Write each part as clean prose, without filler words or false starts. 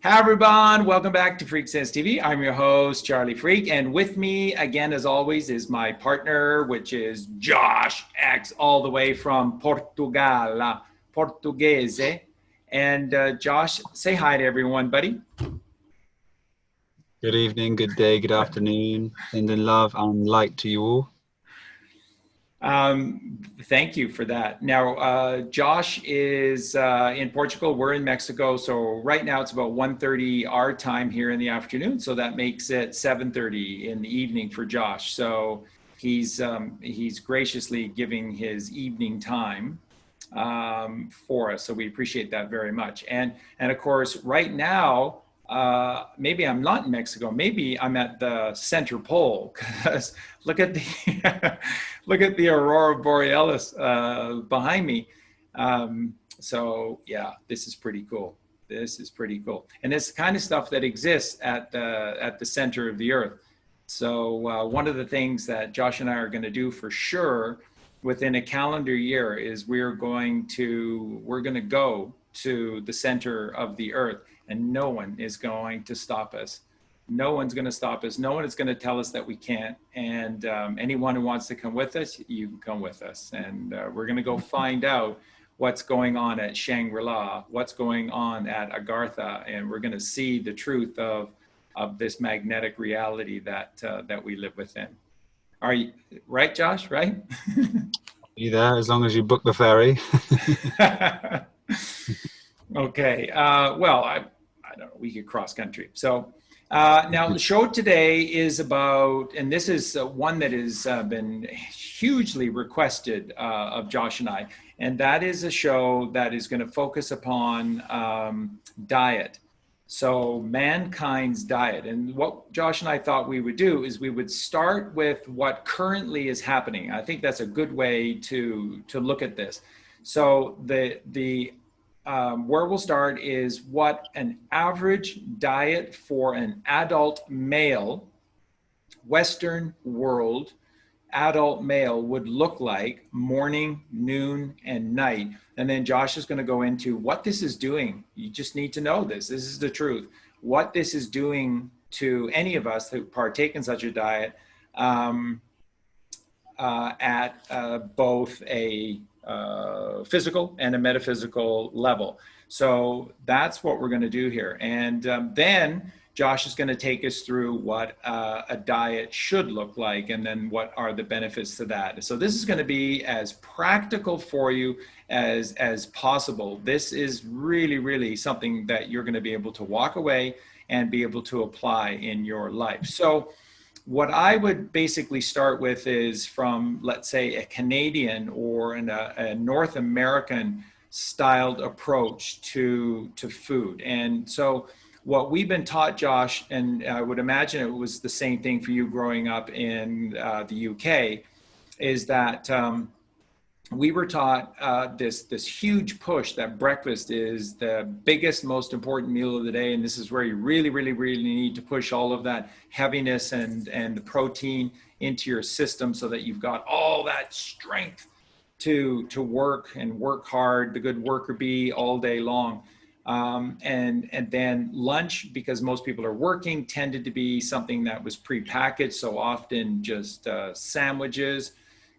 Hi everyone, welcome back to Freak Sense TV. I'm your host, Charlie Freak, and with me again, as always, is my partner, which is Josh X, all the way from Portugal, Portuguese. And Josh, say hi to everyone, buddy. Good evening, good day, good afternoon, sending love and light to you all. Thank you for that. Now, Josh is in Portugal. We're in Mexico. So right now it's about 1:30 our time here in the afternoon. So that makes it 7:30 in the evening for Josh. So he's graciously giving his evening time for us. So we appreciate that very much. And of course, right now, maybe I'm not in Mexico. Maybe I'm at the center pole because look at the look at the aurora borealis behind me. So yeah, this is pretty cool. This is pretty cool, and it's the kind of stuff that exists at the center of the earth. So one of the things that Josh and I are going to do for sure within a calendar year is we're going to go to the center of the earth, and no one is going to stop us. No one's going to stop us. No one is going to tell us that we can't. And anyone who wants to come with us, you can come with us. And we're going to go find out what's going on at Shangri-La, what's going on at Agartha, and we're going to see the truth of this magnetic reality that we live within. Are you right, Josh? Right? You there as long as you book the ferry. Okay. Well, I don't know. We could cross country. So now the show today is about, and this is one that has been hugely requested of Josh and I, and that is a show that is going to focus upon diet. So mankind's diet. And what Josh and I thought we would do is we would start with what currently is happening. I think that's a good way to look at this. So the where we'll start is what an average diet for an adult male, Western world adult male would look like morning, noon, and night. And then Josh is going to go into what this is doing. You just need to know this. This is the truth. What this is doing to any of us who partake in such a diet at both a physical and a metaphysical level. So that's what we're going to do here. And then Josh is going to take us through what a diet should look like, and then what are the benefits to that. So this is going to be as practical for you as possible. This is really, really something that you're going to be able to walk away and be able to apply in your life. So what I would basically start with is from, let's say, a Canadian or a North American styled approach to food. And so what we've been taught, Josh, and I would imagine it was the same thing for you growing up in the UK, is that we were taught this huge push that breakfast is the biggest, most important meal of the day, and this is where you really, really, really need to push all of that heaviness and the protein into your system so that you've got all that strength to work and work hard, the good worker bee all day long. And then lunch, because most people are working, tended to be something that was prepackaged, so often just sandwiches.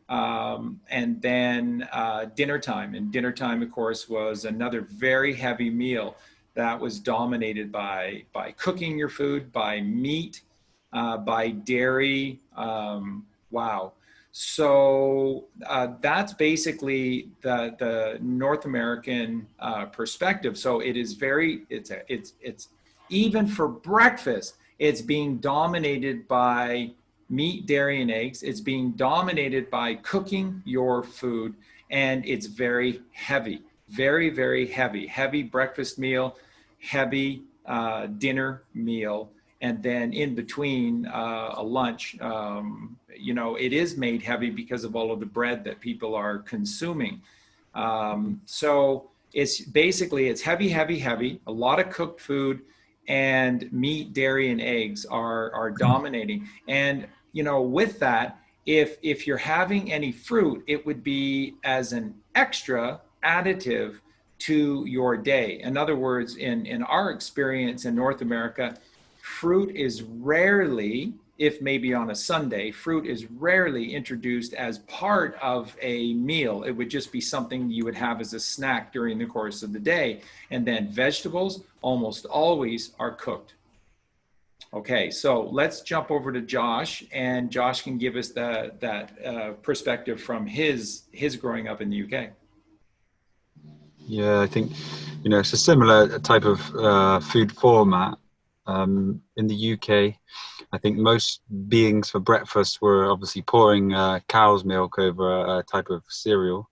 And then dinner time. And dinner time, of course, was another very heavy meal that was dominated by cooking your food, by meat, by dairy. Wow. So that's basically the North American perspective. So it is it's even for breakfast, it's being dominated by meat, dairy, and eggs. It's being dominated by cooking your food, and it's very heavy, very, very heavy. Heavy breakfast meal, heavy dinner meal, and then in between a lunch. It is made heavy because of all of the bread that people are consuming. So it's heavy, heavy, heavy. A lot of cooked food, and meat, dairy, and eggs are dominating. And with that, if you're having any fruit, it would be as an extra additive to your day. In other words, in our experience in North America, fruit is rarely, if maybe on a Sunday, fruit is rarely introduced as part of a meal. It would just be something you would have as a snack during the course of the day. And then vegetables almost always are cooked. Okay, so let's jump over to Josh, and Josh can give us that perspective from his growing up in the UK. Yeah, I think, it's a similar type of food format. In the UK, I think most beings for breakfast were obviously pouring cow's milk over a type of cereal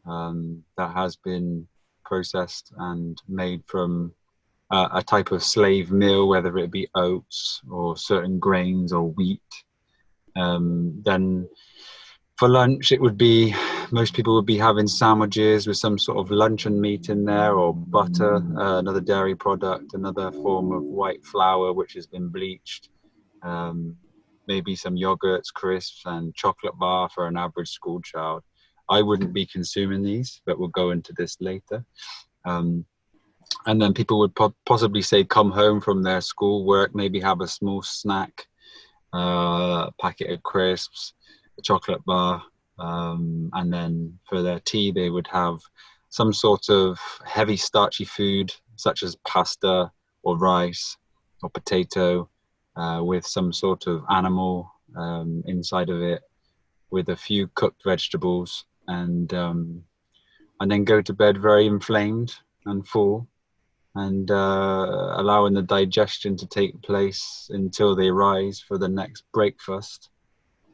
that has been processed and made from a type of slave meal, whether it be oats or certain grains or wheat. Then for lunch, it would be, most people would be having sandwiches with some sort of luncheon meat in there, or butter, another dairy product, another form of white flour which has been bleached, maybe some yogurts, crisps, and chocolate bar for an average school child. I wouldn't be consuming these, but we'll go into this later. And then people would possibly say come home from their school work, maybe have a small snack, packet of crisps, a chocolate bar, and then for their tea they would have some sort of heavy starchy food such as pasta or rice or potato, with some sort of animal inside of it, with a few cooked vegetables, and then go to bed very inflamed and full, and allowing the digestion to take place until they rise for the next breakfast,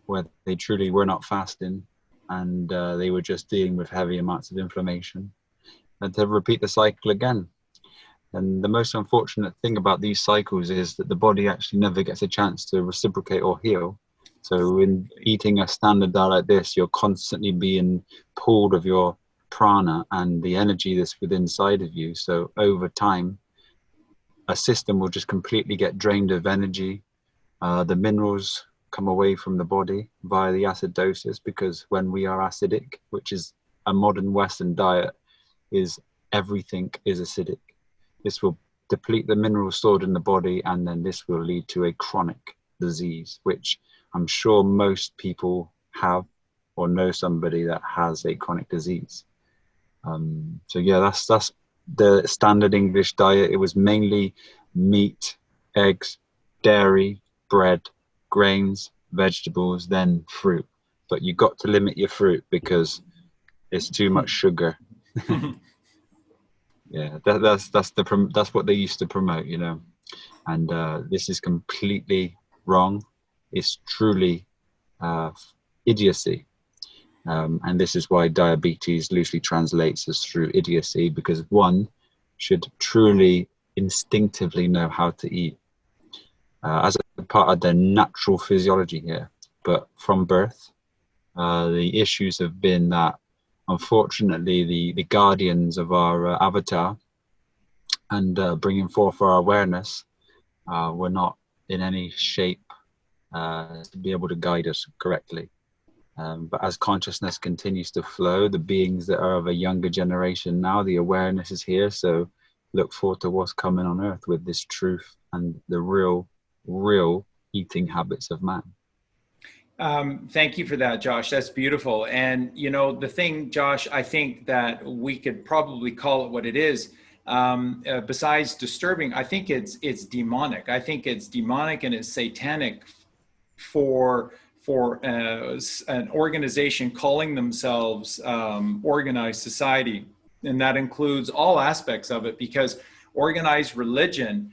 where they truly were not fasting, and they were just dealing with heavy amounts of inflammation, and to repeat the cycle again. And the most unfortunate thing about these cycles is that the body actually never gets a chance to reciprocate or heal. So in eating a standard diet like this, you're constantly being pulled of your prana and the energy that's within inside of you. So over time, a system will just completely get drained of energy. The minerals come away from the body via the acidosis, because when we are acidic, which is a modern Western diet, is everything is acidic. This will deplete the minerals stored in the body, and then this will lead to a chronic disease, which I'm sure most people have or know somebody that has a chronic disease. So yeah, that's the standard English diet. It was mainly meat, eggs, dairy, bread, grains, vegetables, then fruit. But you got to limit your fruit because it's too much sugar. Yeah, that's what they used to promote, and this is completely wrong. It's truly idiocy. And this is why diabetes loosely translates as through idiocy, because one should truly instinctively know how to eat as a part of their natural physiology here. But from birth, the issues have been that, unfortunately, the guardians of our avatar and bringing forth our awareness were not in any shape to be able to guide us correctly. But as consciousness continues to flow, the beings that are of a younger generation now, the awareness is here. So look forward to what's coming on earth with this truth and the real eating habits of man. Thank you for that, Josh. That's beautiful. And, the thing, Josh, I think that we could probably call it what it is. Besides disturbing, I think it's demonic. I think it's demonic and it's satanic for an organization calling themselves organized society. And that includes all aspects of it, because organized religion,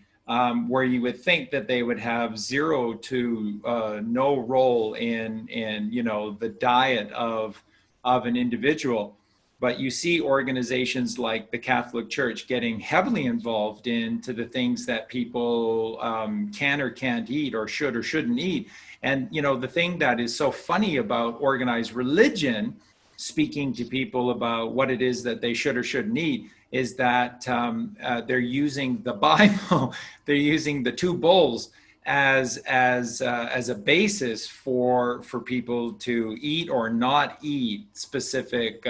where you would think that they would have zero to no role in the diet of an individual. But you see organizations like the Catholic Church getting heavily involved into the things that people can or can't eat, or should or shouldn't eat. And, the thing that is so funny about organized religion, speaking to people about what it is that they should or shouldn't eat, is that they're using the Bible, they're using the two bowls as a basis for people to eat or not eat specific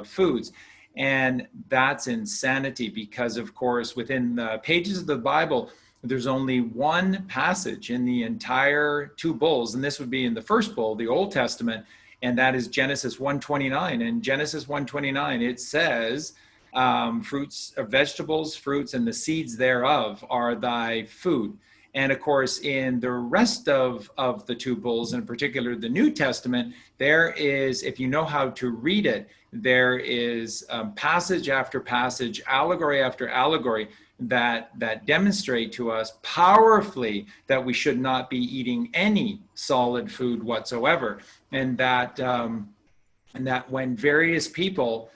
foods. And that's insanity because, of course, within the pages of the Bible, there's only one passage in the entire two bowls, and this would be in the first bowl, the Old Testament, and that is Genesis 1:29. And Genesis 1:29, it says, fruits, vegetables, fruits, and the seeds thereof are thy food. And of course, in the rest of the two bowls, in particular the New Testament, there is, if you know how to read it, there is passage after passage, allegory after allegory that demonstrate to us powerfully that we should not be eating any solid food whatsoever, and that when various people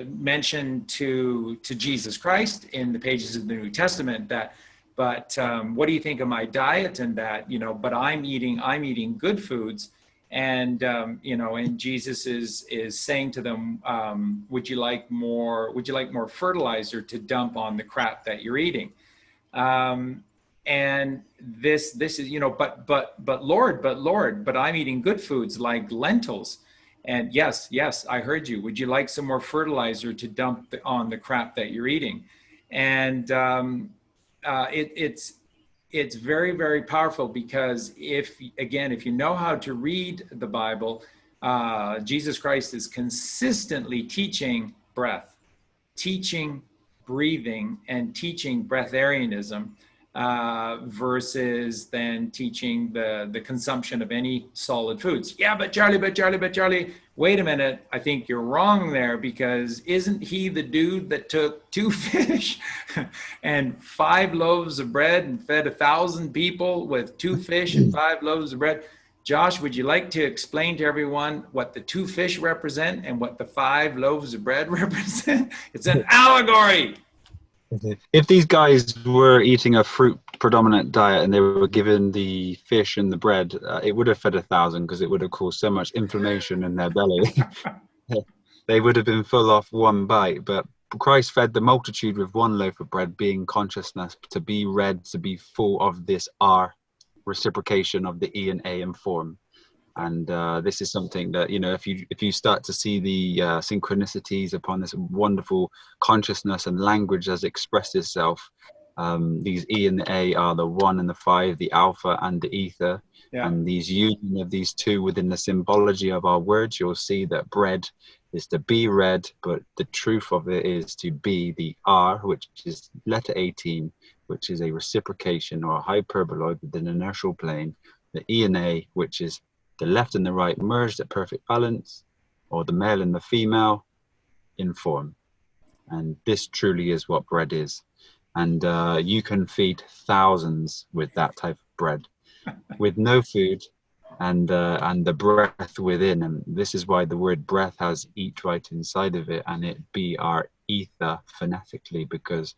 mention to Jesus Christ in the pages of the New Testament that, but what do you think of my diet, and that, but I'm eating good foods. And and Jesus is saying to them, would you like more fertilizer to dump on the crap that you're eating? And this is, but Lord, but I'm eating good foods like lentils. And yes, I heard you. Would you like some more fertilizer to dump on the crap that you're eating? And it's very, very powerful, because if you know how to read the Bible, Jesus Christ is consistently teaching breath, teaching breathing, and teaching breatharianism, versus then teaching the consumption of any solid foods. Yeah, but Charlie, wait a minute. I think you're wrong there, because isn't he the dude that took 2 fish and 5 loaves of bread and fed 1,000 people with 2 fish and 5 loaves of bread? Josh, would you like to explain to everyone what the 2 fish represent and what the 5 loaves of bread represent? It's an allegory. If these guys were eating a fruit predominant diet and they were given the fish and the bread, it would have fed 1,000, because it would have caused so much inflammation in their belly. They would have been full off one bite. But Christ fed the multitude with 1 loaf of bread, being consciousness, to be read, to be full of this R, reciprocation of the E and A in form. And this is something that, if you start to see the synchronicities upon this wonderful consciousness and language as expressed itself, these E and the A are the 1 and the 5, the alpha and the ether. Yeah. And these union of these two within the symbology of our words, you'll see that bread is to be read, but the truth of it is to be the R, which is letter 18, which is a reciprocation or a hyperboloid with an inertial plane, the E and A, which is the left and the right merged at perfect balance, or the male and the female in form. And this truly is what bread is. And you can feed thousands with that type of bread, with no food, and the breath within. And this is why the word breath has eat right inside of it, and it be our ether phonetically, because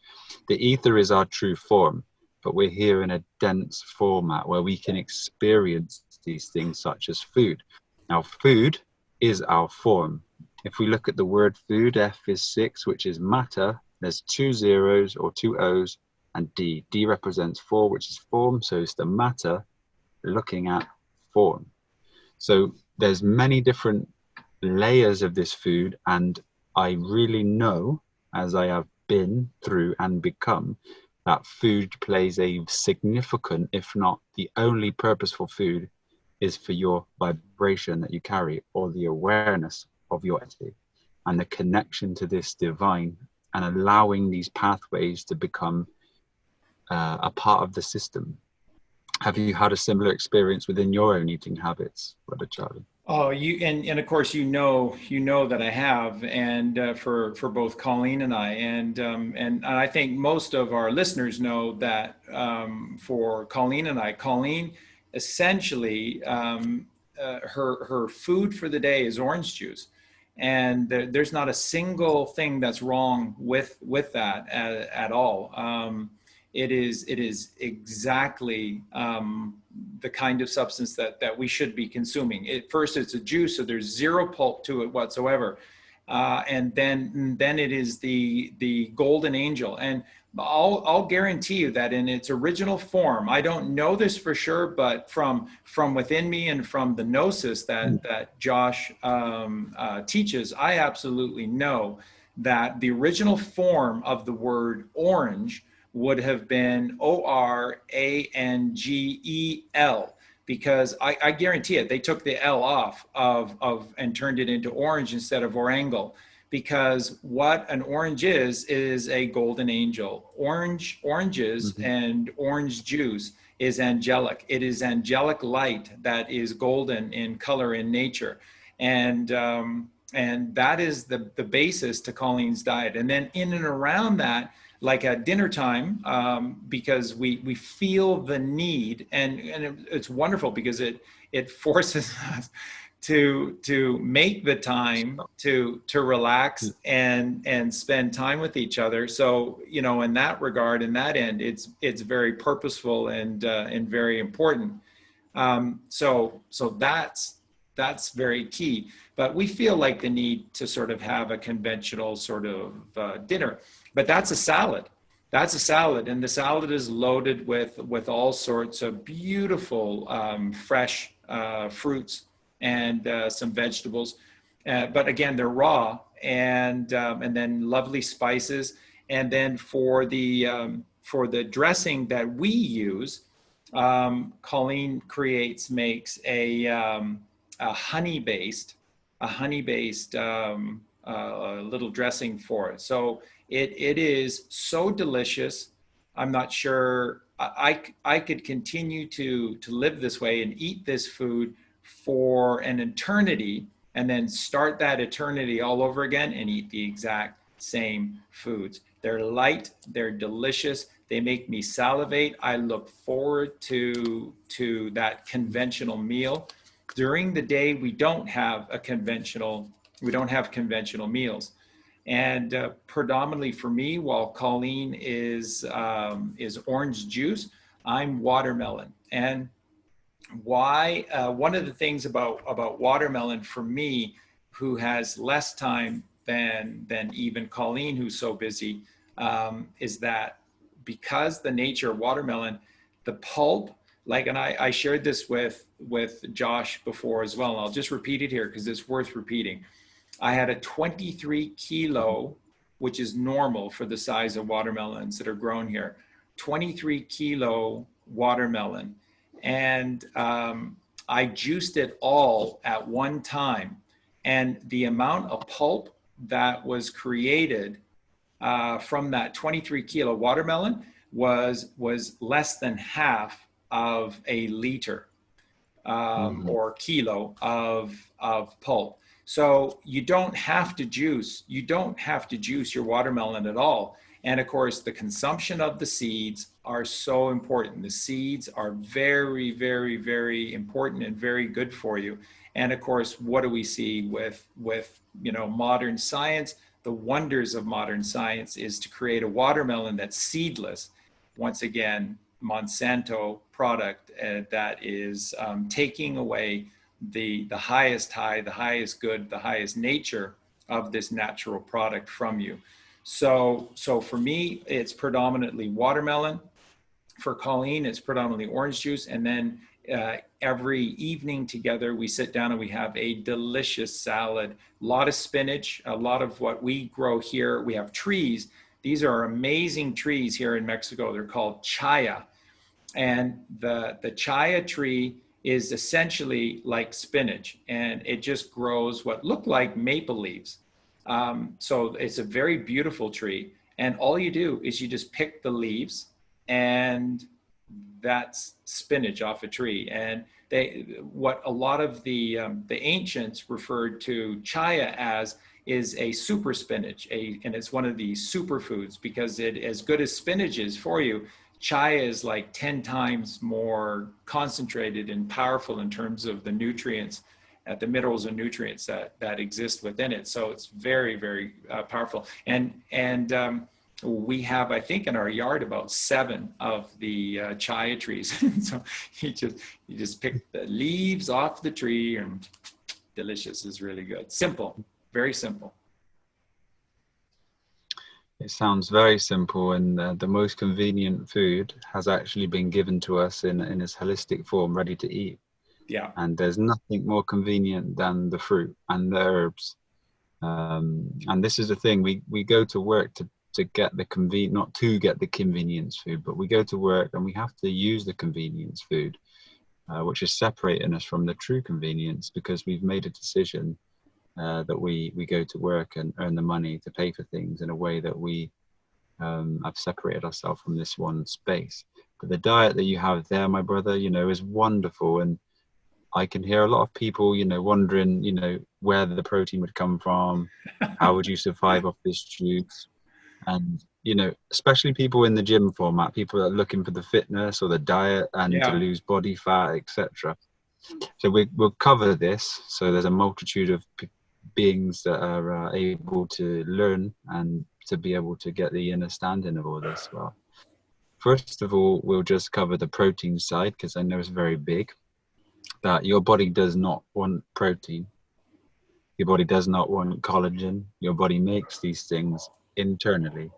the ether is our true form, but we're here in a dense format where we can experience these things such as food. Now, food is our form. If we look at the word food, F is 6, which is matter. There's 2 zeros or 2 O's, and D. D represents 4, which is form. So it's the matter looking at form. So there's many different layers of this food, and I really know, as I have been through and become, that food plays a significant, if not the only purposeful food, is for your vibration that you carry, or the awareness of your entity, and the connection to this divine, and allowing these pathways to become a part of the system. Have you had a similar experience within your own eating habits, Brother Charlie? Oh, and of course, you know that I have, and for both Colleen and I, and I think most of our listeners know that for Colleen and I, Colleen essentially her food for the day is orange juice, and there's not a single thing that's wrong with that at all. It is exactly the kind of substance that we should be consuming. First, it's a juice, so there's zero pulp to it whatsoever. and then it is the golden angel. And I'll guarantee you that in its original form, I don't know this for sure, but from within me and from the gnosis that Josh teaches, I absolutely know that the original form of the word orange would have been Orangel, because I guarantee it, they took the L off of and turned it into orange instead of orangle, because what an orange is a golden angel. Oranges and orange juice is angelic. It is angelic light that is golden in color in nature. And that is the basis to Colleen's diet. And then in and around that, like at dinner time, because we feel the need, and it's wonderful because it forces us to make the time to relax and spend time with each other. So, you know, in that regard, in that end, it's very purposeful and very important. So that's very key. But we feel like the need to sort of have a conventional sort of dinner. But that's a salad. That's a salad. And the salad is loaded with all sorts of beautiful fresh fruits and some vegetables. But again, they're raw, and then lovely spices. And then for the dressing that we use, Colleen makes a honey-based little dressing for it. So it is so delicious. I'm not sure I could continue to live this way and eat this food for an eternity, and then start that eternity all over again and eat the exact same foods. They're light, they're delicious, they make me salivate. I look forward to that conventional meal. During the day, we don't have conventional meals. And predominantly for me, while Colleen is orange juice, I'm watermelon. And why? One of the things about watermelon for me, who has less time than even Colleen, who's so busy, is that because the nature of watermelon, the pulp, like, and I shared this with Josh before as well, and I'll just repeat it here because it's worth repeating. I had a 23 kilo, which is normal for the size of watermelons that are grown here, 23 kilo watermelon. And I juiced it all at one time. And the amount of pulp that was created from that 23 kilo watermelon was less than half of a liter or kilo of pulp. So you don't have to juice your watermelon at all. And of course, the consumption of the seeds are so important. The seeds are very, very, very important and very good for you. And of course, what do we see with modern science? The wonders of modern science is to create a watermelon that's seedless. Once again, Monsanto product that is taking away the highest high, the highest good, the highest nature of this natural product from you. So for me, it's predominantly watermelon. For Colleen, it's predominantly orange juice. And then every evening together, we sit down and we have a delicious salad, a lot of spinach, a lot of what we grow here. We have trees. These are amazing trees here in Mexico. They're called chaya. And the chaya tree is essentially like spinach, and it just grows what look like maple leaves. So it's a very beautiful tree. And all you do is you just pick the leaves, and that's spinach off a tree. And what a lot of the ancients referred to chaya as is a super spinach, and it's one of these superfoods, because it, as good as spinach is for you, chaya is like 10 times more concentrated and powerful in terms of the nutrients, the minerals and nutrients that exist within it. So it's very, very powerful. And we have, I think, in our yard about 7 of the chaya trees. So you just pick the leaves off the tree, and delicious is really good. Simple, very simple. It sounds very simple, and the most convenient food has actually been given to us in its holistic form, ready to eat. Yeah. And there's nothing more convenient than the fruit and the herbs. And this is the thing, we go to work to get the not to get the convenience food, but we go to work and we have to use the convenience food, which is separating us from the true convenience, because we've made a decision that we go to work and earn the money to pay for things in a way that we have separated ourselves from this one space. But the diet that you have there, my brother, is wonderful. And I can hear a lot of people, wondering, where the protein would come from, how would you survive off this juice? And, especially people in the gym format, people that are looking for the fitness or the diet and to Yeah. lose body fat, etc. So we'll cover this. So there's a multitude of beings that are able to learn and to be able to get the understanding of all this. Well, first of all, we'll just cover the protein side, because I know it's very big. That your body does not want protein. Your body does not want collagen. Your body makes these things internally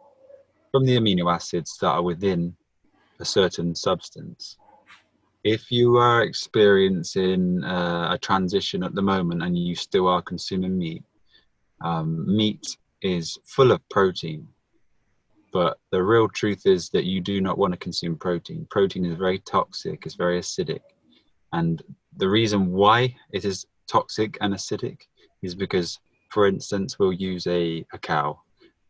from the amino acids that are within a certain substance. If you are experiencing a transition at the moment and you still are consuming meat, meat is full of protein, but the real truth is that you do not want to consume protein. Protein is very toxic, it's very acidic. And the reason why it is toxic and acidic is because, for instance, we'll use a cow.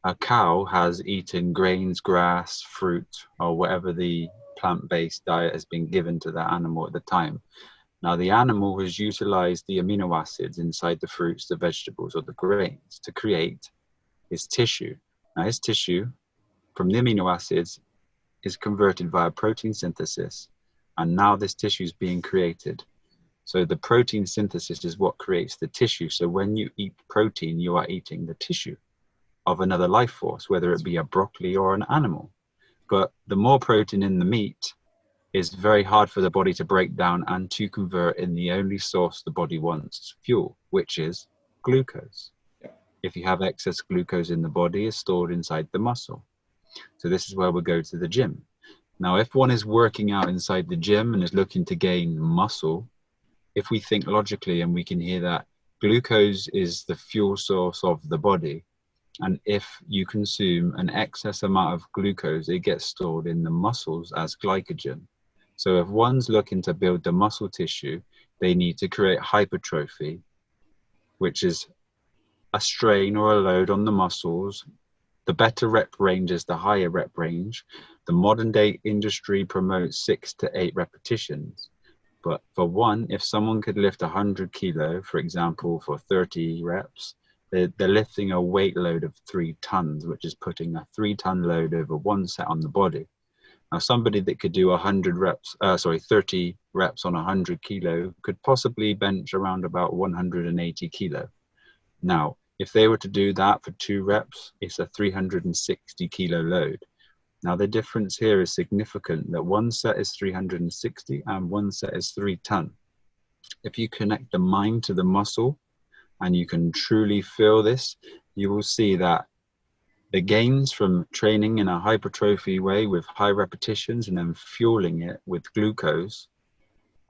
A cow has eaten grains, grass, fruit, or whatever the plant-based diet has been given to that animal at the time. Now, the animal has utilized the amino acids inside the fruits, the vegetables, or the grains to create his tissue. Now, his tissue, from the amino acids, is converted via protein synthesis. And now this tissue is being created. So the protein synthesis is what creates the tissue. So when you eat protein, you are eating the tissue of another life force, whether it be a broccoli or an animal. But the more protein in the meat is very hard for the body to break down and to convert in the only source the body wants, fuel, which is glucose. Yeah. If you have excess glucose in the body, it's stored inside the muscle. So this is where we go to the gym. Now, if one is working out inside the gym and is looking to gain muscle, if we think logically and we can hear that glucose is the fuel source of the body, and if you consume an excess amount of glucose, it gets stored in the muscles as glycogen. So if one's looking to build the muscle tissue, they need to create hypertrophy, which is a strain or a load on the muscles. The better rep range is the higher rep range. The modern day industry promotes 6 to 8 repetitions. But for one, if someone could lift 100 kilo, for example, for 30 reps, they're lifting a weight load of 3 tons, which is putting a 3-ton load over one set on the body. Now, somebody that could do 30 reps on 100 kilo could possibly bench around about 180 kilo. Now, if they were to do that for 2 reps, it's a 360 kilo load. Now, the difference here is significant, that one set is 360 and one set is 3 ton. If you connect the mind to the muscle and you can truly feel this, you will see that the gains from training in a hypertrophy way with high repetitions and then fueling it with glucose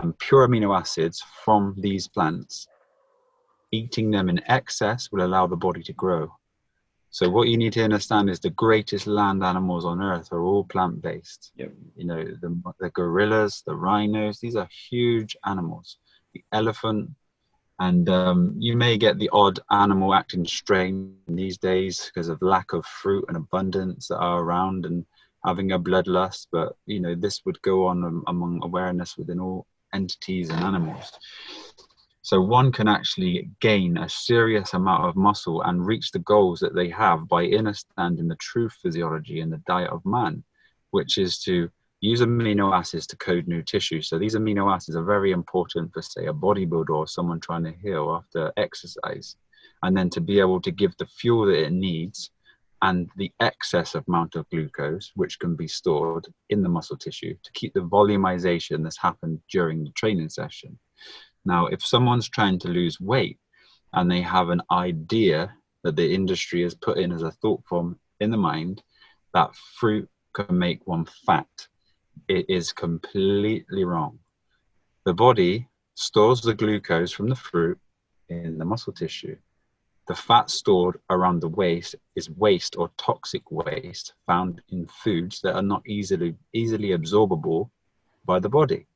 and pure amino acids from these plants, eating them in excess will allow the body to grow. So what you need to understand is the greatest land animals on earth are all plant-based. Yep. The gorillas, the rhinos, these are huge animals. The elephant, and you may get the odd animal acting strange these days because of lack of fruit and abundance that are around and having a bloodlust. But, this would go on among awareness within all entities and animals. So one can actually gain a serious amount of muscle and reach the goals that they have by understanding the true physiology and the diet of man, which is to use amino acids to code new tissue. So these amino acids are very important for, say, a bodybuilder or someone trying to heal after exercise, and then to be able to give the fuel that it needs and the excess amount of glucose, which can be stored in the muscle tissue to keep the volumization that's happened during the training session. Now, if someone's trying to lose weight and they have an idea that the industry has put in as a thought form in the mind that fruit can make one fat. It is completely wrong. The body stores the glucose from the fruit in the muscle tissue. The fat stored around the waist is waste or toxic waste found in foods that are not easily absorbable by the body.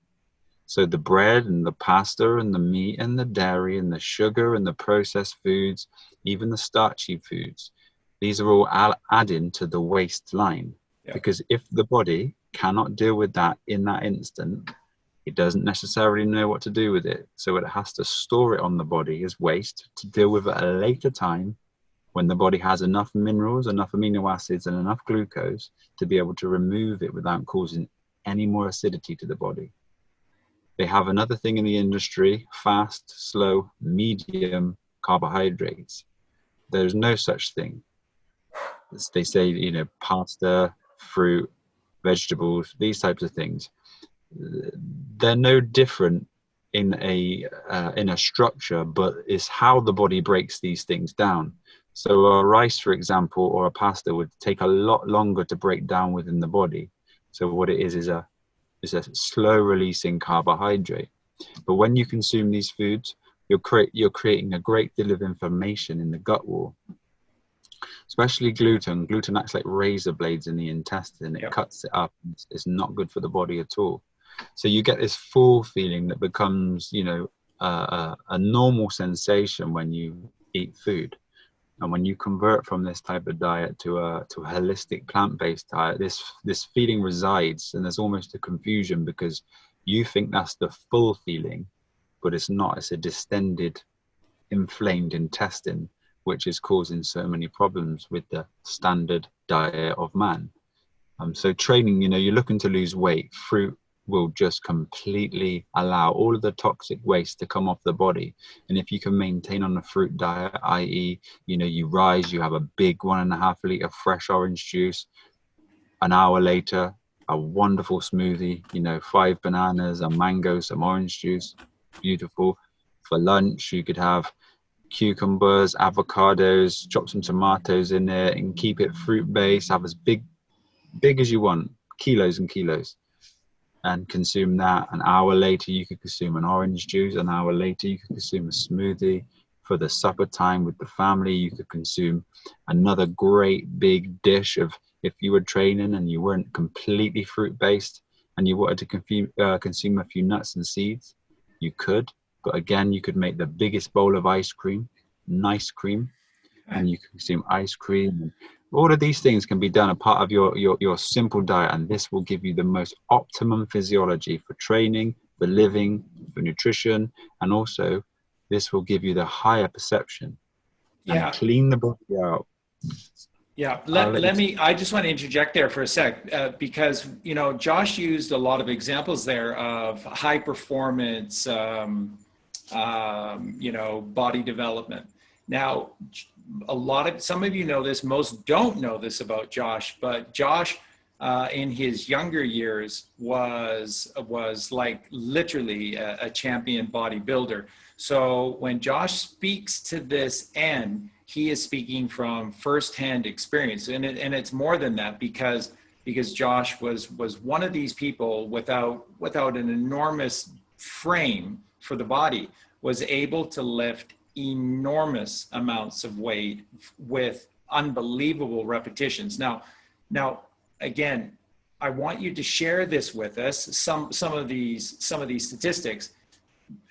So the bread and the pasta and the meat and the dairy and the sugar and the processed foods, even the starchy foods, these are all adding to the waste line. Yeah. Because if the body cannot deal with that in that instant, it doesn't necessarily know what to do with it. So it has to store it on the body as waste to deal with it at a later time when the body has enough minerals, enough amino acids, and enough glucose to be able to remove it without causing any more acidity to the body. They have another thing in the industry: fast, slow, medium carbohydrates. There's no such thing. They say, you know, pasta, fruit, vegetables, these types of things. They're no different in a structure, but it's how the body breaks these things down. So a rice, for example, or a pasta would take a lot longer to break down within the body. So what it is a slow releasing carbohydrate. But when you consume these foods, you're creating a great deal of inflammation in the gut wall. Especially gluten. Gluten acts like razor blades in the intestine. It cuts it up. It's not good for the body at all. So you get this full feeling that becomes, you know, a normal sensation when you eat food. And when you convert from this type of diet to a holistic plant-based diet, this feeling resides, and there's almost a confusion because you think that's the full feeling, but it's not. It's a distended, inflamed intestine, which is causing so many problems with the standard diet of man. So training, you know, you're looking to lose weight, fruit will just completely allow all of the toxic waste to come off the body. And if you can maintain on a fruit diet, i.e., you know, you rise, you have a big 1.5 liter fresh orange juice, an hour later, a wonderful smoothie, you know, 5 bananas, a mango, some orange juice, beautiful. For lunch, you could have cucumbers, avocados, chop some tomatoes in there and keep it fruit based, have as big as you want, kilos and kilos, and consume that. An hour later you could consume an orange juice. An hour later you could consume a smoothie. For the supper time with the family, you could consume another great big dish of, if you were training and you weren't completely fruit based and you wanted to consume a few nuts and seeds, you could. But again, you could make the biggest bowl of ice cream, nice cream, and you can consume ice cream. And all of these things can be done a part of your simple diet, and this will give you the most optimum physiology for training, for living, for nutrition, and also this will give you the higher perception and clean the body out. Yeah, I just want to interject there for a sec, because, you know, Josh used a lot of examples there of high performance, you know, body development. Now, some of you know this, most don't know this about Josh, but Josh in his younger years was like literally a champion bodybuilder. So when Josh speaks to this end, he is speaking from firsthand experience, and it's more than that, because Josh was one of these people without an enormous frame for the body, was able to lift enormous amounts of weight with unbelievable repetitions. Now, again, I want you to share this with us, some of these statistics,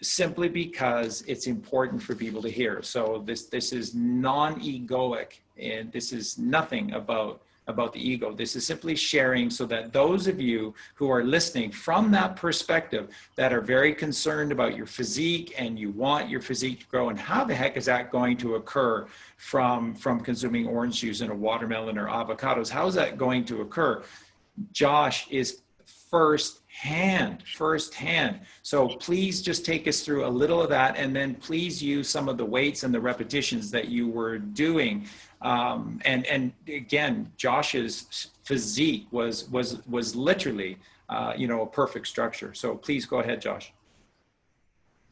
simply because it's important for people to hear. So this is non-egoic, and this is nothing about the ego. This is simply sharing so that those of you who are listening from that perspective, that are very concerned about your physique and you want your physique to grow, and how the heck is that going to occur from consuming orange juice and a watermelon or avocados? How is that going to occur? Josh is firsthand. So please just take us through a little of that, and then please use some of the weights and the repetitions that you were doing. And again, Josh's physique was literally, you know, a perfect structure. So please go ahead, Josh.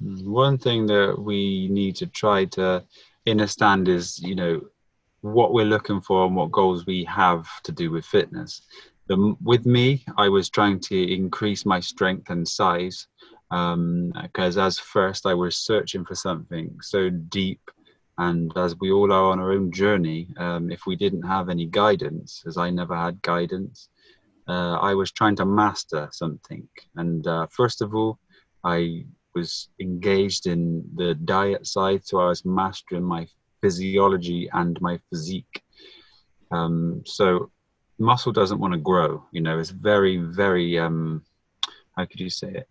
One thing that we need to try to understand is, you know, what we're looking for and what goals we have to do with fitness. With me, I was trying to increase my strength and size, because as first I was searching for something so deep, and as we all are on our own journey, if we didn't have any guidance, as I never had guidance, I was trying to master something. And first of all, I was engaged in the diet side, so I was mastering my physiology and my physique. So muscle doesn't want to grow, you know. It's very, very how could you say it,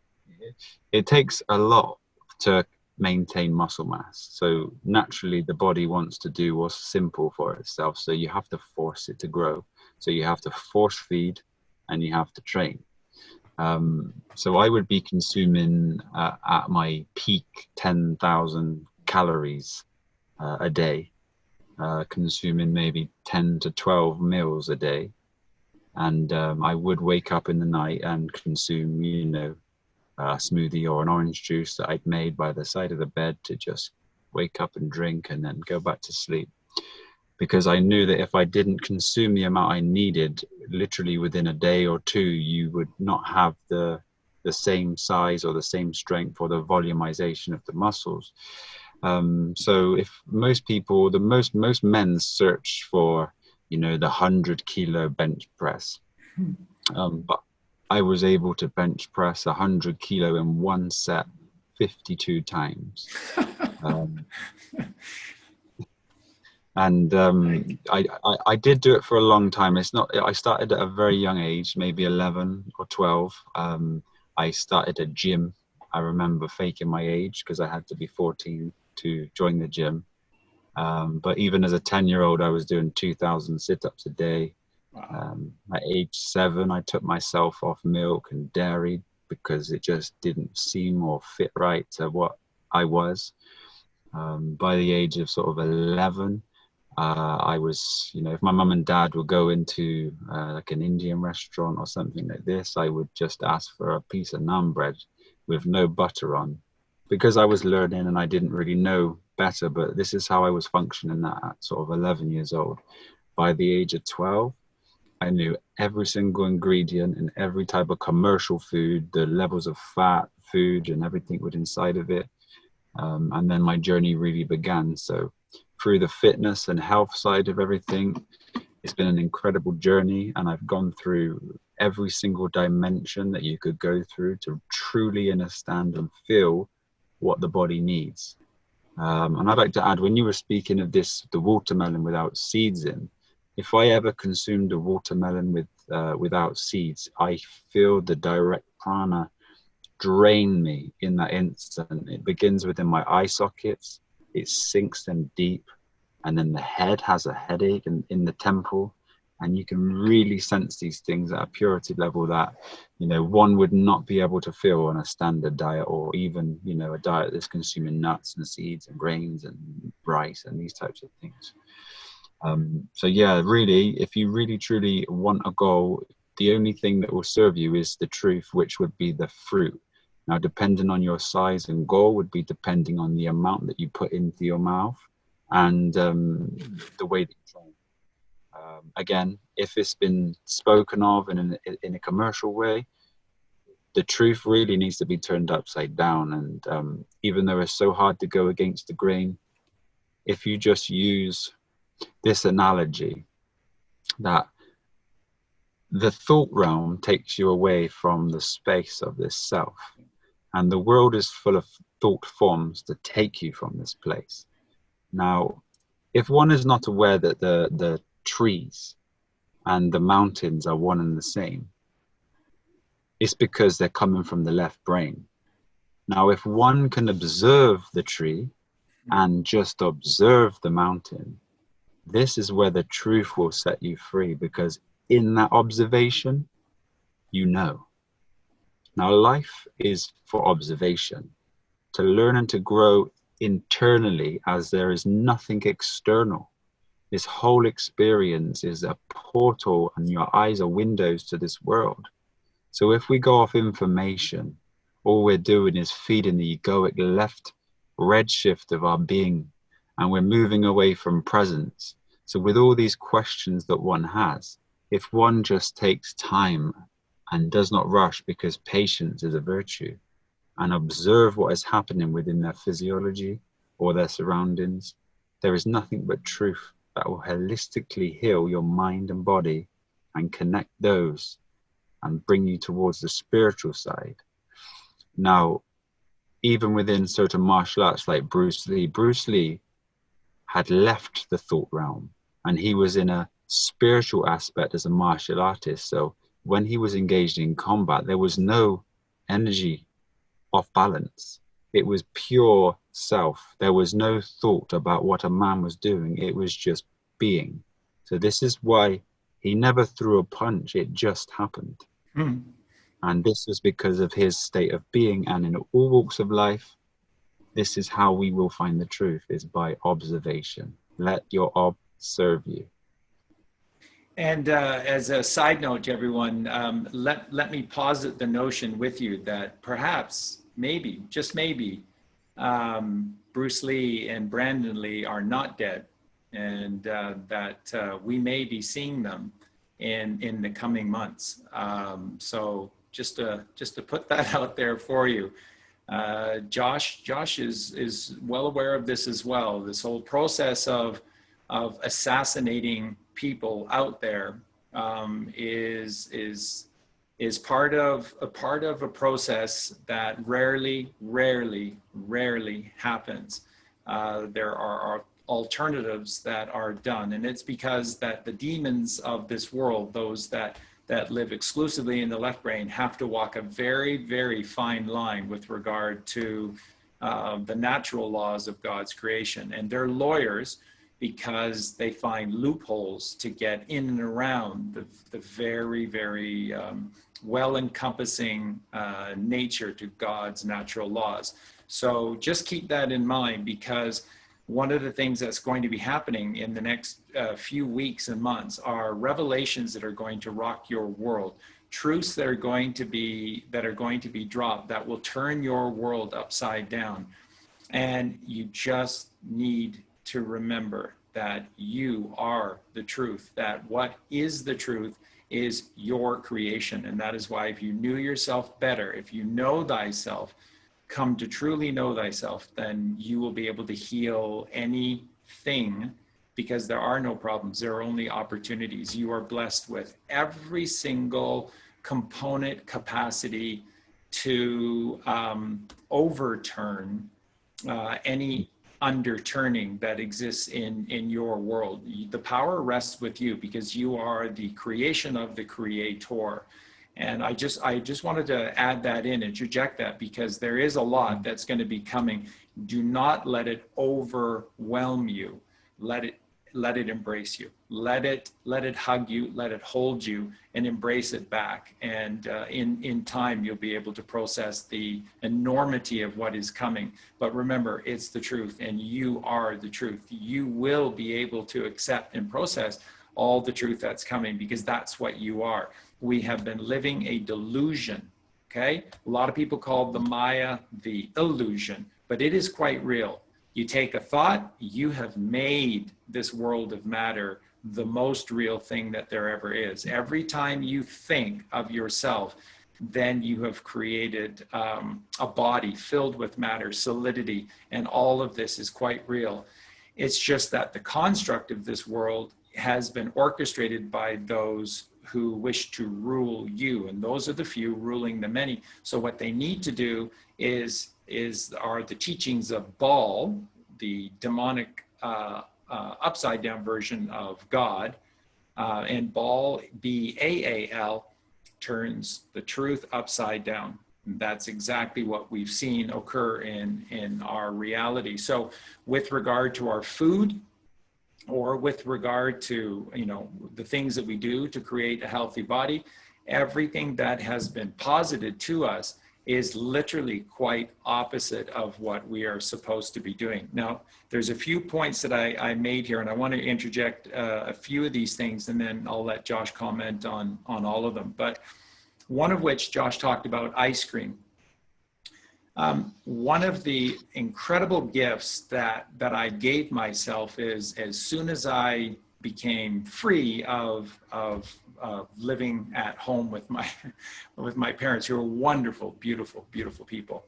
it takes a lot to maintain muscle mass. So naturally the body wants to do what's simple for itself, so you have to force it to grow. So you have to force feed and you have to train. So I would be consuming at my peak 10,000 calories a day, consuming maybe 10 to 12 meals a day. And I would wake up in the night and consume, you know, a smoothie or an orange juice that I'd made by the side of the bed to just wake up and drink and then go back to sleep. Because I knew that if I didn't consume the amount I needed, literally within a day or two, you would not have the same size or the same strength or the volumization of the muscles. So if most people, most men search for, you know, the 100-kilo bench press, but I was able to bench press 100 kilo in one set 52 times. And I did do it for a long time. It's not, I started at a very young age, maybe 11 or 12. I started a gym. I remember faking my age because I had to be 14 to join the gym. But even as a 10-year-old, I was doing 2,000 sit-ups a day. At age 7, I took myself off milk and dairy because it just didn't seem or fit right to what I was. By the age of sort of 11, I was, you know, if my mum and dad would go into like an Indian restaurant or something like this, I would just ask for a piece of naan bread with no butter on, because I was learning and I didn't really know better. But this is how I was functioning at sort of 11 years old. By the age of 12, I knew every single ingredient in every type of commercial food, the levels of fat, food, and everything within inside of it. And then my journey really began. So through the fitness and health side of everything, it's been an incredible journey. And I've gone through every single dimension that you could go through to truly understand and feel what the body needs. And I'd like to add, when you were speaking of this, the watermelon without seeds in, if I ever consumed a watermelon without seeds, I feel the direct prana drain me in that instant. It begins within my eye sockets, it sinks them deep, and then the head has a headache in the temple, and you can really sense these things at a purity level that, you know, one would not be able to feel on a standard diet, or even, you know, a diet that's consuming nuts and seeds and grains and rice and these types of things. So yeah, really, if you really truly want a goal, the only thing that will serve you is the truth, which would be the fruit. Now, depending on your size and goal would be depending on the amount that you put into your mouth and the way that you train. Again, if it's been spoken of in a commercial way, the truth really needs to be turned upside down. And even though it's so hard to go against the grain, if you just use this analogy that the thought realm takes you away from the space of this self, and the world is full of thought forms to take you from this place. Now, if one is not aware that the trees and the mountains are one and the same, it's because they're coming from the left brain. Now, if one can observe the tree and just observe the mountain, this is where the truth will set you free, because in that observation, you know. Now, life is for observation, to learn and to grow internally, as there is nothing external. This whole experience is a portal, and your eyes are windows to this world. So if we go off information, all we're doing is feeding the egoic left redshift of our being, and we're moving away from presence. So with all these questions that one has, if one just takes time and does not rush, because patience is a virtue, and observe what is happening within their physiology or their surroundings, there is nothing but truth that will holistically heal your mind and body and connect those and bring you towards the spiritual side. Now, even within certain martial arts like Bruce Lee had left the thought realm and he was in a spiritual aspect as a martial artist. So when he was engaged in combat, there was no energy off balance. It was pure self. There was no thought about what a man was doing. It was just being. So this is why he never threw a punch. It just happened. Hmm. And this is because of his state of being. And in all walks of life, this is how we will find the truth, is by observation. Let your ob serve you. And as a side note to everyone, let me posit the notion with you that perhaps, maybe, just maybe, Bruce Lee and Brandon Lee are not dead, and that we may be seeing them in the coming months. So just to put that out there for you. Josh is well aware of this as well. This whole process of assassinating people out there is part of a process that rarely happens. There are alternatives that are done, and it's because that the demons of this world, those that live exclusively in the left brain, have to walk a very fine line with regard to the natural laws of God's creation, and they're lawyers because they find loopholes to get in and around the very well-encompassing nature to God's natural laws. So just keep that in mind, because one of the things that's going to be happening in the next few weeks and months are revelations that are going to rock your world, truths that are going to be dropped that will turn your world upside down. And you just need to remember that you are the truth, that what is the truth is your creation. And that is why if you knew yourself better, if you know thyself, come to truly know thyself, then you will be able to heal anything, because there are no problems, there are only opportunities. You are blessed with every single component capacity to overturn any underturning that exists in your world. The power rests with you, because you are the creation of the creator. And I just wanted to add that in, interject that, because there is a lot that's going to be coming. Do not let it overwhelm you. Let it embrace you. Let it hug you, let it hold you, and embrace it back. And in time, you'll be able to process the enormity of what is coming. But remember, it's the truth, and you are the truth. You will be able to accept and process all the truth that's coming, because that's what you are. We have been living a delusion, okay? A lot of people call the Maya the illusion, but it is quite real. You take a thought, you have made this world of matter the most real thing that there ever is. Every time you think of yourself, then you have created a body filled with matter, solidity, and all of this is quite real. It's just that the construct of this world has been orchestrated by those who wish to rule you, and those are the few ruling the many. So what they need to do are the teachings of Baal, the demonic upside down version of God, and Baal, B-A-A-L, turns the truth upside down. And that's exactly what we've seen occur in our reality. So with regard to our food, or with regard to, the things that we do to create a healthy body, everything that has been posited to us is literally quite opposite of what we are supposed to be doing. Now, there's a few points that I made here, and I want to interject a few of these things, and then I'll let Josh comment on all of them. But one of which Josh talked about ice cream. One of the incredible gifts that I gave myself is, as soon as I became free of living at home with my parents, who are wonderful, beautiful, beautiful people.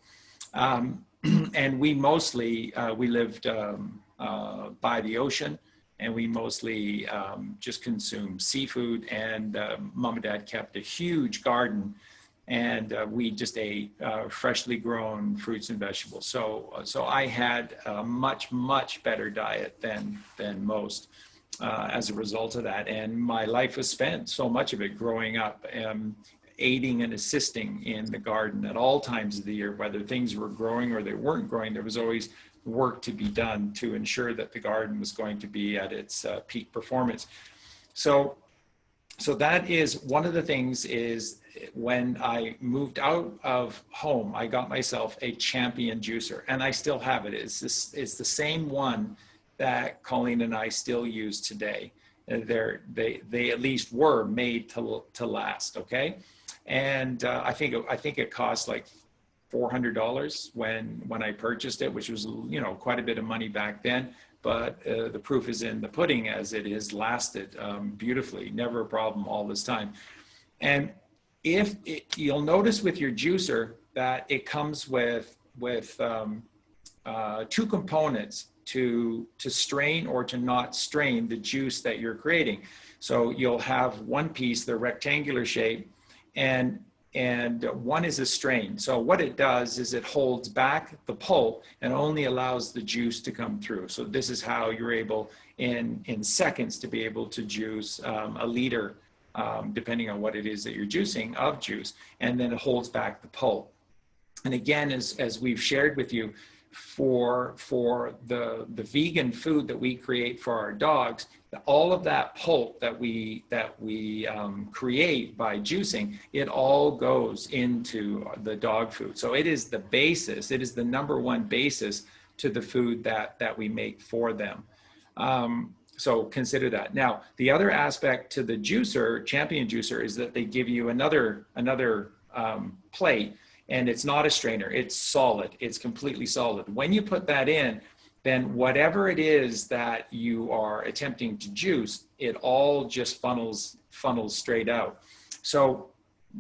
And we mostly, we lived by the ocean, and we mostly just consumed seafood, and mom and dad kept a huge garden, and we just ate freshly grown fruits and vegetables. So I had a much, much better diet than most as a result of that. And my life was spent, so much of it growing up, aiding and assisting in the garden at all times of the year, whether things were growing or they weren't growing. There was always work to be done to ensure that the garden was going to be at its peak performance. So that is one of the things. Is when I moved out of home, I got myself a Champion juicer, and I still have it. It's the same one that Colleen and I still use today. They at least were made to last. Okay. And I think it cost like $400 when I purchased it, which was, you know, quite a bit of money back then. But the proof is in the pudding, as it has lasted beautifully, never a problem all this time. And you'll notice with your juicer that it comes with two components to strain or to not strain the juice that you're creating. So you'll have one piece, the rectangular shape, and one is a strain. So what it does is it holds back the pulp and only allows the juice to come through. So this is how you're able in seconds to be able to juice a liter, depending on what it is that you're juicing, of juice, and then it holds back the pulp. And again, as we've shared with you, for the vegan food that we create for our dogs, all of that pulp that we create by juicing, it all goes into the dog food. So it is the basis, it is the number one basis to the food that we make for them. So consider that. Now, the other aspect to the juicer, Champion juicer, is that they give you another plate. And it's not a strainer, it's solid, it's completely solid. When you put that in, then whatever it is that you are attempting to juice, it all just funnels straight out. So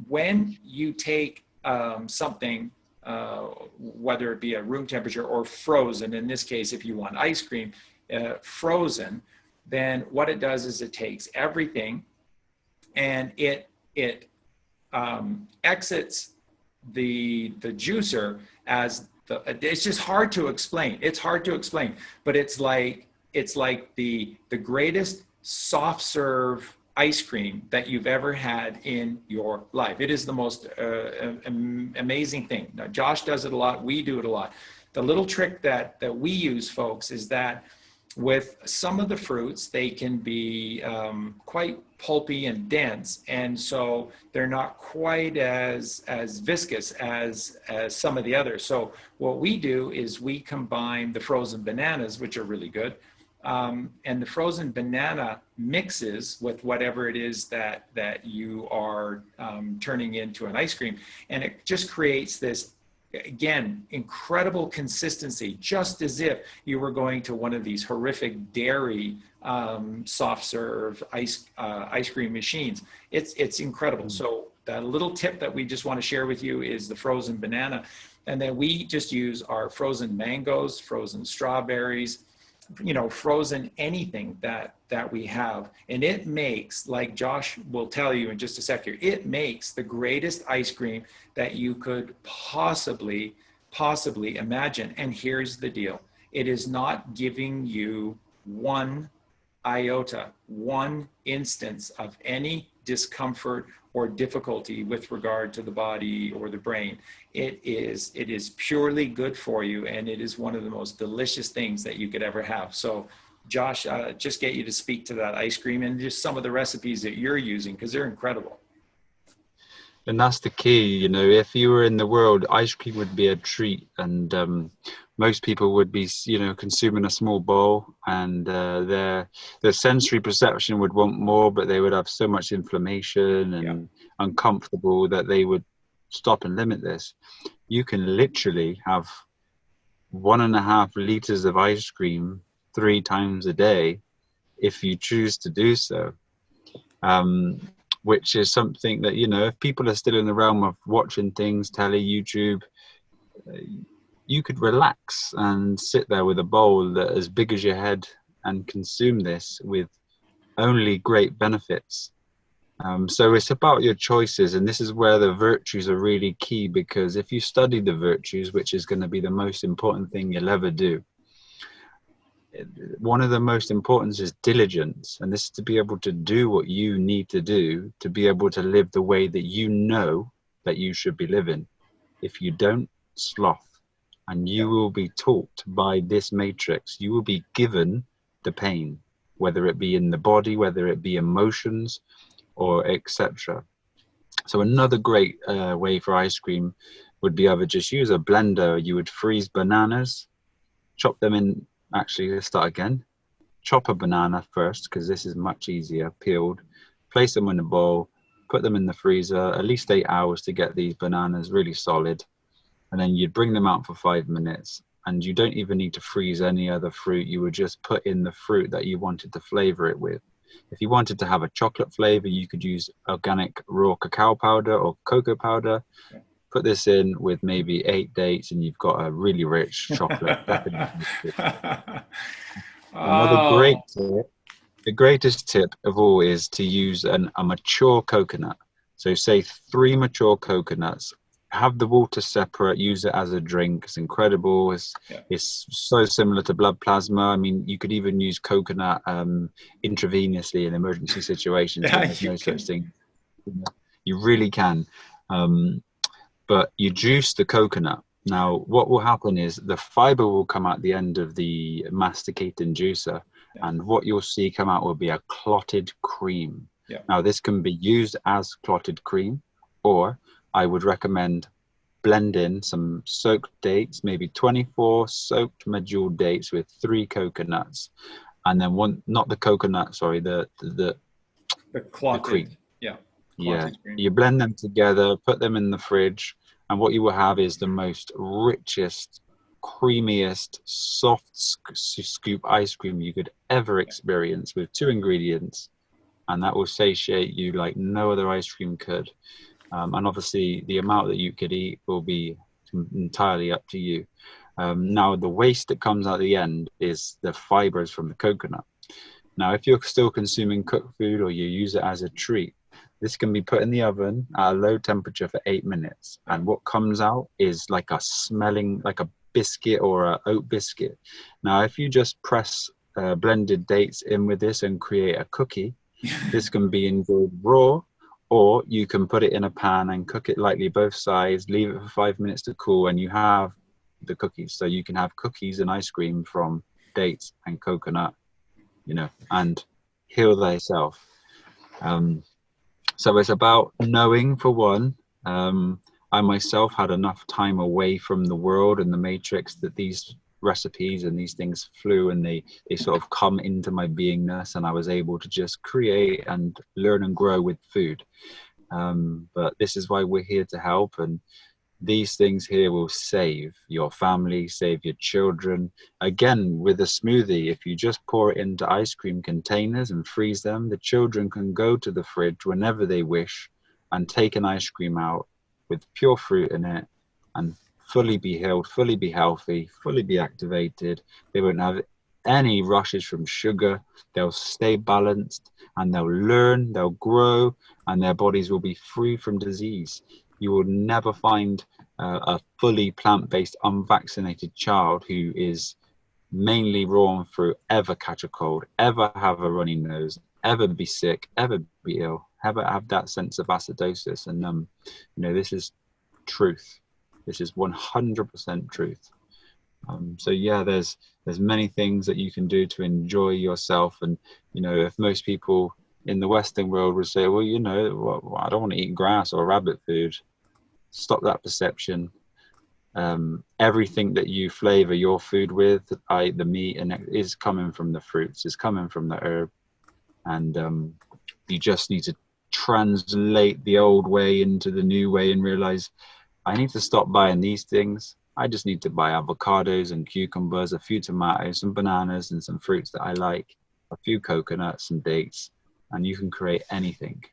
when you take something, whether it be a room temperature or frozen, in this case, if you want ice cream, frozen, then what it does is it takes everything and it exits the juicer as it's just hard to explain. It's hard to explain, but it's like the greatest soft serve ice cream that you've ever had in your life. It is the most amazing thing. Now, Josh does it a lot. We do it a lot. The little trick that we use, folks, is that with some of the fruits, they can be quite pulpy and dense, and so they're not quite as viscous as some of the others. So what we do is we combine the frozen bananas, which are really good, and the frozen banana mixes with whatever it is that you are turning into an ice cream, and it just creates this, again, incredible consistency, just as if you were going to one of these horrific dairy soft serve ice cream machines. It's incredible. So that little tip that we just want to share with you is the frozen banana. And then we just use our frozen mangoes, frozen strawberries, you know, frozen anything that we have. And it makes, like Josh will tell you in just a sec here, it makes the greatest ice cream that you could possibly imagine. And here's the deal. It is not giving you one iota, one instance of any discomfort or difficulty with regard to the body or the brain. It is purely good for you, and it is one of the most delicious things that you could ever have. So Josh, just get you to speak to that ice cream and just some of the recipes that you're using, because they're incredible. And that's the key, you know, if you were in the world, ice cream would be a treat, and most people would be, you know, consuming a small bowl, and their sensory perception would want more, but they would have so much inflammation and uncomfortable that they would stop and limit this. You can literally have 1.5 liters of ice cream 3 times a day if you choose to do so. Which is something that, you know, if people are still in the realm of watching things, telly, YouTube, you could relax and sit there with a bowl that as big as your head and consume this with only great benefits. So it's about your choices, and this is where the virtues are really key, because if you study the virtues, which is going to be the most important thing you'll ever do, one of the most important is diligence, and this is to be able to do what you need to do to be able to live the way that you know that you should be living. If you don't, sloth, and you will be taught by this matrix. You will be given the pain, whether it be in the body, whether it be emotions, or etc. So another great way for ice cream would be either just use a blender. You would freeze bananas, chop them in. Actually, let's start again. Chop a banana first, because this is much easier, peeled. Place them in a bowl, put them in the freezer at least 8 hours to get these bananas really solid. And then you'd bring them out for 5 minutes. And you don't even need to freeze any other fruit. You would just put in the fruit that you wanted to flavor it with. If you wanted to have a chocolate flavor, you could use organic raw cacao powder or cocoa powder. Put this in with maybe 8 dates, and you've got a really rich chocolate. Another great tip, the greatest tip of all, is to use a mature coconut. So say 3 mature coconuts. Have the water separate, use it as a drink. It's incredible. It's so similar to blood plasma. I mean, you could even use coconut intravenously in emergency situations. There's no such thing. You really can. But you juice the coconut. Now, what will happen is the fiber will come out the end of the masticating juicer, and what you'll see come out will be a clotted cream. Now, this can be used as clotted cream, or I would recommend blending some soaked dates, maybe 24 soaked medjool dates with 3 coconuts, and then one, not the coconut, sorry, the clotted cream. Clotted cream. You blend them together, put them in the fridge, and what you will have is the most richest, creamiest, soft scoop ice cream you could ever experience with 2 ingredients, and that will satiate you like no other ice cream could. And obviously the amount that you could eat will be entirely up to you. Now, the waste that comes at the end is the fibers from the coconut. Now, if you're still consuming cooked food or you use it as a treat, this can be put in the oven at a low temperature for 8 minutes. And what comes out is like a smelling, like a biscuit or a oat biscuit. Now, if you just press blended dates in with this and create a cookie, this can be enjoyed raw, or you can put it in a pan and cook it lightly both sides, leave it for 5 minutes to cool, and you have the cookies. So you can have cookies and ice cream from dates and coconut, you know, and heal thyself. So it's about knowing, for one. I myself had enough time away from the world and the matrix that these recipes and these things flew, and they sort of come into my beingness, and I was able to just create and learn and grow with food. But this is why we're here to help, and these things here will save your family, save your children. Again, with a smoothie, if you just pour it into ice cream containers and freeze them, the children can go to the fridge whenever they wish and take an ice cream out with pure fruit in it and fully be healed, fully be healthy, fully be activated. They won't have any rushes from sugar. They'll stay balanced, and they'll learn, they'll grow, and their bodies will be free from disease. You will never find a fully plant-based, unvaccinated child who is mainly raw and fruit ever catch a cold, ever have a runny nose, ever be sick, ever be ill, ever have that sense of acidosis. And you know, this is truth. This is 100% truth. So yeah, there's many things that you can do to enjoy yourself. And you know, if most people in the Western world would say, well, you know, I don't want to eat grass or rabbit food. Stop that perception. Everything that you flavor your food with, the meat, and it is coming from the fruits, is coming from the herb. And you just need to translate the old way into the new way and realize, I need to stop buying these things. I just need to buy avocados and cucumbers, a few tomatoes, some bananas, and some fruits that I like. a few coconuts and dates, and you can create anything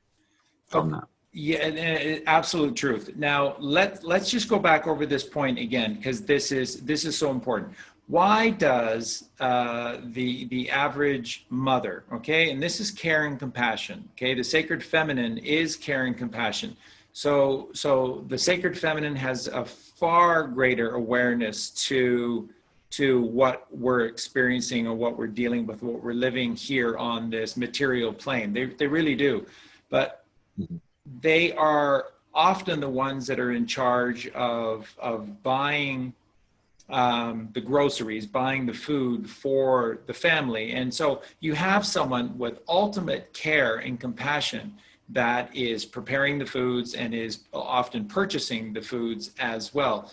from that. Yeah, absolute truth. Now let's just go back over this point again, because this is so important. Why does the average mother, okay, and this is care and compassion, okay, the sacred feminine is care and compassion. So the sacred feminine has a far greater awareness to what we're experiencing or what we're dealing with, what we're living here on this material plane. They really do, but they are often the ones that are in charge of buying the groceries, buying the food for the family. And so you have someone with ultimate care and compassion that is preparing the foods and is often purchasing the foods as well.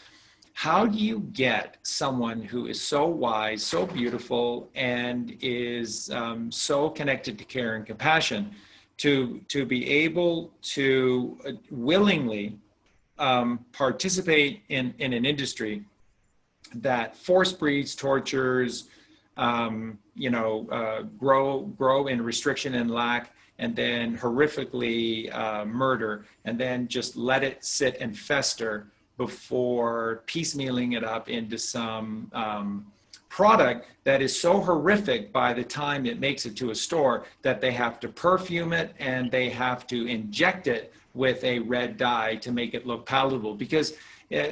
How do you get someone who is so wise, so beautiful, and is so connected to care and compassion to be able to willingly participate in an industry that force breeds, tortures, grow in restriction and lack, and then horrifically murder, and then just let it sit and fester before piecemealing it up into some product that is so horrific by the time it makes it to a store that they have to perfume it and they have to inject it with a red dye to make it look palatable. Because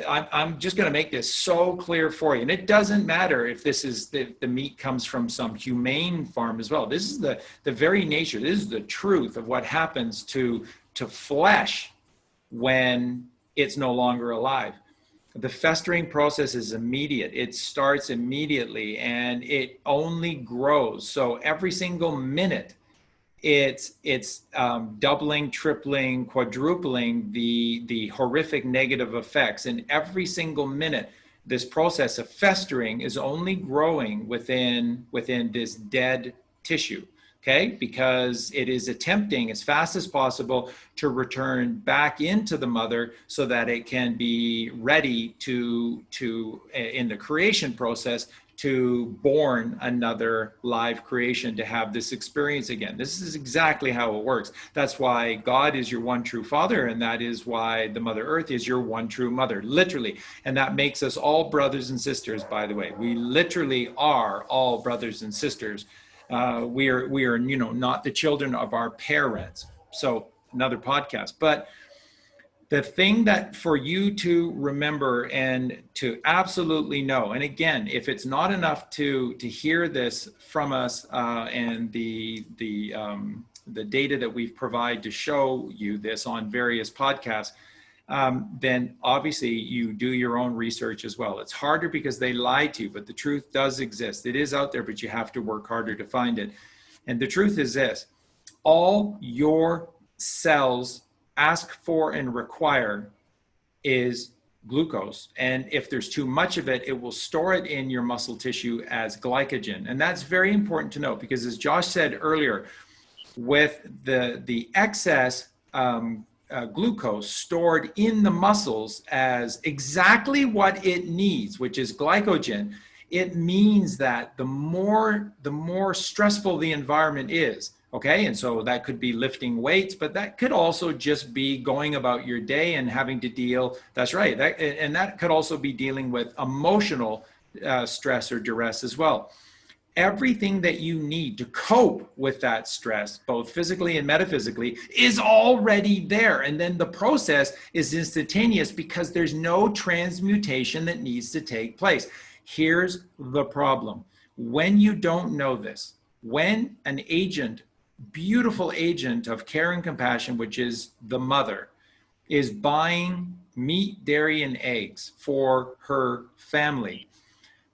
I'm just going to make this so clear for you. And it doesn't matter if this is the meat comes from some humane farm as well. This is the very nature. This is the truth of what happens to flesh when it's no longer alive. The festering process is immediate. It starts immediately and it only grows. So every single minute, it's doubling, tripling, quadrupling the horrific negative effects. And every single minute, this process of festering is only growing within this dead tissue. Okay, because it is attempting as fast as possible to return back into the mother so that it can be ready to in the creation process to born another live creation, to have this experience again. This is exactly how it works. That's why God is your one true father, and that is why the Mother Earth is your one true mother, literally. And that makes us all brothers and sisters, by the way. We literally are all brothers and sisters. We are, not the children of our parents. So another podcast. But the thing that for you to remember and to absolutely know, and again, if it's not enough to hear this from us and the data that we've provided to show you this on various podcasts, then obviously you do your own research as well. It's harder because they lie to you, but the truth does exist. It is out there, but you have to work harder to find it. And the truth is this: all your cells ask for and require is glucose. And if there's too much of it, it will store it in your muscle tissue as glycogen. And that's very important to note, because as Josh said earlier, with the excess glucose stored in the muscles as exactly what it needs, which is glycogen, it means that the more stressful the environment is, okay, and so that could be lifting weights, but that could also just be going about your day and having to deal, that's right, that could also be dealing with emotional stress or duress as well. Everything that you need to cope with that stress, both physically and metaphysically, is already there. And then the process is instantaneous because there's no transmutation that needs to take place. Here's the problem. When you don't know this, when an agent, beautiful agent of care and compassion, which is the mother, is buying meat, dairy, and eggs for her family,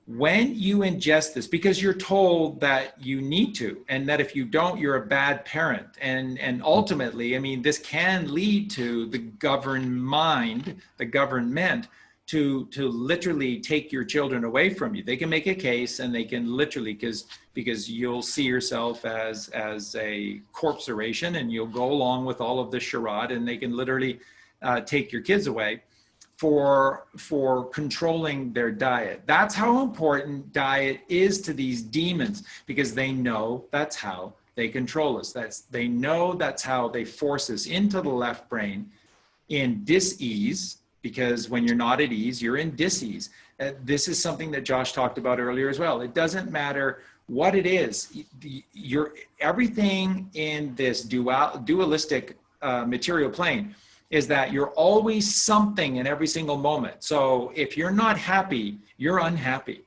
when you ingest this, because you're told that you need to, and that if you don't, you're a bad parent. And ultimately, I mean, this can lead to the government to literally take your children away from you. They can make a case and they can literally, because you'll see yourself as a corpsoration and you'll go along with all of the charade, and they can literally take your kids away for controlling their diet. That's how important diet is to these demons, because they know that's how they control us. They know that's how they force us into the left brain in dis-ease, because when you're not at ease, you're in dis-ease. This is something that Josh talked about earlier as well. It doesn't matter what it is. Everything in this dualistic material plane is that you're always something in every single moment. So if you're not happy, you're unhappy.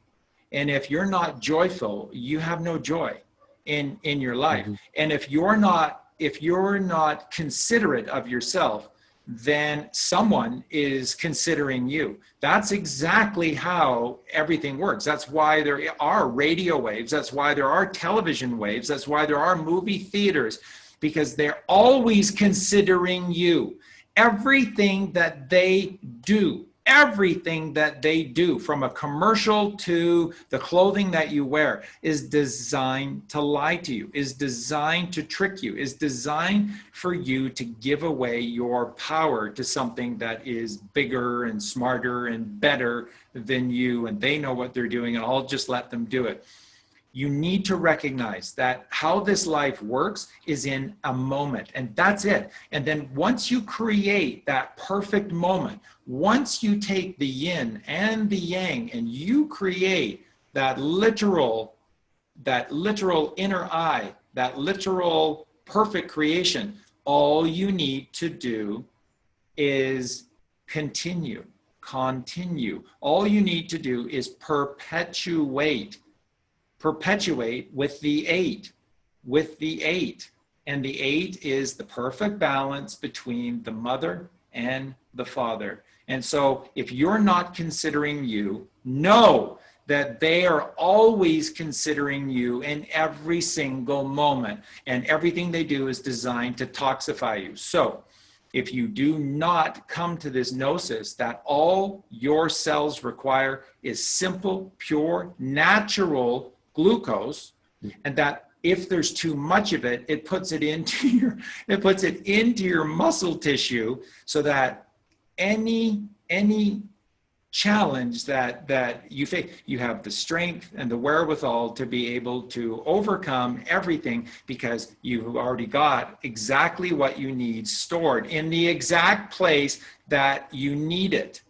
And if you're not joyful, you have no joy in your life. Mm-hmm. And if you're not considerate of yourself, then someone is considering you. That's exactly how everything works. That's why there are radio waves. That's why there are television waves. That's why there are movie theaters, because they're always considering you. Everything that they do, from a commercial to the clothing that you wear, is designed to lie to you, is designed to trick you, is designed for you to give away your power to something that is bigger and smarter and better than you, and they know what they're doing, and I'll just let them do it. You need to recognize that how this life works is in a moment, and that's it. And then once you create that perfect moment, once you take the yin and the yang and you create that literal inner eye, that literal perfect creation, all you need to do is continue. All you need to do is perpetuate with the eight. And the eight is the perfect balance between the mother and the father. And so if you're not considering you, know that they are always considering you in every single moment. And everything they do is designed to toxify you. So if you do not come to this gnosis that all your cells require is simple, pure, natural glucose, and that if there's too much of it, it puts it into your muscle tissue, so that any challenge that you face, you have the strength and the wherewithal to be able to overcome everything, because you've already got exactly what you need stored in the exact place that you need it.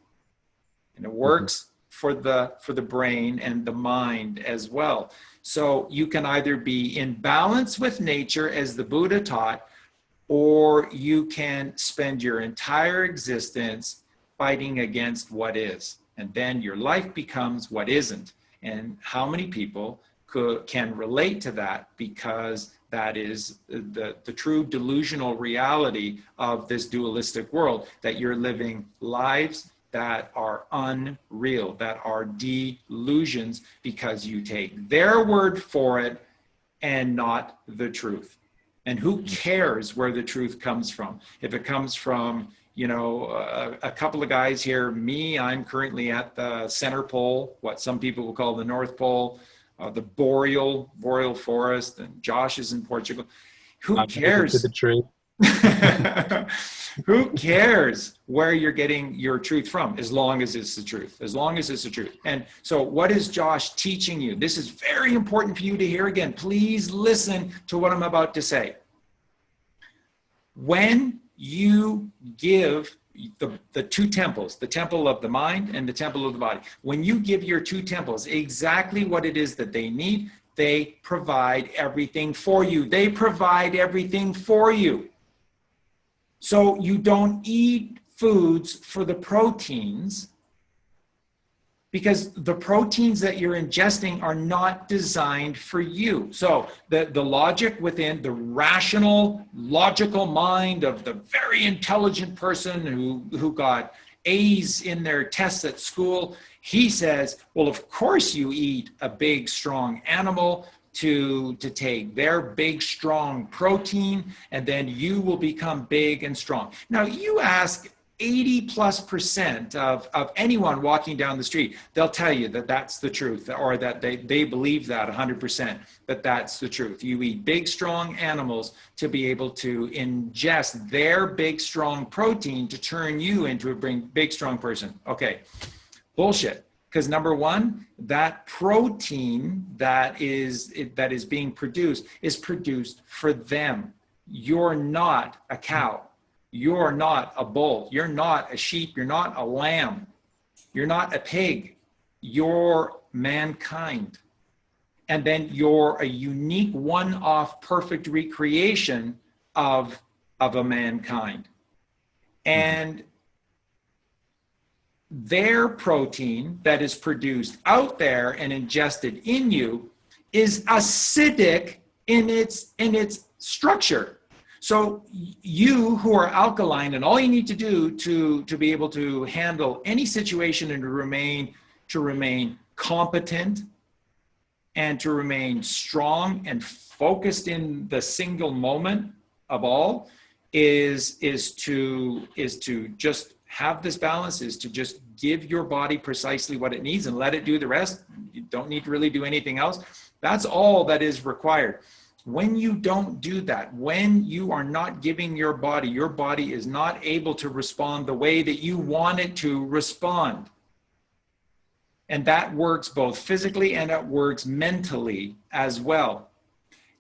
And it works for the brain and the mind as well. So you can either be in balance with nature, as the Buddha taught, or you can spend your entire existence fighting against what is. And then your life becomes what isn't. And how many people can relate to that, because that is the true delusional reality of this dualistic world, that you're living lives that are unreal, that are delusions, because you take their word for it and not the truth. And who cares where the truth comes from? If it comes from, a couple of guys here, me, I'm currently at the center pole, what some people will call the North Pole, the boreal forest, and Josh is in Portugal. Who cares? To the tree. Who cares where you're getting your truth from, as long as it's the truth, And so what is Josh teaching you? This is very important for you to hear again. Please listen to what I'm about to say. When you give the two temples, the temple of the mind and the temple of the body, when you give your two temples exactly what it is that they need, they provide everything for you. So you don't eat foods for the proteins, because the proteins that you're ingesting are not designed for you. So the logic within the rational, logical mind of the very intelligent person who got A's in their tests at school, he says, well, of course you eat a big, strong animal to take their big, strong protein, and then you will become big and strong. Now, you ask 80+% of anyone walking down the street, they'll tell you that that's the truth, or that they believe that 100%, that that's the truth. You eat big, strong animals to be able to ingest their big, strong protein to turn you into a big, strong person. Okay, bullshit. Because number one, that protein that is being produced is produced for them. You're not a cow. You're not a bull. You're not a sheep. You're not a lamb. You're not a pig. You're mankind. And then you're a unique one-off perfect recreation of a mankind. And their protein that is produced out there and ingested in you is acidic in its structure. So you who are alkaline, and all you need to do to be able to handle any situation and to remain competent and to remain strong and focused in the single moment of all is to just have this balance, is to just give your body precisely what it needs and let it do the rest. You don't need to really do anything else. That's all that is required. When you don't do that, when you are not giving your body is not able to respond the way that you want it to respond. And that works both physically and it works mentally as well.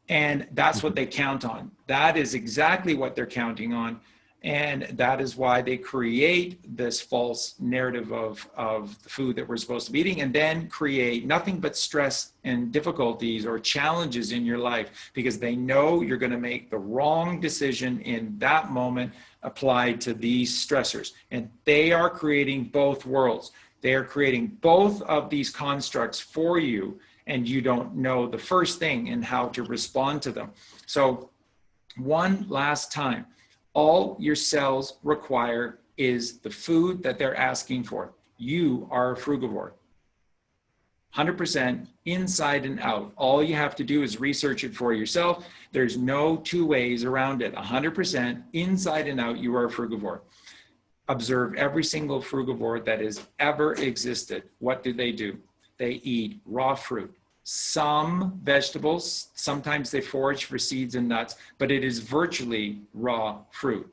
And that's what they count on. That is exactly what they're counting on. And that is why they create this false narrative of the food that we're supposed to be eating, and then create nothing but stress and difficulties or challenges in your life, because they know you're going to make the wrong decision in that moment applied to these stressors. And they are creating both worlds. They are creating both of these constructs for you, and you don't know the first thing and how to respond to them. So one last time. All your cells require is the food that they're asking for. You are a frugivore. 100% inside and out. All you have to do is research it for yourself. There's no two ways around it. 100% inside and out, you are a frugivore. Observe every single frugivore that has ever existed. What do? They eat raw fruit. Some vegetables, sometimes they forage for seeds and nuts, but it is virtually raw fruit.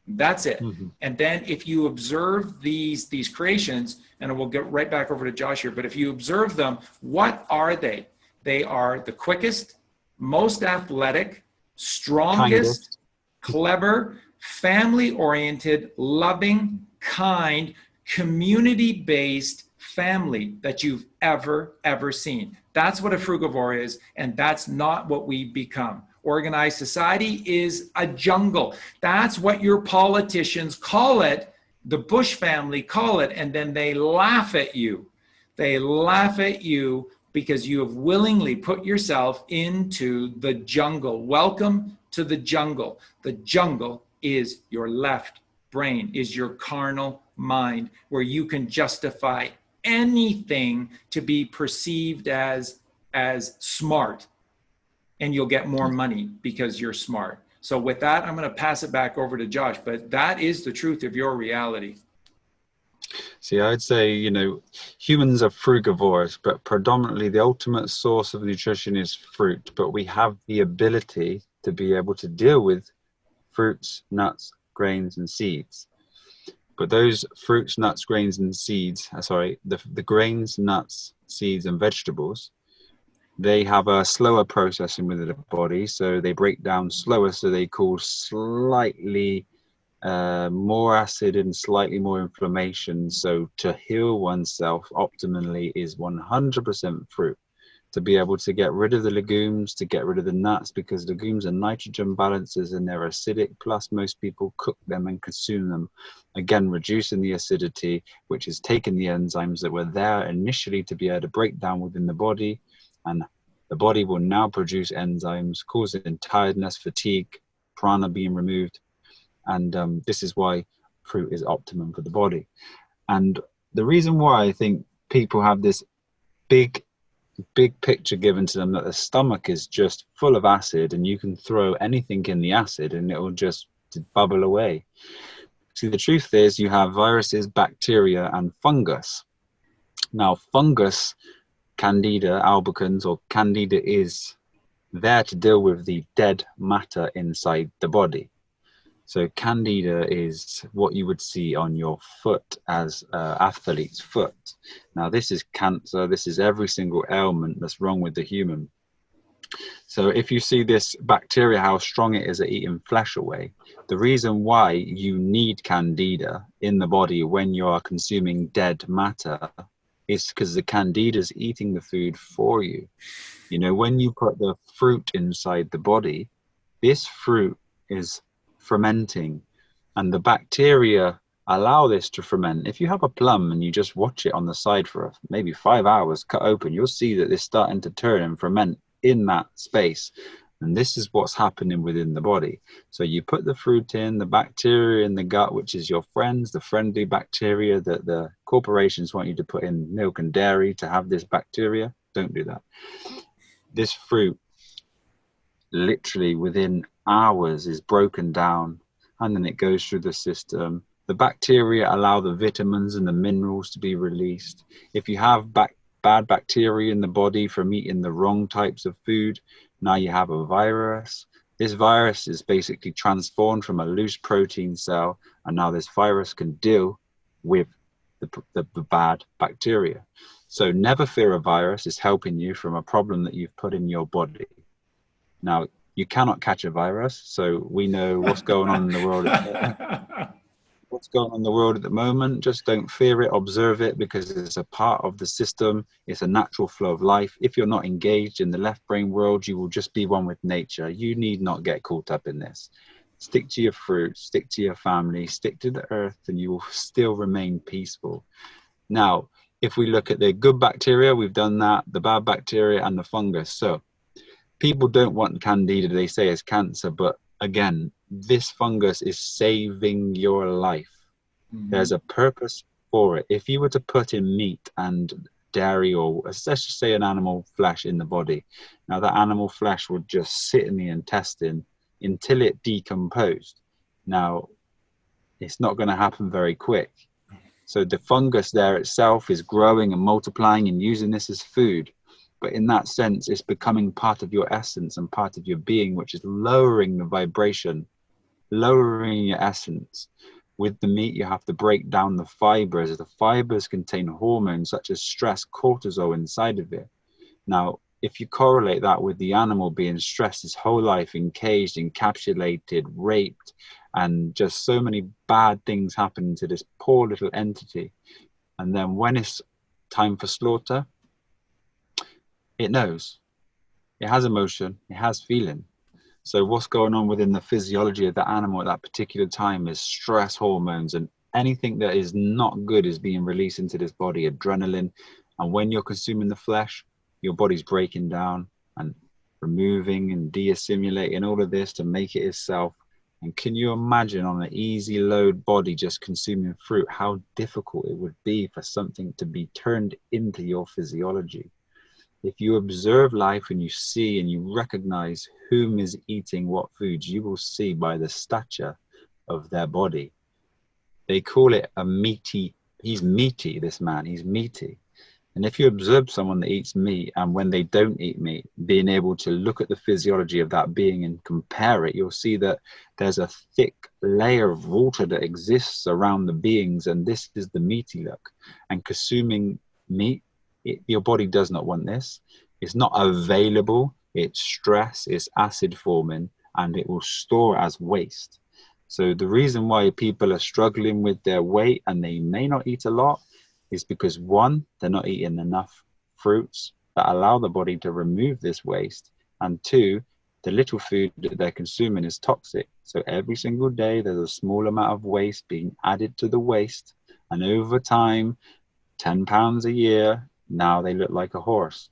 That's it. And then if you observe these creations, and we'll get right back over to Josh here, but if you observe them, what are they? They are the quickest, most athletic, strongest, clever, family-oriented, loving, kind, community-based family that you've ever seen. That's what a frugivore is, and that's not what we become. Organized society is a jungle. That's what your politicians call it, the Bush family call it, and then they laugh at you. They laugh at you because you have willingly put yourself into the jungle. Welcome to the jungle. The jungle is your left brain, is your carnal mind, where you can justify anything to be perceived as smart, and you'll get more money because you're smart. So with that, I'm going to pass it back over to Josh, but that is the truth of your reality. See, I'd say, humans are frugivores, but predominantly the ultimate source of nutrition is fruit, but we have the ability to be able to deal with fruits, nuts, grains, and seeds. But those fruits, nuts, grains, and seeds, the grains, nuts, seeds, and vegetables, they have a slower processing within the body, so they break down slower, so they cause slightly more acid and slightly more inflammation. So to heal oneself optimally is 100% fruit. To be able to get rid of the legumes, to get rid of the nuts, because legumes are nitrogen balances and they're acidic, plus most people cook them and consume them, again reducing the acidity, which is taking the enzymes that were there initially to be able to break down within the body, and the body will now produce enzymes causing tiredness, fatigue, prana being removed, and this is why fruit is optimum for the body. And the reason why I think people have this big picture given to them that the stomach is just full of acid and you can throw anything in the acid and it will just bubble away. See, the truth is you have viruses, bacteria, and fungus. Now, fungus, Candida albicans, or Candida, is there to deal with the dead matter inside the body. So Candida is what you would see on your foot as athlete's foot. Now, this is cancer. This is every single ailment that's wrong with the human. So if you see this bacteria, how strong it is at eating flesh away, the reason why you need Candida in the body when you are consuming dead matter is because the Candida is eating the food for you. You know, when you put the fruit inside the body, this fruit is fermenting, and the bacteria allow this to ferment. If you have a plum and you just watch it on the side for maybe 5 hours, cut open, you'll see that it's starting to turn and ferment in that space. And this is what's happening within the body. So you put the fruit in, the bacteria in the gut, which is your friends, the friendly bacteria that the corporations want you to put in milk and dairy to have this bacteria. Don't do that. This fruit literally within hours is broken down, and then it goes through the system. The bacteria allow the vitamins and the minerals to be released. If you have bad bacteria in the body from eating the wrong types of food, now you have a virus. This virus is basically transformed from a loose protein cell, and now this virus can deal with the bad bacteria. So never fear a virus. Is helping you from a problem that you've put in your body. Now, you cannot catch a virus, so we know what's going on in the world what's going on in the world at the moment. Just don't fear it, observe it, because it's a part of the system. It's a natural flow of life. If you're not engaged in the left brain world, you will just be one with nature. You need not get caught up in this. Stick to your fruit, stick to your family, stick to the earth, and you will still remain peaceful. Now, if we look at the good bacteria, we've done that, the bad bacteria and the fungus. So people don't want Candida, they say it's cancer, but again, this fungus is saving your life. Mm-hmm. There's a purpose for it. If you were to put in meat and dairy, or let's just say an animal flesh in the body, now that animal flesh would just sit in the intestine until it decomposed. Now, it's not going to happen very quick. So the fungus there itself is growing and multiplying and using this as food. But in that sense, it's becoming part of your essence and part of your being, which is lowering the vibration, lowering your essence. With the meat, you have to break down the fibers. The fibers contain hormones such as stress, cortisol inside of it. Now, if you correlate that with the animal being stressed his whole life, encaged, encapsulated, raped, and just so many bad things happening to this poor little entity. And then when it's time for slaughter, it knows. It has emotion. It has feeling. So what's going on within the physiology of the animal at that particular time is stress hormones, and anything that is not good is being released into this body, adrenaline. And when you're consuming the flesh, your body's breaking down and removing and de-assimilating all of this to make it itself. And can you imagine on an easy load body just consuming fruit, how difficult it would be for something to be turned into your physiology? If you observe life and you see and you recognize whom is eating what foods, you will see by the stature of their body. They call it a meaty, he's meaty, this man, he's meaty. And if you observe someone that eats meat and when they don't eat meat, being able to look at the physiology of that being and compare it, you'll see that there's a thick layer of water that exists around the beings, and this is the meaty look. And consuming meat, your body does not want this. It's not available. It's stress, it's acid forming, and it will store as waste. So the reason why people are struggling with their weight and they may not eat a lot is because, one, they're not eating enough fruits that allow the body to remove this waste, and two, the little food that they're consuming is toxic. So every single day there's a small amount of waste being added to the waste, and over time, 10 pounds a year, now they look like a horse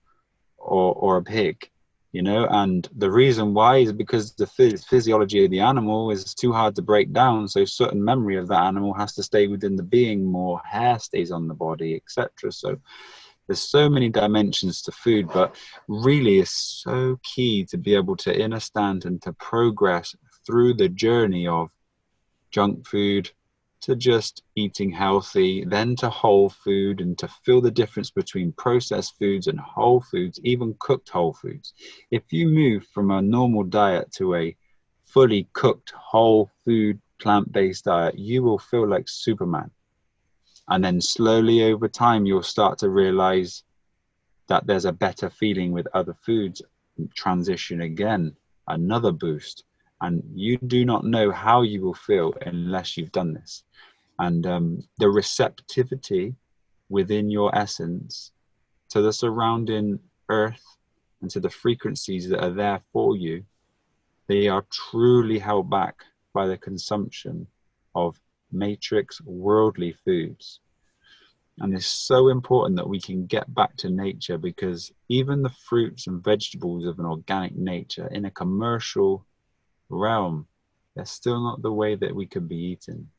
or a pig, you know. And the reason why is because the physiology of the animal is too hard to break down, so certain memory of that animal has to stay within the being, more hair stays on the body, etc. So there's so many dimensions to food, but really it's so key to be able to understand and to progress through the journey of junk food, to just eating healthy, then to whole food, and to feel the difference between processed foods and whole foods, even cooked whole foods. If you move from a normal diet to a fully cooked whole food plant-based diet, you will feel like Superman. And then slowly over time, you'll start to realize that there's a better feeling with other foods. Transition again, another boost. And you do not know how you will feel unless you've done this. And the receptivity within your essence to the surrounding earth and to the frequencies that are there for you, they are truly held back by the consumption of matrix worldly foods. And it's so important that we can get back to nature, because even the fruits and vegetables of an organic nature in a commercial realm, they're still not the way that we could be eaten.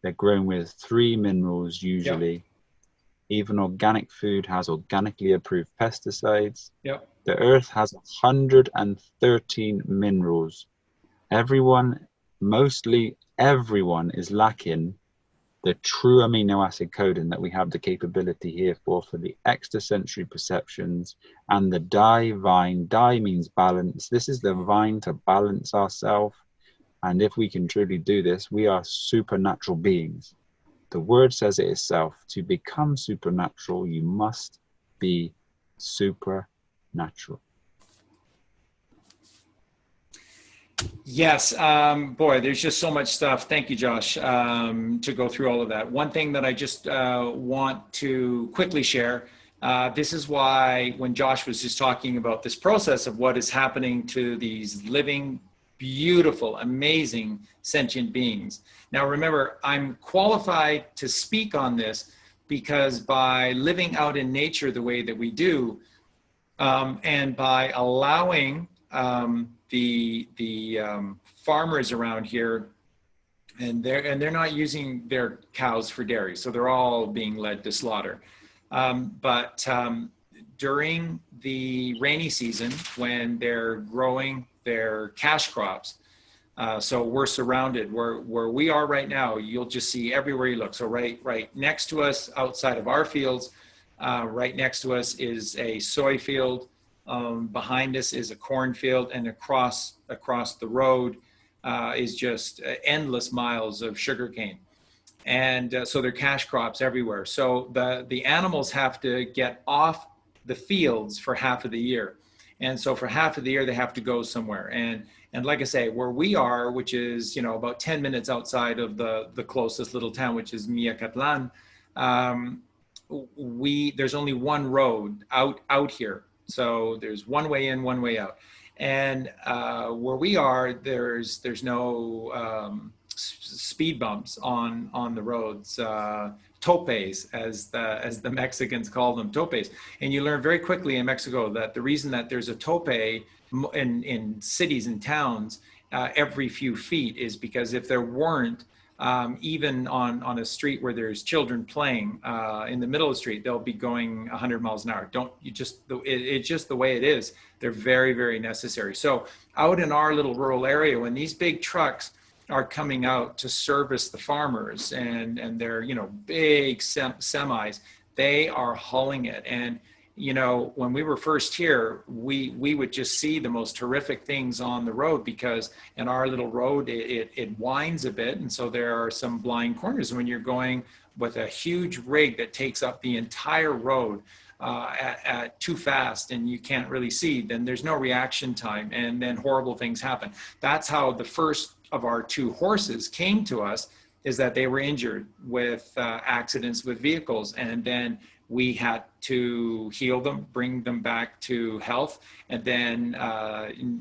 They're grown with 3 minerals usually. Yep. Even organic food has organically approved pesticides. Yep. The earth has 113 minerals. Mostly everyone is lacking the true amino acid coding that we have the capability here for the extrasensory perceptions and the divine. Di means balance. This is the vine to balance ourselves. And if we can truly do this, we are supernatural beings. The word says it itself. To become supernatural, you must be supernatural. Yes, boy, there's just so much stuff. Thank you, Josh, to go through all of that. One thing that I just want to quickly share, this is why when Josh was just talking about this process of what is happening to these living, beautiful, amazing, sentient beings. Now, remember, I'm qualified to speak on this because by living out in nature the way that we do, and by allowing the farmers around here, and they're not using their cows for dairy, so they're all being led to slaughter. But during the rainy season, when they're growing their cash crops, so we're surrounded where we are right now. You'll just see everywhere you look. So right next to us, outside of our fields, right next to us is a soy field. Behind us is a cornfield, and across the road is just endless miles of sugarcane. And so there are cash crops everywhere. So the animals have to get off the fields for half of the year. And so for half of the year, they have to go somewhere. And like I say, where we are, which is, about 10 minutes outside of the closest little town, which is Miacatlan, there's only one road out here. So there's one way in, one way out. And where we are, there's no speed bumps on the roads, topes, as the Mexicans call them, topes. And you learn very quickly in Mexico that the reason that there's a tope in cities and towns every few feet is because if there weren't, even on a street where there's children playing in the middle of the street, they'll be going 100 miles an hour. It's just the way it is. They're very, very necessary. So out in our little rural area, when these big trucks are coming out to service the farmers, and they're, big semis, they are hauling it. And when we were first here, we would just see the most horrific things on the road, because in our little road, it winds a bit. And so there are some blind corners. When you're going with a huge rig that takes up the entire road at too fast and you can't really see, then there's no reaction time, and then horrible things happen. That's how the first of our 2 horses came to us, is that they were injured with accidents with vehicles. And then we had to heal them, bring them back to health. And then,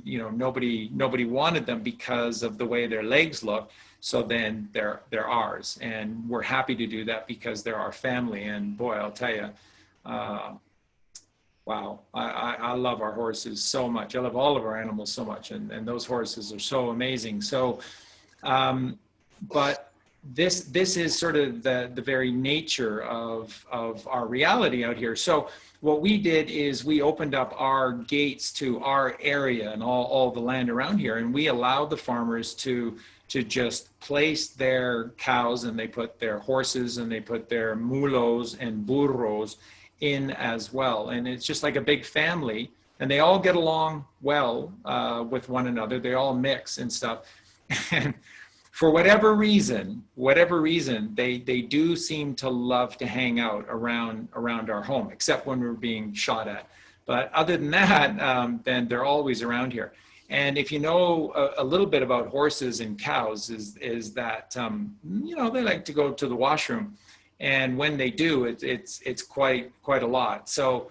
nobody wanted them because of the way their legs look. So then they're ours. And we're happy to do that because they're our family. And boy, I'll tell you, wow, I love our horses so much. I love all of our animals so much. And those horses are so amazing. So, but this is sort of the very nature of our reality out here. So what we did is we opened up our gates to our area and all the land around here, and we allowed the farmers to just place their cows, and they put their horses, and they put their mulos and burros in as well. And it's just like a big family, and they all get along well with one another. They all mix and stuff. And for whatever reason, they do seem to love to hang out around our home, except when we're being shot at. But other than that, then they're always around here. And if you know a little bit about horses and cows, is that you know, they like to go to the washroom, and when they do, it's quite a lot. So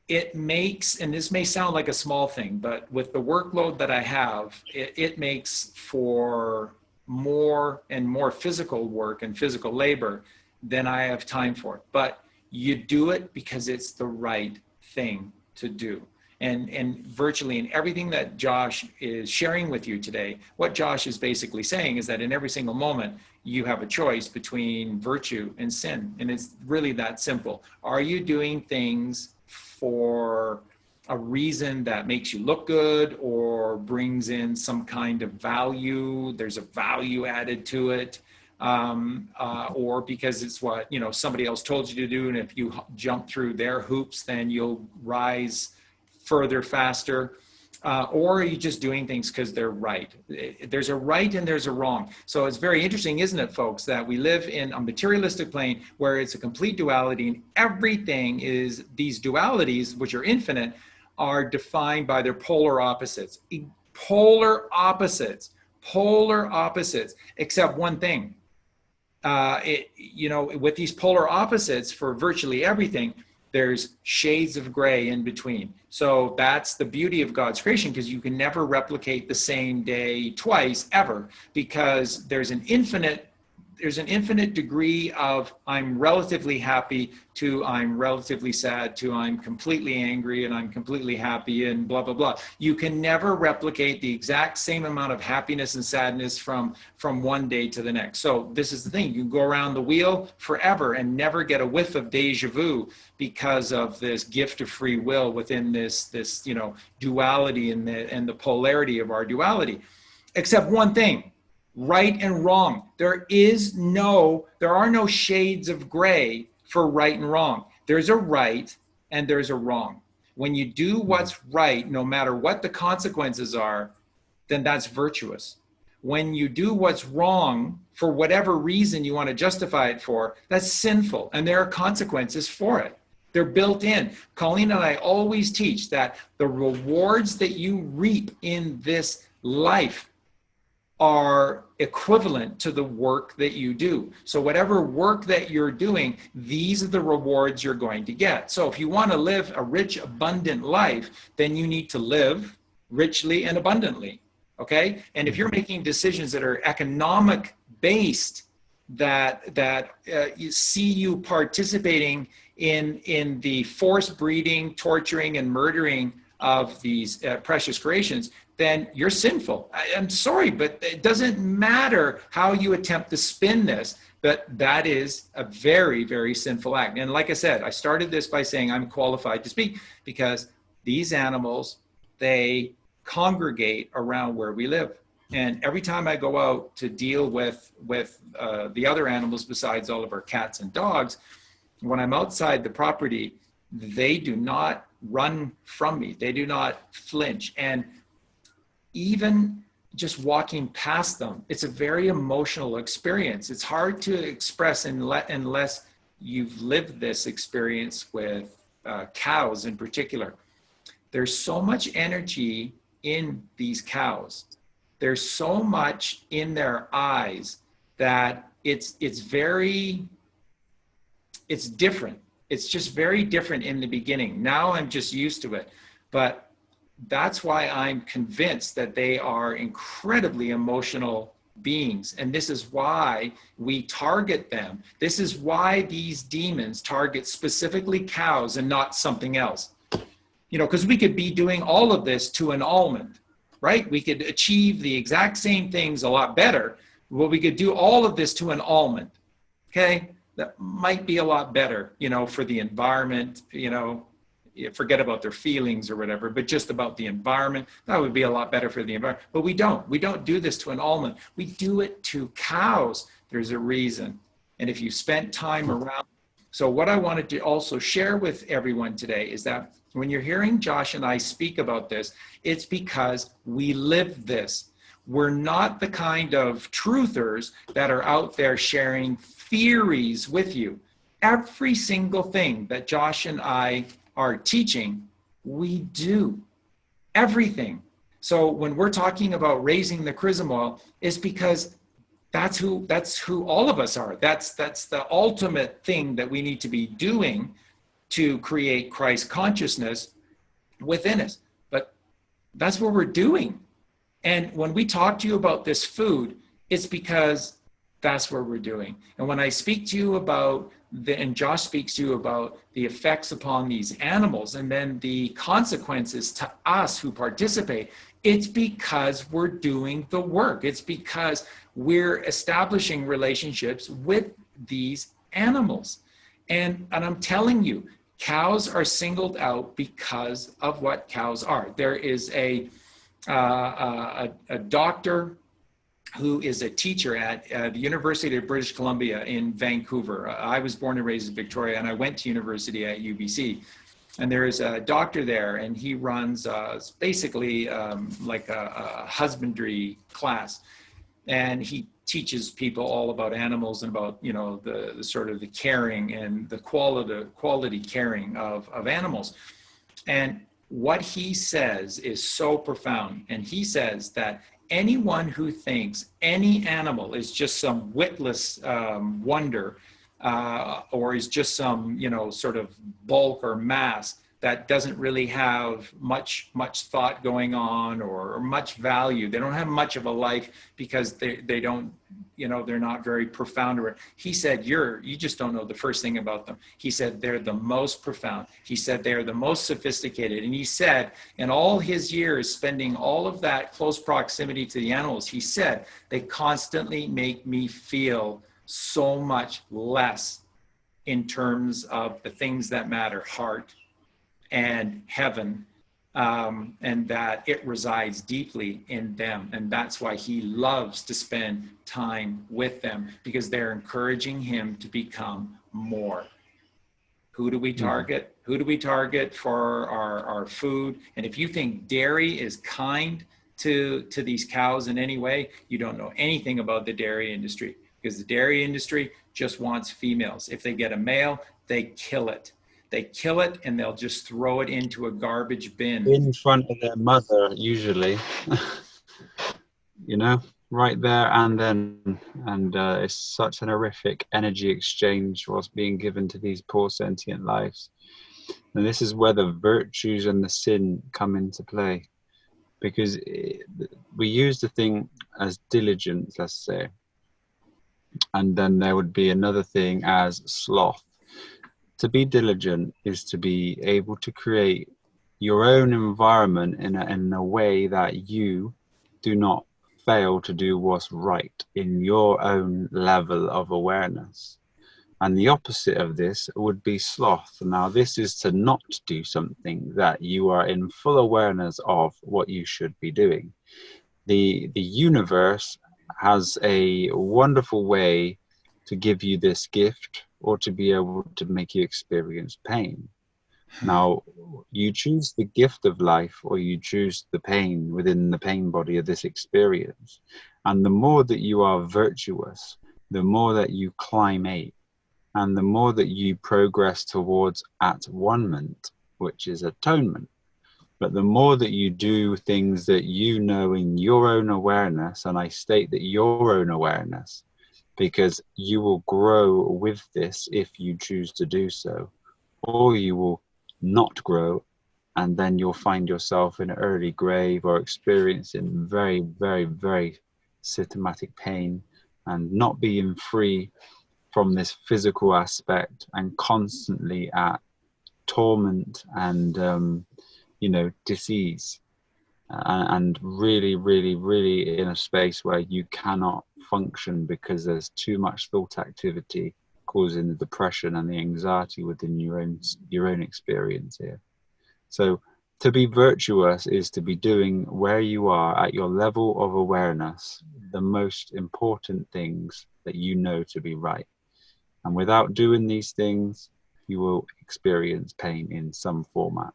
it makes, and this may sound like a small thing, but with the workload that I have, it makes for more and more physical work and physical labor than I have time for. But you do it because it's the right thing to do. And virtually in everything that Josh is sharing with you today, what Josh is basically saying is that in every single moment, you have a choice between virtue and sin. And it's really that simple. Are you doing things for a reason that makes you look good or brings in some kind of value? There's a value added to it. Or because it's what, you know, somebody else told you to do. And if you jump through their hoops, then you'll rise further, faster, or are you just doing things because they're right? There's a right and there's a wrong. So it's very interesting, isn't it, folks, that we live in a materialistic plane where it's a complete duality, and everything is, these dualities, which are infinite, are defined by their polar opposites. Polar opposites, except one thing. You know, with these polar opposites for virtually everything, there's shades of gray in between. So that's the beauty of God's creation, because you can never replicate the same day twice ever, because there's an infinite degree of I'm relatively happy to I'm relatively sad to I'm completely angry and I'm completely happy and blah, blah, blah. You can never replicate the exact same amount of happiness and sadness from one day to the next. So this is the thing. You can go around the wheel forever and never get a whiff of deja vu because of this gift of free will within this you know, duality and the polarity of our duality. Except one thing. Right and wrong. There are no shades of gray for right and wrong. There's a right and there's a wrong. When you do what's right, no matter what the consequences are, then that's virtuous. When you do what's wrong, for whatever reason you want to justify it for, that's sinful, and there are consequences for it. They're built in. Colleen and I always teach that the rewards that you reap in this life are equivalent to the work that you do. So whatever work that you're doing, these are the rewards you're going to get. So if you want to live a rich, abundant life, then you need to live richly and abundantly, okay? And if you're making decisions that are economic based, that you see you participating in the forced breeding, torturing, and murdering of these precious creations, then you're sinful. I'm sorry, but it doesn't matter how you attempt to spin this, but that is a very, very sinful act. And like I said, I started this by saying I'm qualified to speak because these animals, they congregate around where we live. And every time I go out to deal with the other animals besides all of our cats and dogs, when I'm outside the property, they do not run from me. They do not flinch. And even just walking past them, it's a very emotional experience. It's hard to express unless you've lived this experience with cows in particular. There's so much energy in these cows. There's so much in their eyes that it's different. It's just very different in the beginning. Now I'm just used to it. But that's why I'm convinced that they are incredibly emotional beings. And this is why we target them. This is why these demons target specifically cows and not something else. You know, because we could be doing all of this to an almond, right? We could achieve the exact same things a lot better, Well, we could do all of this to an almond. Okay, that might be a lot better, for the environment, forget about their feelings or whatever, but just about the environment. That would be a lot better for the environment. But we don't do this to an almond. We do it to cows. There's a reason. And if you spent time around, so what I wanted to also share with everyone today is that when you're hearing Josh and I speak about this, it's because we live this. We're not the kind of truthers that are out there sharing theories with you. Every single thing that Josh and I are teaching, we do. Everything. So when we're talking about raising the chrism oil, it's because that's who all of us are. That's the ultimate thing that we need to be doing to create Christ consciousness within us. But that's what we're doing. And when we talk to you about this food, it's because that's what we're doing. And when I speak to you about and Josh speaks to you about the effects upon these animals and then the consequences to us who participate, it's because we're doing the work. It's because we're establishing relationships with these animals. And I'm telling you, cows are singled out because of what cows are. There is a doctor who is a teacher at the University of British Columbia in Vancouver. I was born and raised in Victoria, and I went to university at UBC. And there is a doctor there, and he runs basically like a husbandry class. And he teaches people all about animals and about, the sort of the caring and the quality caring of animals. And what he says is so profound. And he says that anyone who thinks any animal is just some witless wonder or is just some, sort of bulk or mass that doesn't really have much thought going on or much value. They don't have much of a life because they don't, they're not very profound. He said, you just don't know the first thing about them. He said, they're the most profound. He said, they're the most sophisticated. And he said, in all his years spending all of that close proximity to the animals, he said, they constantly make me feel so much less in terms of the things that matter, heart and heaven, and that it resides deeply in them. And that's why he loves to spend time with them, because they're encouraging him to become more. Who do we target? Who do we target for our food? And if you think dairy is kind to these cows in any way, you don't know anything about the dairy industry, because the dairy industry just wants females. If they get a male, they kill it. They kill it and they'll just throw it into a garbage bin. In front of their mother, usually, right there and then. And it's such an horrific energy exchange what's being given to these poor sentient lives. And this is where the virtues and the sin come into play. Because we use the thing as diligence, let's say. And then there would be another thing as sloth. To be diligent is to be able to create your own environment in a way that you do not fail to do what's right in your own level of awareness. And the opposite of this would be sloth. Now, this is to not do something that you are in full awareness of what you should be doing. The universe has a wonderful way to give you this gift, or to be able to make you experience pain. Now, you choose the gift of life, or you choose the pain within the pain body of this experience. And the more that you are virtuous, the more that you climate, and the more that you progress towards at-one-ment, which is atonement. But the more that you do things that you know in your own awareness, and I state that your own awareness, because you will grow with this if you choose to do so, or you will not grow, and then you'll find yourself in an early grave or experiencing very, very, very symptomatic pain and not being free from this physical aspect and constantly at torment and, disease. and really, really, really in a space where you cannot function because there's too much thought activity causing the depression and the anxiety within your own experience here. So to be virtuous is to be doing where you are at your level of awareness the most important things that you know to be right. And without doing these things, you will experience pain in some format.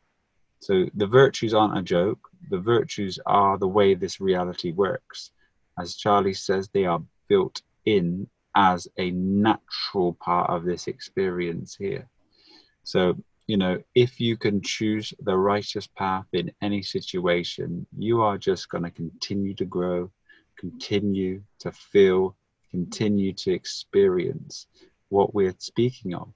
So the virtues aren't a joke. The virtues are the way this reality works. As Charlie says, they are built in as a natural part of this experience here. So, you know, if you can choose the righteous path in any situation, you are just going to continue to grow, continue to feel, continue to experience what we're speaking of.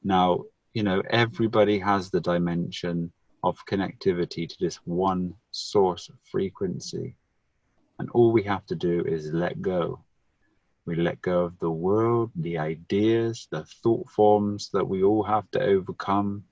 Now, you know, everybody has the dimension of connectivity to this one source of frequency. And all we have to do is let go. We let go of the world, the ideas, the thought forms that we all have to overcome.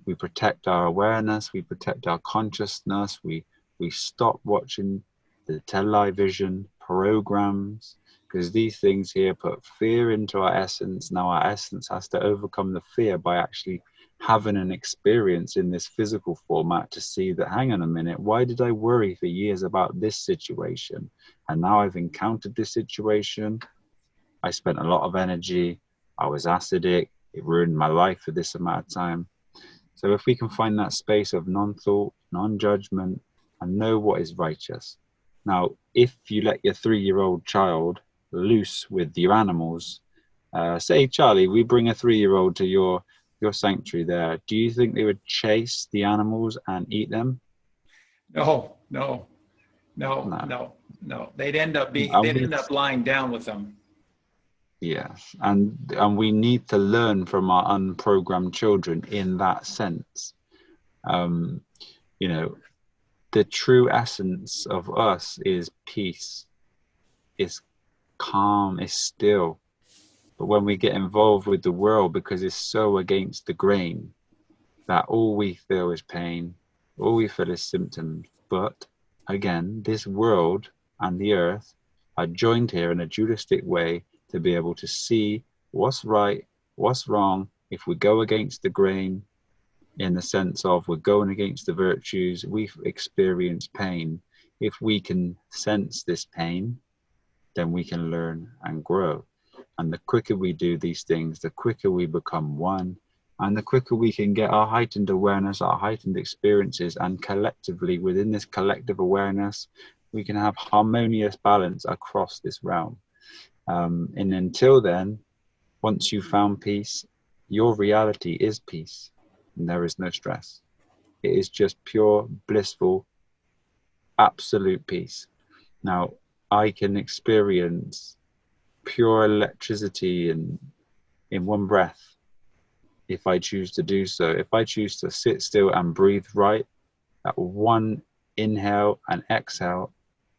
We protect our awareness, we protect our consciousness, we stop watching the television programs, because these things here put fear into our essence. Now our essence has to overcome the fear by actually having an experience in this physical format to see that, hang on a minute, why did I worry for years about this situation? And now I've encountered this situation. I spent a lot of energy. I was acidic. It ruined my life for this amount of time. So if we can find that space of non-thought, non-judgment, and know what is righteous. Now, if you let your 3-year-old child loose with your animals, say, Charlie, we bring a 3-year-old to your sanctuary there. Do you think they would chase the animals and eat them? No, no, no, No. no, no. They'd end up lying down with them. Yes, and we need to learn from our unprogrammed children in that sense. You know, the true essence of us is peace, is calm, is still. But when we get involved with the world, because it's so against the grain, that all we feel is pain, all we feel is symptoms. But again, this world and the earth are joined here in a dualistic way to be able to see what's right, what's wrong. If we go against the grain, in the sense of we're going against the virtues, we've experienced pain. If we can sense this pain, then we can learn and grow. And the quicker we do these things, the quicker we become one, and the quicker we can get our heightened awareness, our heightened experiences, and collectively within this collective awareness, we can have harmonious balance across this realm. And until then, once you've found peace, your reality is peace, and there is no stress. It is just pure, blissful, absolute peace. Now, I can experience pure electricity in one breath if I choose to do so. If I choose to sit still and breathe right, at one inhale and exhale,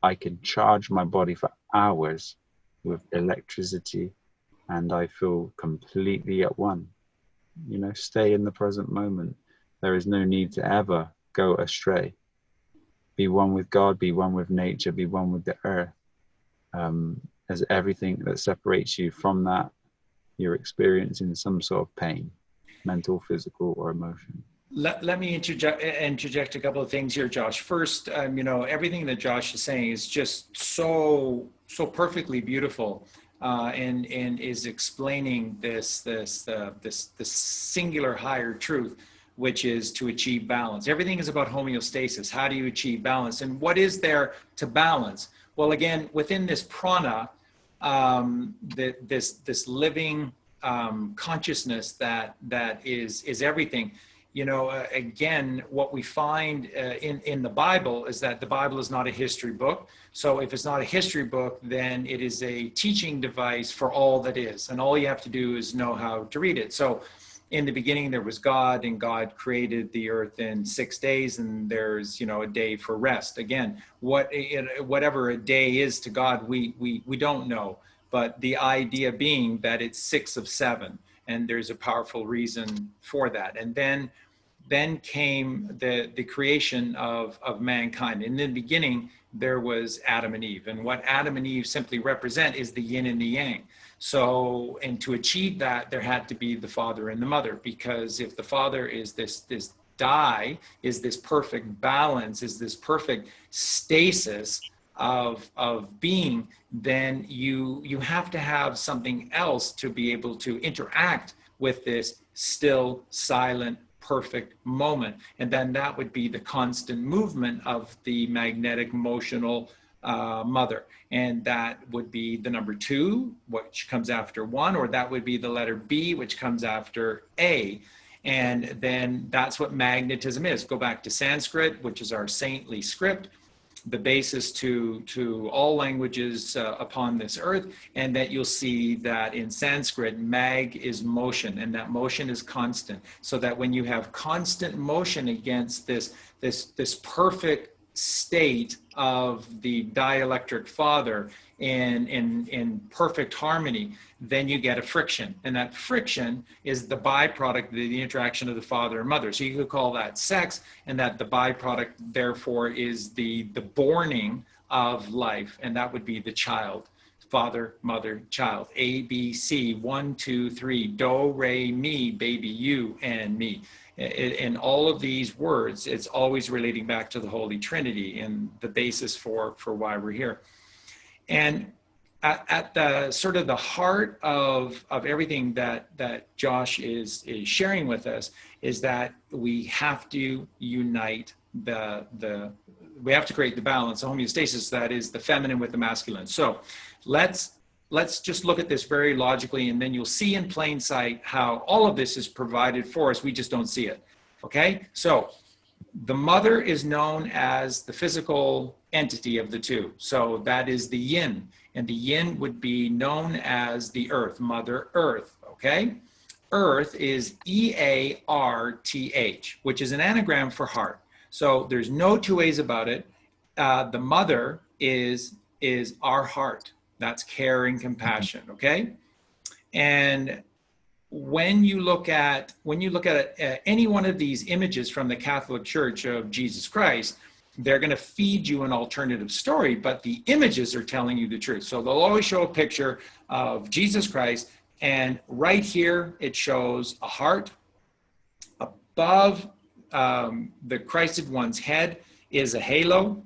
I can charge my body for hours with electricity, and I feel completely at one. You know, stay in the present moment. There is no need to ever go astray. Be one with God, be one with nature, be one with the earth. As everything that separates you from that, you're experiencing some sort of pain, mental, physical, or emotion. Let me interject a couple of things here, Josh. First, you know, everything that Josh is saying is just so perfectly beautiful, and is explaining this singular higher truth, which is to achieve balance. Everything is about homeostasis. How do you achieve balance, and what is there to balance? Well, again, within this prana, this living consciousness that is everything. You know, again, what we find in the Bible is that the Bible is not a history book. So if it's not a history book, then it is a teaching device for all that is. And all you have to do is know how to read it. So in the beginning, there was God, and God created the earth in 6 days, and there's, you know, a day for rest. Again, whatever a day is to God, we don't know. But the idea being that it's 6 of 7, and there's a powerful reason for that. And then then came the creation of mankind. In the beginning, there was Adam and Eve. And what Adam and Eve simply represent is the yin and the yang. So, and to achieve that, there had to be the father and the mother, because if the father is this die, is this perfect balance, is this perfect stasis of being, then you have to have something else to be able to interact with this still, silent, perfect moment. And then that would be the constant movement of the magnetic motional mother. And that would be the number 2, which comes after 1, or that would be the letter B, which comes after A. And then that's what magnetism is. Go back to Sanskrit, which is our saintly script, the basis to all languages upon this earth. And that you'll see that in Sanskrit, mag is motion, and that motion is constant. So that when you have constant motion against this perfect state of the dielectric father in perfect harmony, then you get a friction. And that friction is the byproduct of the interaction of the father and mother. So you could call that sex, and that the byproduct, therefore, is the borning of life. And that would be the child. Father, mother, child. A, B, C, 1, 2, 3, do, re, mi, baby, you, and me. In all of these words, it's always relating back to the Holy Trinity and the basis for why we're here. And at the sort of the heart of everything that Josh is sharing with us is that we have to unite we have to create the balance, the homeostasis, that is the feminine with the masculine. So let's just look at this very logically, and then you'll see in plain sight how all of this is provided for us. We just don't see it. Okay, so the mother is known as the physical entity of the two. So that is the yin, and the yin would be known as the earth, Mother Earth. Okay, earth is EARTH, which is an anagram for heart. So there's no two ways about it. The mother is our heart. That's care and compassion. Okay, and when you look at any one of these images from the Catholic Church of Jesus Christ, they're going to feed you an alternative story, but the images are telling you the truth. So they'll always show a picture of Jesus Christ, and right here it shows a heart. Above the Christed one's head is a halo,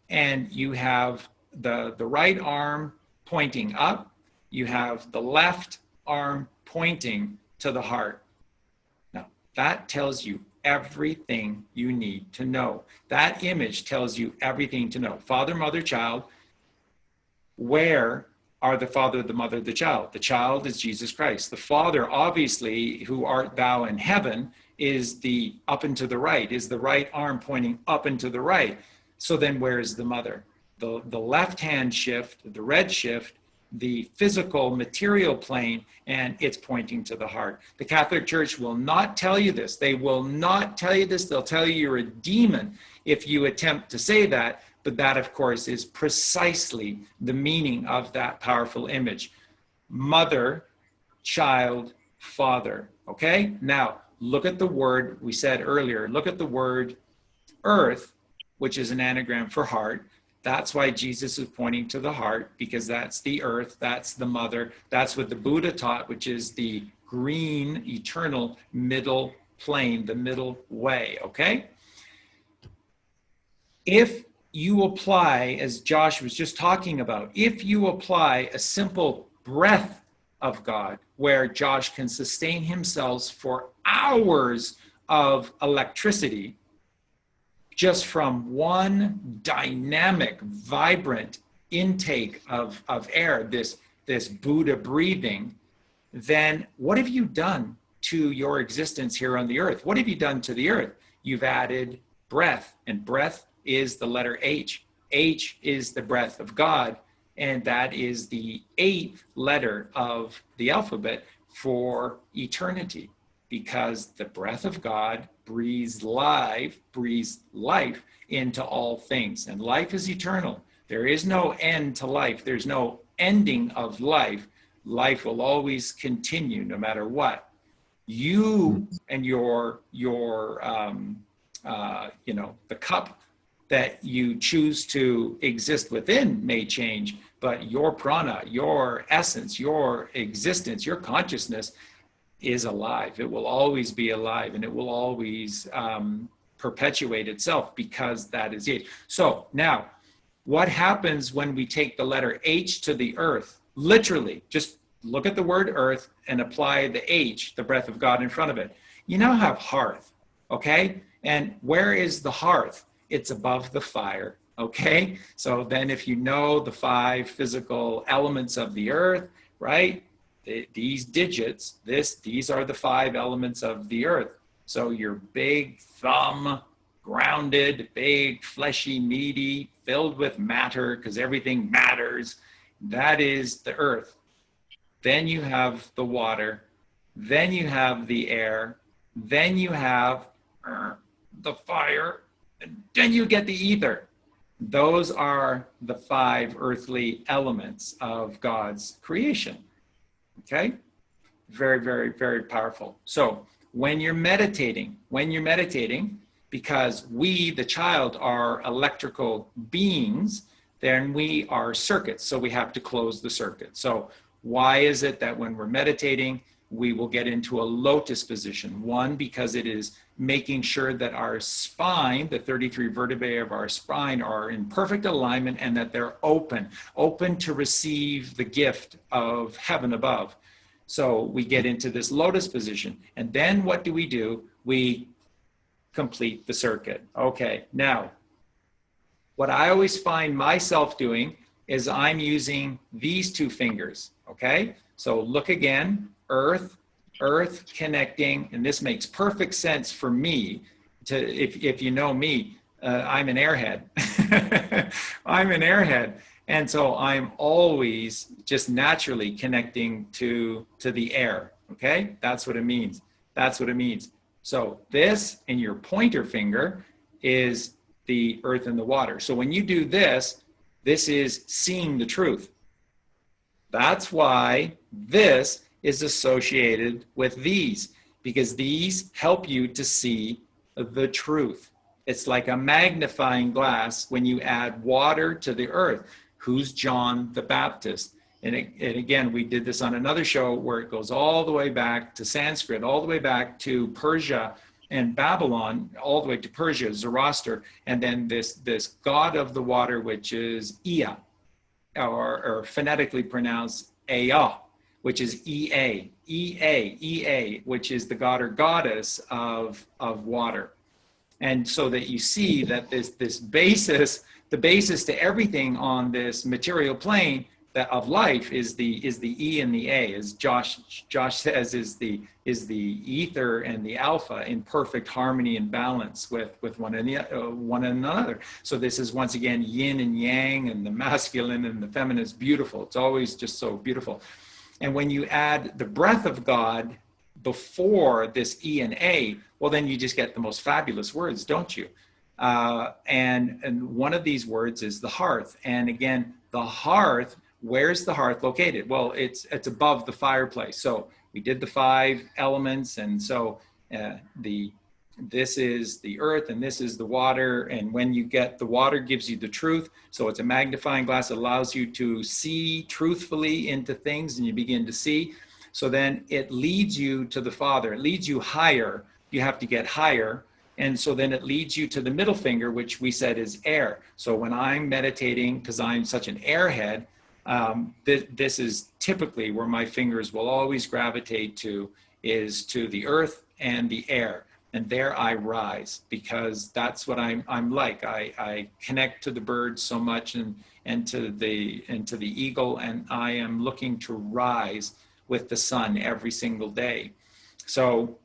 and you have the right arm pointing up, you have the left arm pointing to the heart. Now, that tells you everything you need to know. That image tells you everything to know. Father, mother, child. Where are the father, the mother, the child? The child is Jesus Christ. The Father, obviously, who art thou in heaven, is the up and to the right, is the right arm pointing up and to the right. So then where is the mother? The left hand shift, the red shift, the physical material plane, and it's pointing to the heart. The Catholic Church will not tell you this. They will not tell you this. They'll tell you you're a demon if you attempt to say that. But that, of course, is precisely the meaning of that powerful image. Mother, child, father. Okay? Now, look at the word we said earlier. Look at the word earth, which is an anagram for heart. That's why Jesus is pointing to the heart, because that's the earth, that's the mother. That's what the Buddha taught, which is the green, eternal middle plane, the middle way, okay? If you apply, as Josh was just talking about, if you apply a simple breath of God, where Josh can sustain himself for hours of electricity, just from one dynamic, vibrant intake of air, this Buddha breathing, then what have you done to your existence here on the earth? What have you done to the earth? You've added breath, and breath is the letter H. H is the breath of God, and that is the 8th letter of the alphabet for eternity, because the breath of God breathes life into all things, and life is eternal. There is no end to life. There's no ending of life. Life will always continue no matter what. You and the cup that you choose to exist within may change, but your prana, your essence, your existence, your consciousness is alive. It will always be alive, and it will always perpetuate itself, because that is it. So now, what happens when we take the letter H to the earth? Literally, just look at the word earth and apply the H, the breath of God, in front of it. You now have hearth, okay? And where is the hearth? It's above the fire, okay? So then if you know the 5 physical elements of the earth, right? These digits, these are the 5 elements of the earth. So your big thumb, grounded, big, fleshy, meaty, filled with matter, because everything matters, that is the earth. Then you have the water, then you have the air, then you have the fire, and then you get the ether. Those are the 5 earthly elements of God's creation. Okay? Very, very, very powerful. So when you're meditating, because we, the child, are electrical beings, then we are circuits. So we have to close the circuit. So why is it that when we're meditating, we will get into a lotus position? One, because it is making sure that our spine, the 33 vertebrae of our spine, are in perfect alignment, and that they're open to receive the gift of heaven above. So we get into this lotus position. And then what do? We complete the circuit. Okay, now, what I always find myself doing is I'm using these 2 fingers, okay? So look again, earth connecting, and this makes perfect sense for me, if you know me, I'm an airhead. I'm an airhead. And so I'm always just naturally connecting to the air, okay? That's what it means. So this in your pointer finger is the earth and the water. So when you do this is seeing the truth. That's why this is associated with these, because these help you to see the truth. It's like a magnifying glass when you add water to the earth. Who's John the Baptist? And again, we did this on another show where it goes all the way back to Sanskrit, all the way back to Persia and Babylon, all the way to Persia, Zoroaster, and then this god of the water, which is Ea, or phonetically pronounced Ea, which is Ea, which is the god or goddess of water. And so that you see that this basis, the basis to everything on this material plane that of life is the E and the A, as Josh says, is the ether and the alpha in perfect harmony and balance with one another. So this is once again yin and yang, and the masculine and the feminine is beautiful. It's always just so beautiful. And when you add the breath of God before this E and A, well, then you just get the most fabulous words, don't you? And one of these words is the hearth. And again, the hearth, where's the hearth located? Well, it's above the fireplace. So we did the 5 elements, and so this is the earth and this is the water. And when you get the water, gives you the truth. So it's a magnifying glass. It allows you to see truthfully into things, and you begin to see. So then it leads you to the Father. It leads you higher. You have to get higher. And so then it leads you to the middle finger, which we said is air. So when I'm meditating, because I'm such an airhead, this is typically where my fingers will always gravitate to, is to the earth and the air. And there I rise, because that's what I'm like. I connect to the birds so much, and to the eagle, and I am looking to rise with the sun every single day. So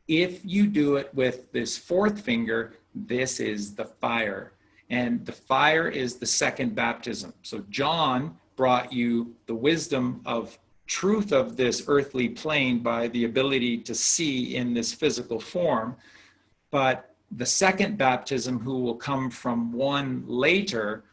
if you do it with this 4th finger, this is the fire. And the fire is the second baptism. So John brought you the wisdom of truth of this earthly plane by the ability to see in this physical form. But the second baptism, who will come from one later,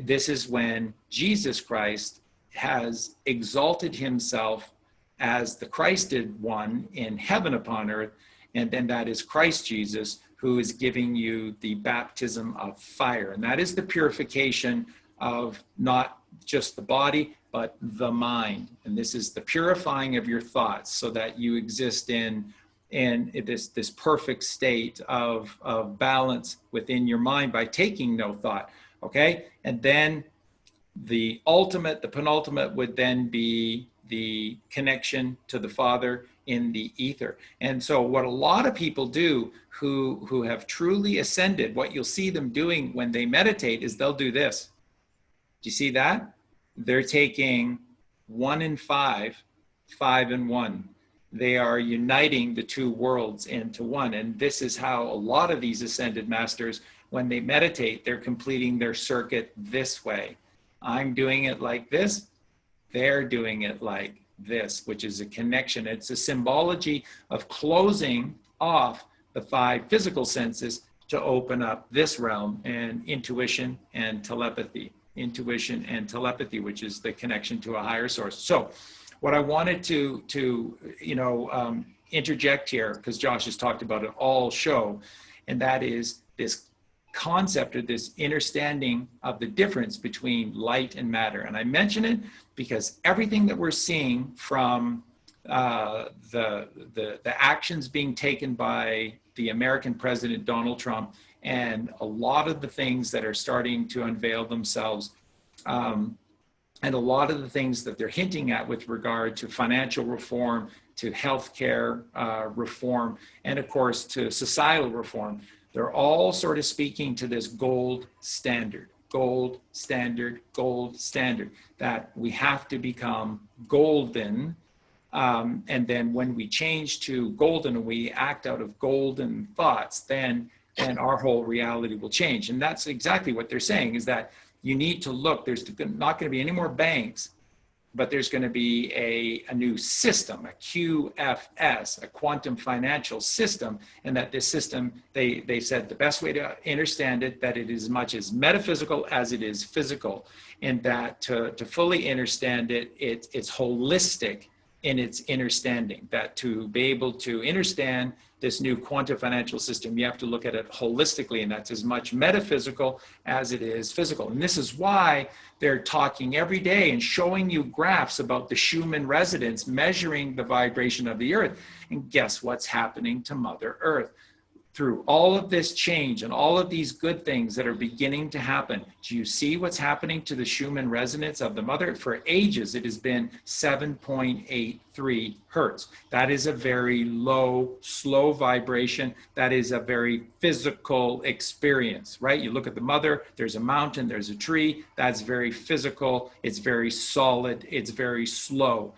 this is when Jesus Christ has exalted himself as the Christed one in heaven upon earth. And then that is Christ Jesus, who is giving you the baptism of fire. And that is the purification of not just the body, but the mind. And this is the purifying of your thoughts so that you exist in this perfect state of balance within your mind by taking no thought. Okay? And then the penultimate would then be the connection to the Father in the ether. And so what a lot of people do who have truly ascended, what you'll see them doing when they meditate is they'll do this. Do you see that? They're taking 1 and 5, 5 and 1. They are uniting the two worlds into one. And this is how a lot of these ascended masters, when they meditate, they're completing their circuit this way. I'm doing it like this. They're doing it like this, which is a connection. It's a symbology of closing off the 5 physical senses to open up this realm and intuition and telepathy. Intuition and telepathy, which is the connection to a higher source. So what I wanted to interject here, because Josh has talked about it all show, and that is this concept or this understanding of the difference between light and matter. And I mention it because everything that we're seeing from the actions being taken by the American president, Donald Trump, and a lot of the things that are starting to unveil themselves, and a lot of the things that they're hinting at with regard to financial reform, to healthcare reform, and of course to societal reform, they're all sort of speaking to this gold standard, that we have to become golden. And then when we change to golden and we act out of golden thoughts, then our whole reality will change. And that's exactly what they're saying, is that you need to look, there's not going to be any more banks, but there's going to be a new system, a QFS, a quantum financial system. And that this system, they said the best way to understand it, that it is as much as metaphysical as it is physical. And that to fully understand it, it's holistic in its understanding, that to be able to understand this new quantum financial system, you have to look at it holistically, and that's as much metaphysical as it is physical. And this is why they're talking every day and showing you graphs about the Schumann resonance, measuring the vibration of the earth. And guess what's happening to Mother Earth? Through all of this change and all of these good things that are beginning to happen, do you see what's happening to the Schumann resonance of the mother? For ages, it has been 7.83 hertz. That is a very low, slow vibration. That is a very physical experience, right? You look at the mother, there's a mountain, there's a tree. That's very physical. It's very solid. It's very slow.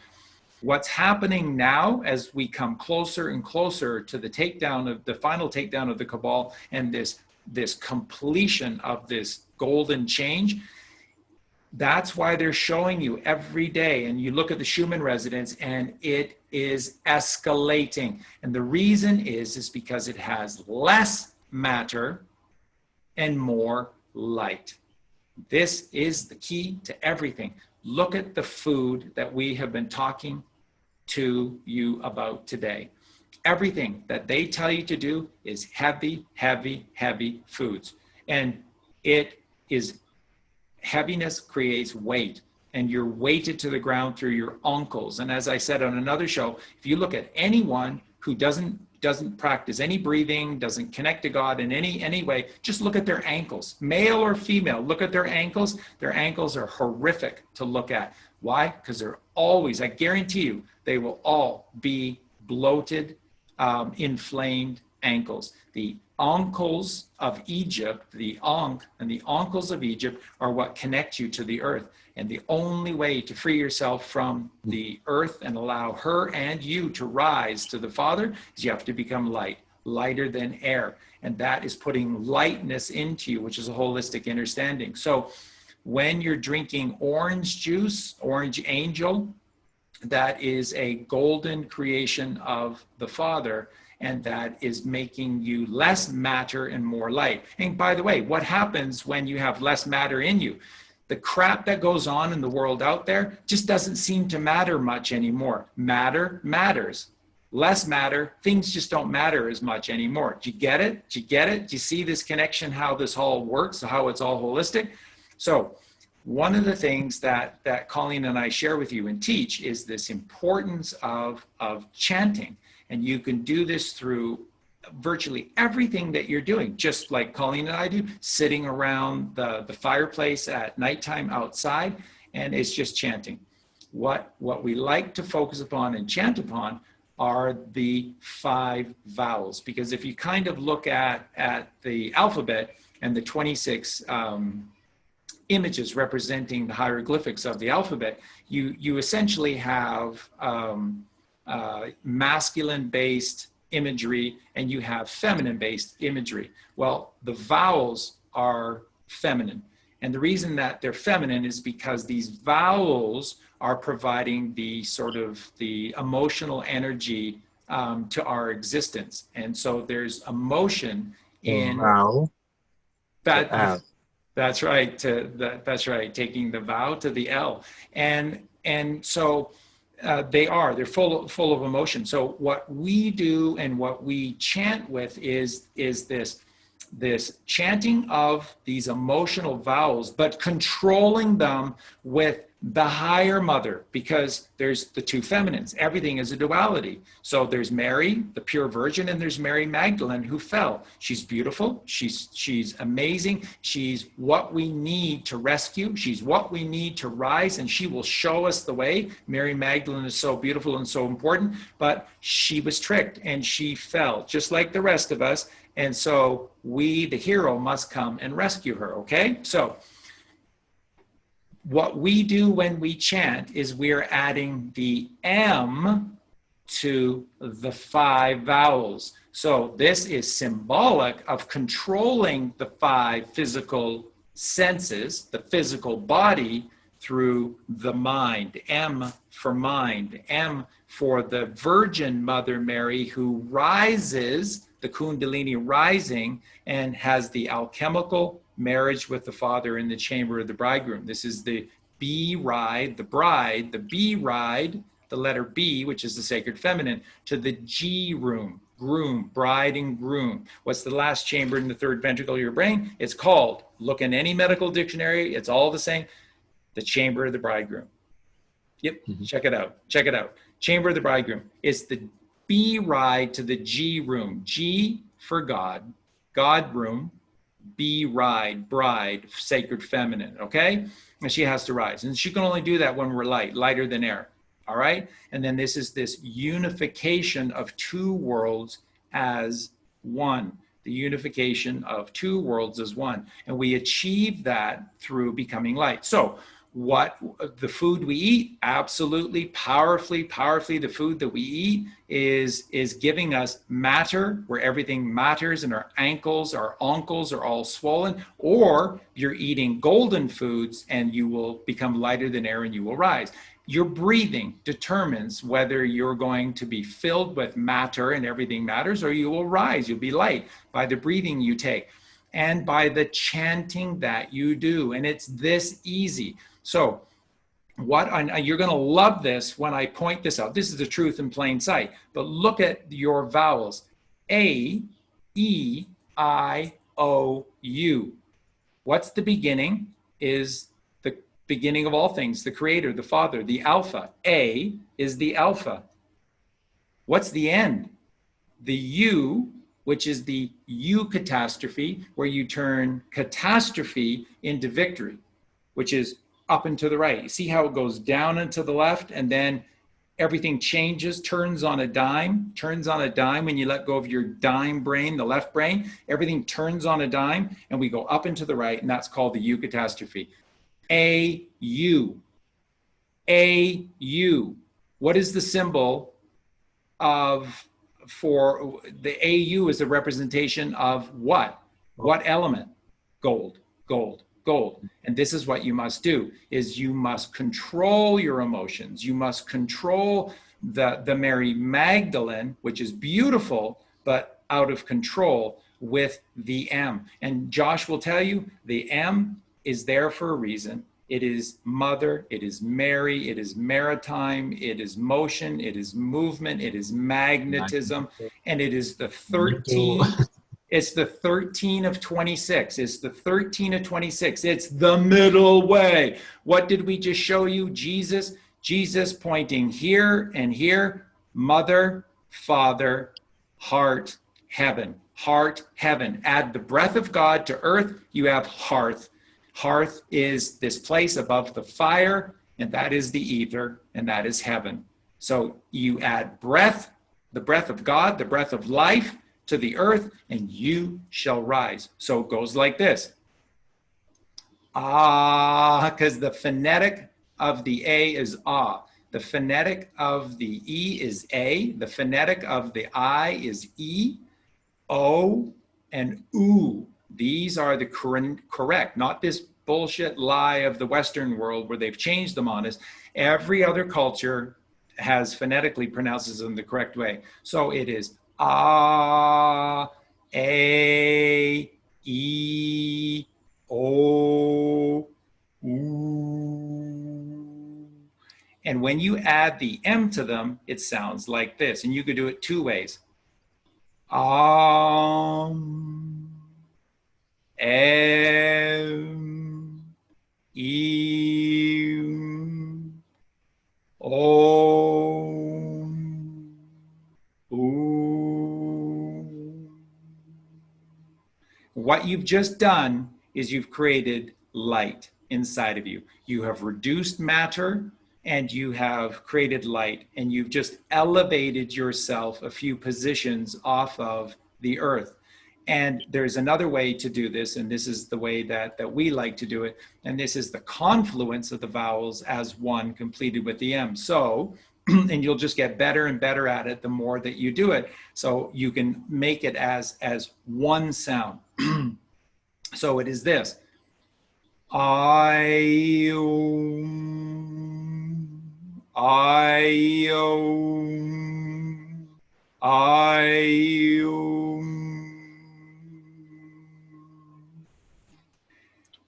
What's happening now as we come closer and closer to the final takedown of the cabal and this completion of this golden change, that's why they're showing you every day. And you look at the Schumann resonance and it is escalating. And the reason is because it has less matter and more light. This is the key to everything. Look at the food that we have been talking to you about today. Everything that they tell you to do is heavy, heavy, heavy foods. And heaviness creates weight, and you're weighted to the ground through your ankles. And as I said on another show, if you look at anyone who doesn't practice any breathing, doesn't connect to God in any way, just look at their ankles, male or female, look at their ankles. Their ankles are horrific to look at. Why? Because they're always, I guarantee you, they will all be bloated, inflamed ankles. The ankles of Egypt, the ankh and the ankles of Egypt are what connect you to the earth. And the only way to free yourself from the earth and allow her and you to rise to the Father is you have to become light, lighter than air. And that is putting lightness into you, which is a holistic understanding. So when you're drinking orange juice, orange angel, that is a golden creation of the Father, and that is making you less matter and more light. And by the way, what happens when you have less matter in you? The crap that goes on in the world out there just doesn't seem to matter much anymore. Matter matters. Less matter, things just don't matter as much anymore. Do you get it? Do you get it? Do you see this connection, how this all works, how it's all holistic? So one of the things that Colleen and I share with you and teach is this importance of chanting. And you can do this through virtually everything that you're doing, just like Colleen and I do, sitting around the fireplace at nighttime outside, and it's just chanting. What we like to focus upon and chant upon are the 5 vowels, because if you kind of look at the alphabet and the 26 images representing the hieroglyphics of the alphabet, you essentially have masculine-based imagery and you have feminine-based imagery. Well, the vowels are feminine. And the reason that they're feminine is because these vowels are providing the sort of the emotional energy to our existence. And so there's emotion in Vowel. that. That's right. That's right. Taking the vowel to the L. And so they're full of emotion. So what we do and what we chant with is this chanting of these emotional vowels, but controlling them with the higher mother, because there's the 2 feminines. Everything is a duality. So there's Mary, the pure virgin, and there's Mary Magdalene who fell. She's beautiful. She's amazing. She's what we need to rescue. She's what we need to rise, and she will show us the way. Mary Magdalene is so beautiful and so important, but she was tricked and she fell just like the rest of us. And so we, the hero, must come and rescue her, okay? So what we do when we chant is we're adding the M to the 5 vowels. So this is symbolic of controlling the 5 physical senses, the physical body, through the mind. M for mind, M for the Virgin Mother Mary, who rises, the Kundalini rising, and has the alchemical marriage with the Father in the chamber of the bridegroom. This is the B ride, the bride, the B ride, the letter B, which is the sacred feminine, to the G room, groom, bride and groom. What's the last chamber in the 3rd ventricle of your brain? It's called, look in any medical dictionary, it's all the same, the chamber of the bridegroom. Yep, check it out, check it out. Chamber of the bridegroom. It's the B ride to the G room. G for God, God room, B ride, bride, sacred feminine, okay? And she has to rise. And she can only do that when we're lighter than air, all right? And then this is this unification of 2 worlds as one. The unification of 2 worlds as one. And we achieve that through becoming light. So what the food we eat, absolutely powerfully the food that we eat is giving us matter, where everything matters, and our ankles, our uncles are all swollen. Or you're eating golden foods and you will become lighter than air and you will rise. Your breathing determines whether you're going to be filled with matter and everything matters, or you will rise, you'll be light by the breathing you take and by the chanting that you do. And it's this easy. So you're going to love this when I point this out. This is the truth in plain sight. But look at your vowels. A, E, I, O, U. What's the beginning? Is the beginning of all things, the creator, the father, the alpha. A is the alpha. What's the end? The U, which is the U catastrophe, where you turn catastrophe into victory, which is up and to the right. You see how it goes down and to the left, and then everything changes, turns on a dime when you let go of your dime brain, the left brain. Everything turns on a dime, and we go up and to the right, and that's called the U catastrophe. A-U. A-U. What is the symbol for the AU is a representation of what? What element? Gold, gold, gold. And this is what you must do, is you must control your emotions. You must control the Mary Magdalene, which is beautiful, but out of control, with the M. And Josh will tell you, the M is there for a reason. it is mother, it is Mary, it is maritime, it is motion, it is movement, it is magnetism, and it is the 13. It's the 13 of 26. It's the 13 of 26. It's the middle way. What did we just show you? Jesus pointing here and here, mother, father, heart, heaven. Heart, heaven. Add the breath of God to earth, you have hearth. Hearth is this place above the fire, and that is the ether, and that is heaven. So you add breath, the breath of God, the breath of life to the earth, and you shall rise. So it goes like this. Ah, because the phonetic of the A is ah. The phonetic of the E is A. The phonetic of the I is E, O, and oo. These are the correct, not this bullshit lie of the Western world where they've changed them on us. Every other culture has phonetically pronounces them the correct way. So it is a, e, o, oo. And when you add the M to them, it sounds like this. And you could do it two ways. What you've just done is you've created light inside of you. You have reduced matter and you have created light, and you've just elevated yourself a few positions off of the earth. And there's another way to do this, and this is the way that we like to do it, and this is the confluence of the vowels as one completed with the M. So, and you'll just get better and better at it the more that you do it. So you can make it as one sound. So it is this.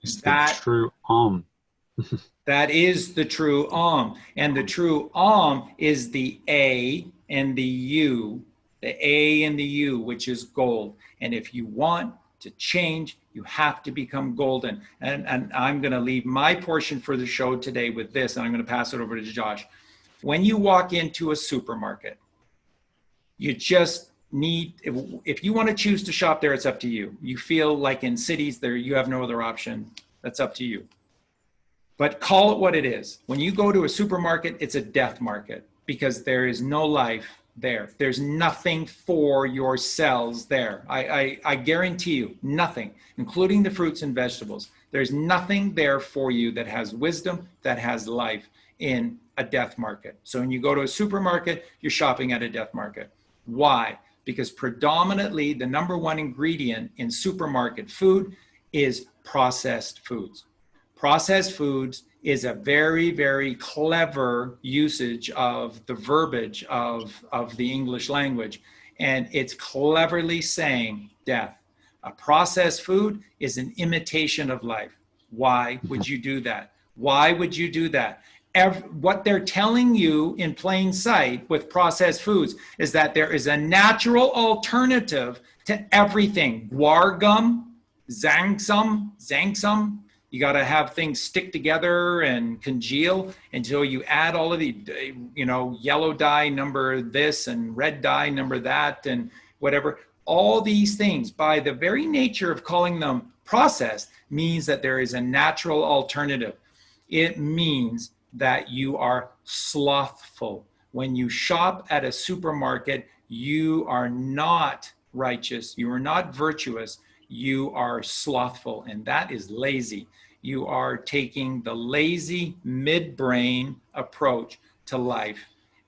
It's the true That is the true and the true is the A and the U, which is gold. And if you want to change, you have to become golden. And I'm going to leave my portion for the show today with this, and I'm going to pass it over to Josh. When you walk into a supermarket, you just need, if you want to choose to shop there, it's up to you. You feel like in cities there, you have no other option. That's up to you. But call it what it is. When you go to a supermarket, it's a death market because there is no life there. There's nothing for your cells there. I guarantee you, nothing, including the fruits and vegetables. There's nothing there for you that has wisdom, that has life in a death market. So when you go to a supermarket, you're shopping at a death market. Why? Because predominantly the number one ingredient in supermarket food is processed foods. Processed foods is a very, very clever usage of the verbiage of the English language. And it's cleverly saying death. A processed food is an imitation of life. Why would you do that? Why would you do that? What they're telling you in plain sight with processed foods is that there is a natural alternative to everything. Guar gum, zangsum. You got to have things stick together and congeal until you add all of the, yellow dye number this and red dye number that and whatever. All these things, by the very nature of calling them processed, means that there is a natural alternative. It means that you are slothful. When you shop at a supermarket, you are not righteous. You are not virtuous. You are slothful, and that is lazy. You are taking the lazy midbrain approach to life,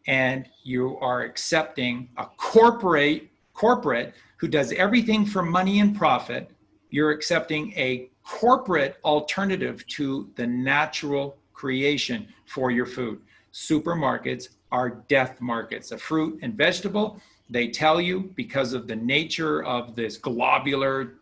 and you are accepting a corporate who does everything for money and profit. You're accepting a corporate alternative to the natural creation for your food. Supermarkets are death markets. A fruit and vegetable, they tell you, because of the nature of this globular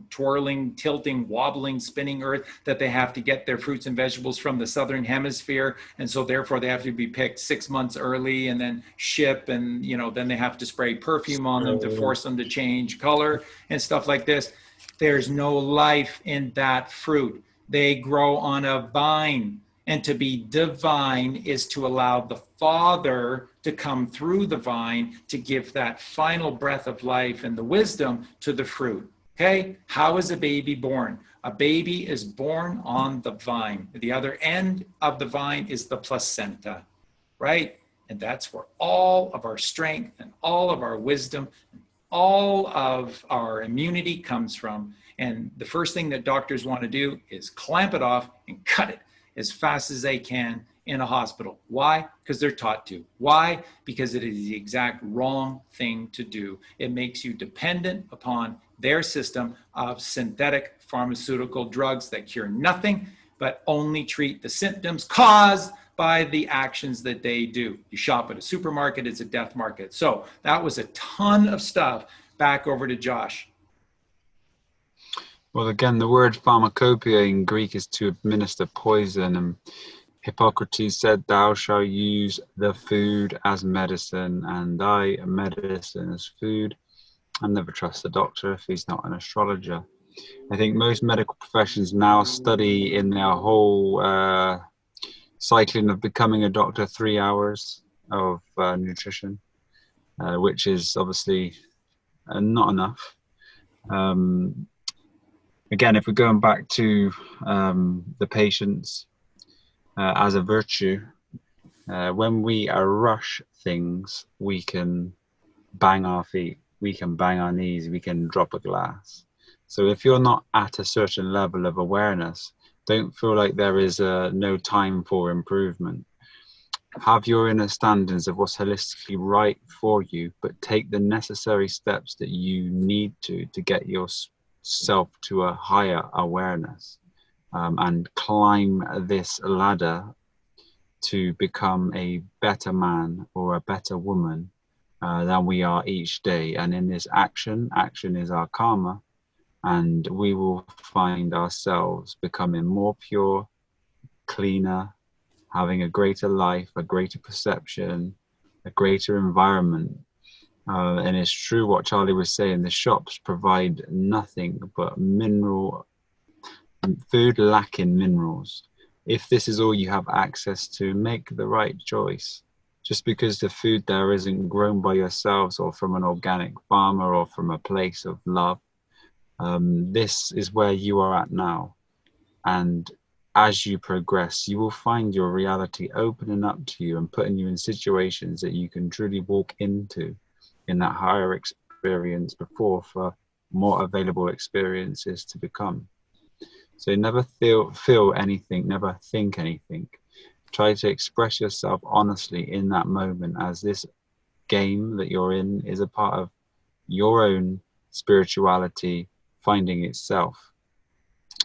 twirling, tilting, wobbling, spinning earth, that they have to get their fruits and vegetables from the southern hemisphere, and so therefore they have to be picked 6 months early and then ship, and then they have to spray perfume on them to force them to change color and stuff like this. There's no life in that fruit. They grow on a vine. And to be divine is to allow the Father to come through the vine to give that final breath of life and the wisdom to the fruit. Okay, how is a baby born? A baby is born on the vine. The other end of the vine is the placenta, right? And that's where all of our strength and all of our wisdom, and all of our immunity comes from. And the first thing that doctors want to do is clamp it off and cut it as fast as they can in a hospital. Why? Because they're taught to. Why? Because it is the exact wrong thing to do. It makes you dependent upon their system of synthetic pharmaceutical drugs that cure nothing, but only treat the symptoms caused by the actions that they do. You shop at a supermarket, it's a death market. So that was a ton of stuff. Back over to Josh. Well, again, the word pharmacopoeia in Greek is to administer poison, and Hippocrates said, "Thou shalt use the food as medicine, and thy medicine as food." I never trust a doctor if he's not an astrologer. I think most medical professions now study in their whole cycling of becoming a doctor 3 hours of nutrition, which is obviously not enough. Again, if we're going back to the patience as a virtue, when we rush things, we can bang our feet, we can bang our knees, we can drop a glass. So if you're not at a certain level of awareness, don't feel like there is no time for improvement. Have your understandings of what's holistically right for you, but take the necessary steps that you need to get yourself to a higher awareness, and climb this ladder to become a better man or a better woman than we are each day. And in this action is our karma, and we will find ourselves becoming more pure, cleaner, having a greater life, a greater perception, a greater environment. And it's true what Charlie was saying, the shops provide nothing but food lacking minerals. If this is all you have access to, make the right choice. Just because the food there isn't grown by yourselves or from an organic farmer or from a place of love, this is where you are at now. And as you progress, you will find your reality opening up to you and putting you in situations that you can truly walk into in that higher experience before, for more available experiences to become. So never feel anything, never think anything. Try to express yourself honestly in that moment, as this game that you're in is a part of your own spirituality finding itself.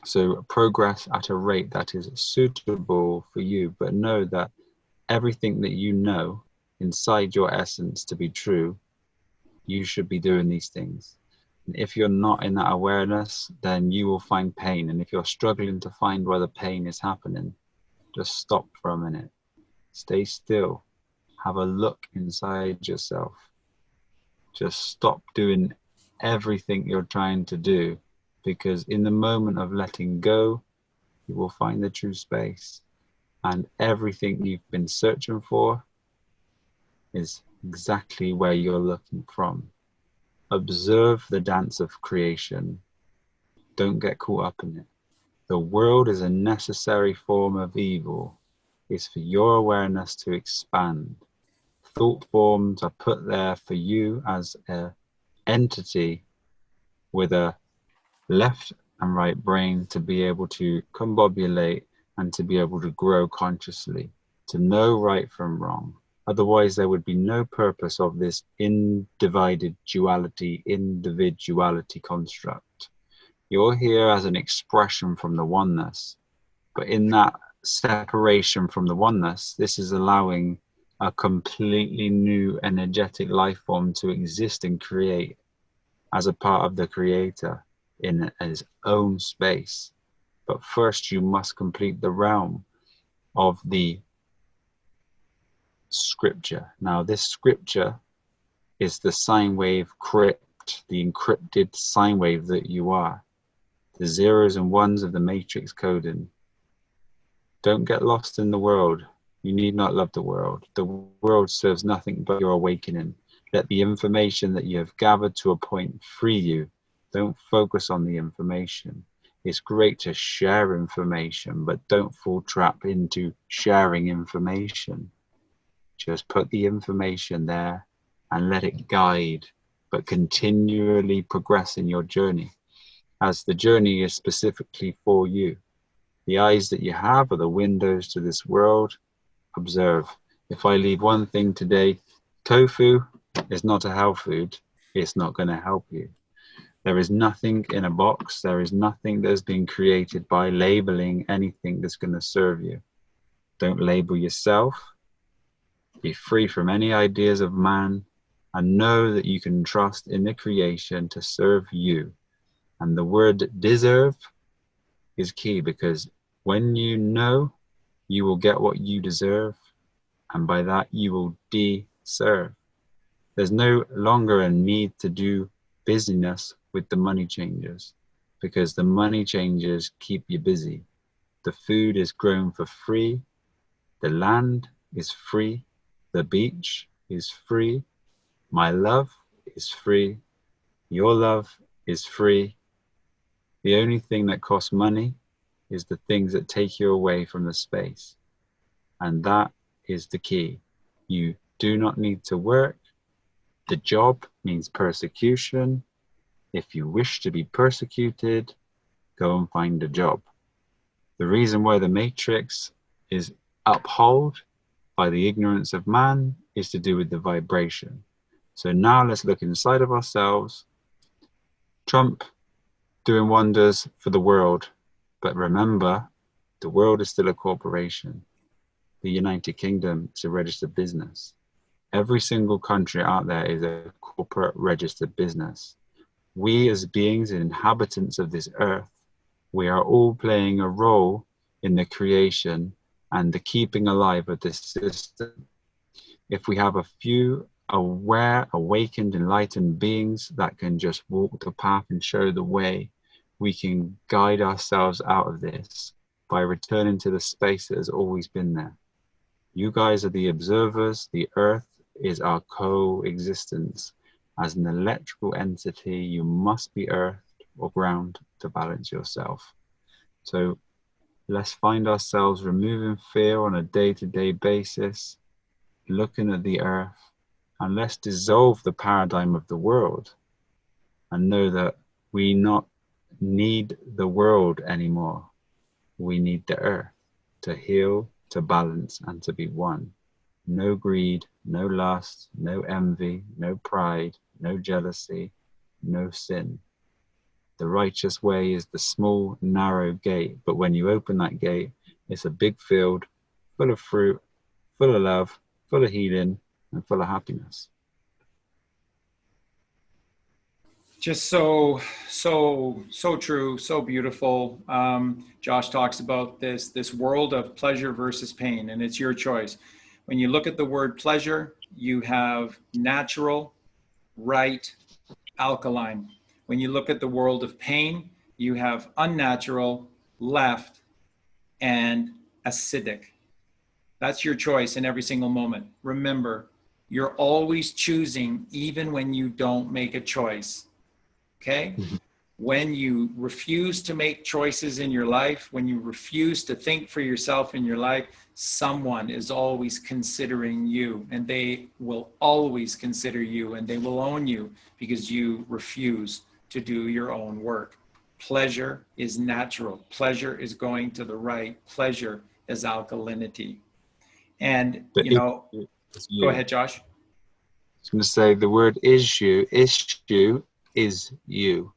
So progress at a rate that is suitable for you, but know that everything that you know inside your essence to be true, you should be doing these things. And if you're not in that awareness, then you will find pain. And if you're struggling to find where the pain is happening, just stop for a minute. Stay still. Have a look inside yourself. Just stop doing everything you're trying to do, because in the moment of letting go, you will find the true space, and everything you've been searching for is exactly where you're looking from. Observe the dance of creation. Don't get caught up in it. The world is a necessary form of evil. It's for your awareness to expand. Thought forms are put there for you as an entity with a left and right brain to be able to combobulate and to be able to grow consciously, to know right from wrong. Otherwise, there would be no purpose of this individuality construct. You're here as an expression from the oneness, but in that separation from the oneness, this is allowing a completely new energetic life form to exist and create as a part of the creator. in its own space. But first you must complete the realm of the scripture. Now this scripture is the sine wave crypt, the encrypted sine wave that you are. The zeros and ones of the matrix coding. Don't get lost in the world. You need not love the world. The world serves nothing but your awakening. Let the information that you have gathered to a point free you. Don't focus on the information. It's great to share information, but don't fall trap into sharing information. Just put the information there and let it guide, but continually progress in your journey, as the journey is specifically for you. The eyes that you have are the windows to this world. Observe. If I leave one thing today, tofu is not a health food. It's not going to help you. There is nothing in a box. There is nothing that has been created by labeling anything that's going to serve you. Don't label yourself. Be free from any ideas of man, and know that you can trust in the creation to serve you. And the word deserve is key, because when you know, you will get what you deserve, and by that you will de-serve. There's no longer a need to do busyness with the money changers, because the money changers keep you busy. The food is grown for free, the land is free, the beach is free, my love is free, your love is free. The only thing that costs money is the things that take you away from the space. And that is the key. You do not need to work. The job means persecution. If you wish to be persecuted, go and find a job. The reason why the matrix is upheld by the ignorance of man is to do with the vibration. So now let's look inside of ourselves. Trump doing wonders for the world. But remember, the world is still a corporation. The United Kingdom is a registered business. Every single country out there is a corporate registered business. We as beings and inhabitants of this earth, we are all playing a role in the creation and the keeping alive of this system. If we have a few aware, awakened, enlightened beings that can just walk the path and show the way, we can guide ourselves out of this by returning to the space that has always been there. You guys are the observers. The earth is our coexistence. As an electrical entity, you must be earthed or ground to balance yourself. So let's find ourselves removing fear on a day-to-day basis, looking at the earth, and let's dissolve the paradigm of the world and know that we not need the world anymore. We need the earth to heal, to balance, and to be one. No greed, no lust, no envy, no pride, no jealousy, no sin. The righteous way is the small, narrow gate, but when you open that gate, it's a big field full of fruit, full of love, full of healing, and full of happiness. Just so true, so beautiful. Josh talks about this world of pleasure versus pain, and it's your choice. When you look at the word pleasure, you have natural, right, alkaline. When you look at the world of pain, you have unnatural, left, and acidic. That's your choice in every single moment. Remember, you're always choosing even when you don't make a choice. Okay? When you refuse to make choices in your life, when you refuse to think for yourself in your life, someone is always considering you, and they will always consider you, and they will own you because you refuse to do your own work. Pleasure is natural. Pleasure is going to the right. Pleasure is alkalinity. And, But go you. ahead, Josh. I was going to say the word issue is you.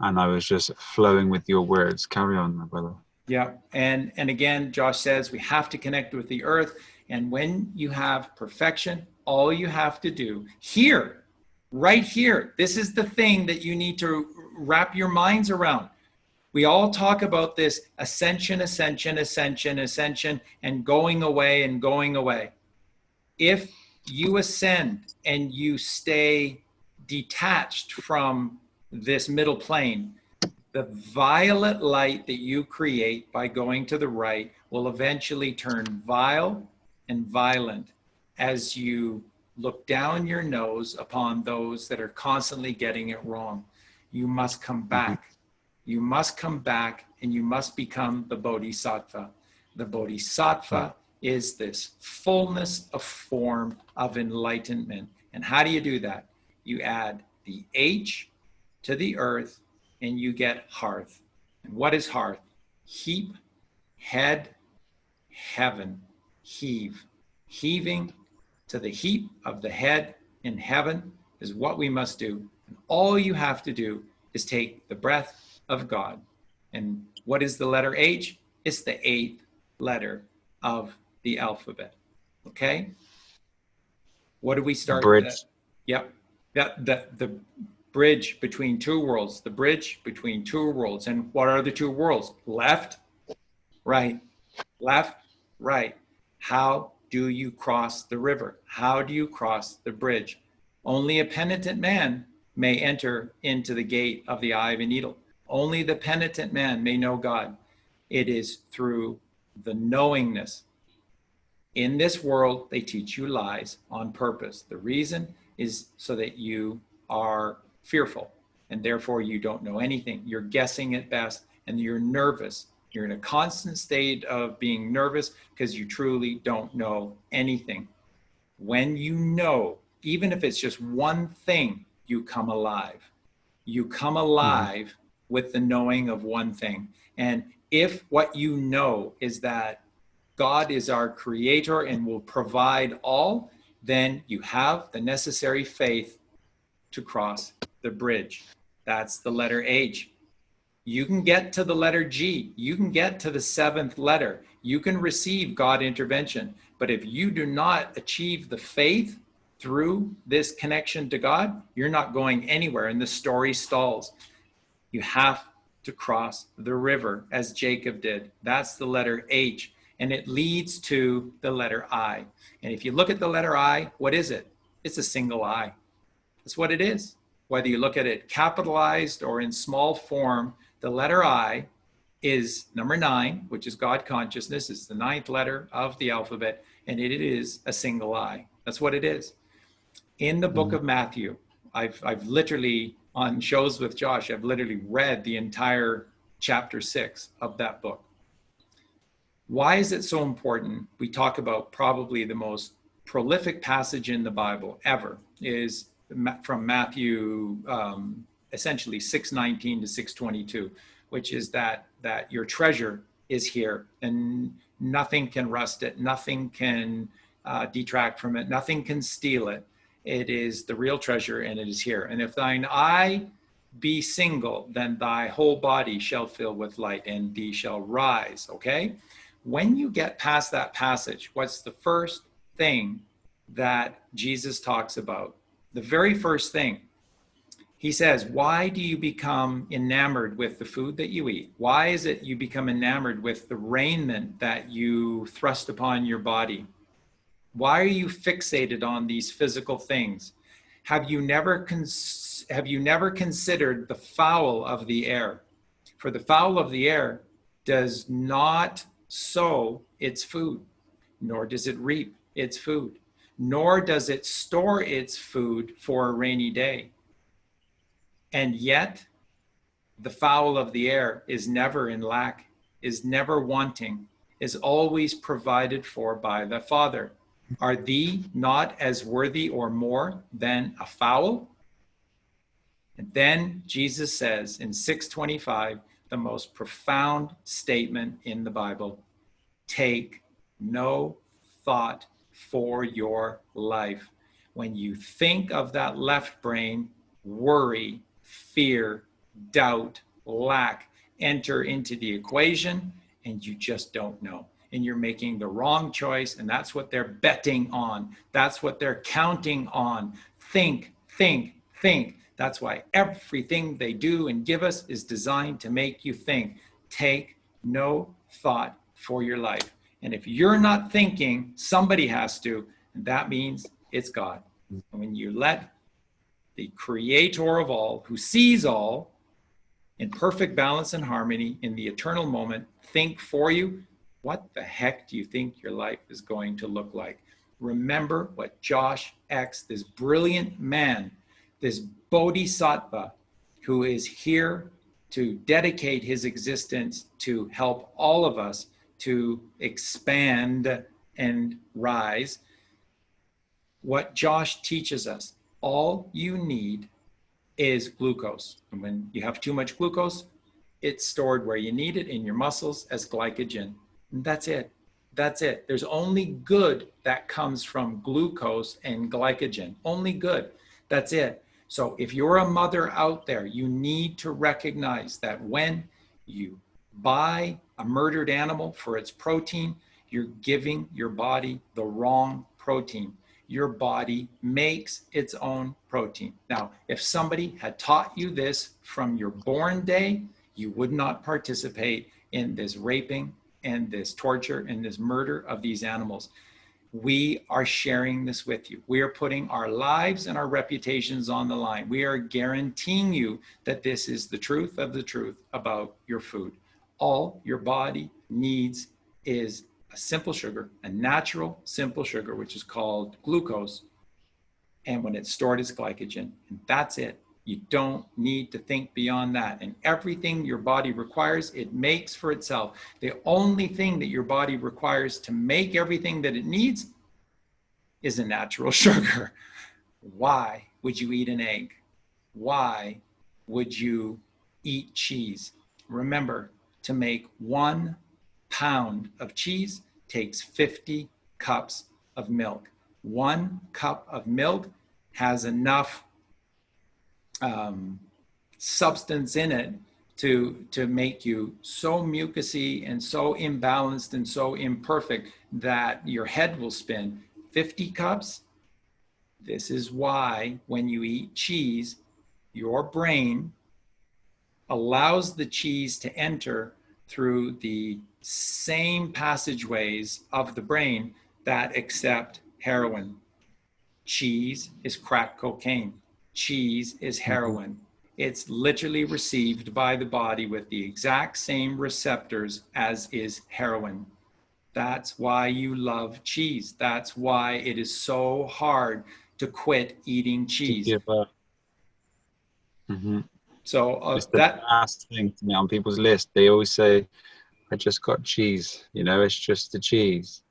And I was just flowing with your words. Carry on, my brother. Yeah. And again, Josh says we have to connect with the earth. And when you have perfection, all you have to do here Right here. This is the thing that you need to wrap your minds around. We all talk about this ascension, ascension, ascension, ascension, and going away and going away. If you ascend and you stay detached from this middle plane, the violet light that you create by going to the right will eventually turn vile and violent as you look down your nose upon those that are constantly getting it wrong. You must come back. You must come back and you must become the bodhisattva. The bodhisattva is this fullness of form of enlightenment. And how do you do that? You add the H to the earth and you get hearth. And what is hearth? Heap, head, heaven, heave. Heaving to the heap of the head in heaven is what we must do. And all you have to do is take the breath of God. And what is the letter H? It's the 8th letter of the alphabet. Okay? What do we start? Bridge. Yep. The bridge between two worlds. The bridge between two worlds. And what are the two worlds? Left, right. Left, right. How do you cross the river? How do you cross the bridge? Only a penitent man may enter into the gate of the eye of a needle. Only the penitent man may know God. It is through the knowingness. In this world, they teach you lies on purpose. The reason is so that you are fearful and therefore you don't know anything. You're guessing at best and you're nervous. You're in a constant state of being nervous because you truly don't know anything. When you know, even if it's just one thing, you come alive. You come alive with the knowing of one thing. And if what you know is that God is our creator and will provide all, then you have the necessary faith to cross the bridge. That's the letter H. You can get to the letter G. You can get to the 7th letter. You can receive God intervention. But if you do not achieve the faith through this connection to God, you're not going anywhere and the story stalls. You have to cross the river as Jacob did. That's the letter H. And it leads to the letter I. And if you look at the letter I, what is it? It's a single I. That's what it is. Whether you look at it capitalized or in small form, the letter I is number 9, which is God consciousness. It's the 9th letter of the alphabet, and it is a single I. That's what it is. In the book of Matthew, I've literally, on shows with Josh, I've literally read the entire chapter 6 of that book. Why is it so important? We talk about probably the most prolific passage in the Bible ever is from Matthew, essentially 6:19 to 6:22, which is that your treasure is here and nothing can rust it, nothing can detract from it, nothing can steal it. It is the real treasure and it is here. And if thine eye be single, then thy whole body shall fill with light and thee shall rise, okay? When you get past that passage, what's the first thing that Jesus talks about? The very first thing, he says, why do you become enamored with the food that you eat? Why is it you become enamored with the raiment that you thrust upon your body? Why are you fixated on these physical things? Have you never considered the fowl of the air? For the fowl of the air does not sow its food, nor does it reap its food, nor does it store its food for a rainy day. And yet, the fowl of the air is never in lack, is never wanting, is always provided for by the Father. Are thee not as worthy or more than a fowl? And then Jesus says in 6:25, the most profound statement in the Bible, take no thought for your life. When you think of that left brain, worry, fear, doubt, lack enter into the equation and you just don't know. And you're making the wrong choice, and that's what they're betting on. That's what they're counting on. Think, think, Think. That's why everything they do and give us is designed to make you think. Take no thought for your life. And if you're not thinking, somebody has to, and that means it's God. And when you let the creator of all, who sees all in perfect balance and harmony in the eternal moment, think for you, what the heck do you think your life is going to look like? Remember what Josh X, this brilliant man, this bodhisattva, who is here to dedicate his existence to help all of us to expand and rise. What Josh teaches us, all you need is glucose. And when you have too much glucose, it's stored where you need it in your muscles as glycogen. And that's it. That's it. There's only good that comes from glucose and glycogen. Only good. That's it. So if you're a mother out there, you need to recognize that when you buy a murdered animal for its protein, you're giving your body the wrong protein. Your body makes its own protein. Now, if somebody had taught you this from your born day, you would not participate in this raping and this torture and this murder of these animals. We are sharing this with you. We are putting our lives and our reputations on the line. We are guaranteeing you that this is the truth of the truth about your food. All your body needs is a simple sugar, a natural simple sugar, which is called glucose. And when it's stored as glycogen, and that's it. You don't need to think beyond that. And everything your body requires, it makes for itself. The only thing that your body requires to make everything that it needs is a natural sugar. Why would you eat an egg? Why would you eat cheese? Remember, to make 1 pound of cheese takes 50 cups of milk. 1 cup of milk has enough substance in it to make you so mucousy and so imbalanced and so imperfect that your head will spin. 50 cups. This is why when you eat cheese, your brain allows the cheese to enter through the same passageways of the brain that accept heroin. Cheese is crack cocaine. Cheese is heroin. It's literally received by the body with the exact same receptors as is heroin. That's why you love cheese. That's why it is so hard to quit eating cheese. So it's the last thing to me on people's list. They always say, I just got cheese. You know, it's just the cheese.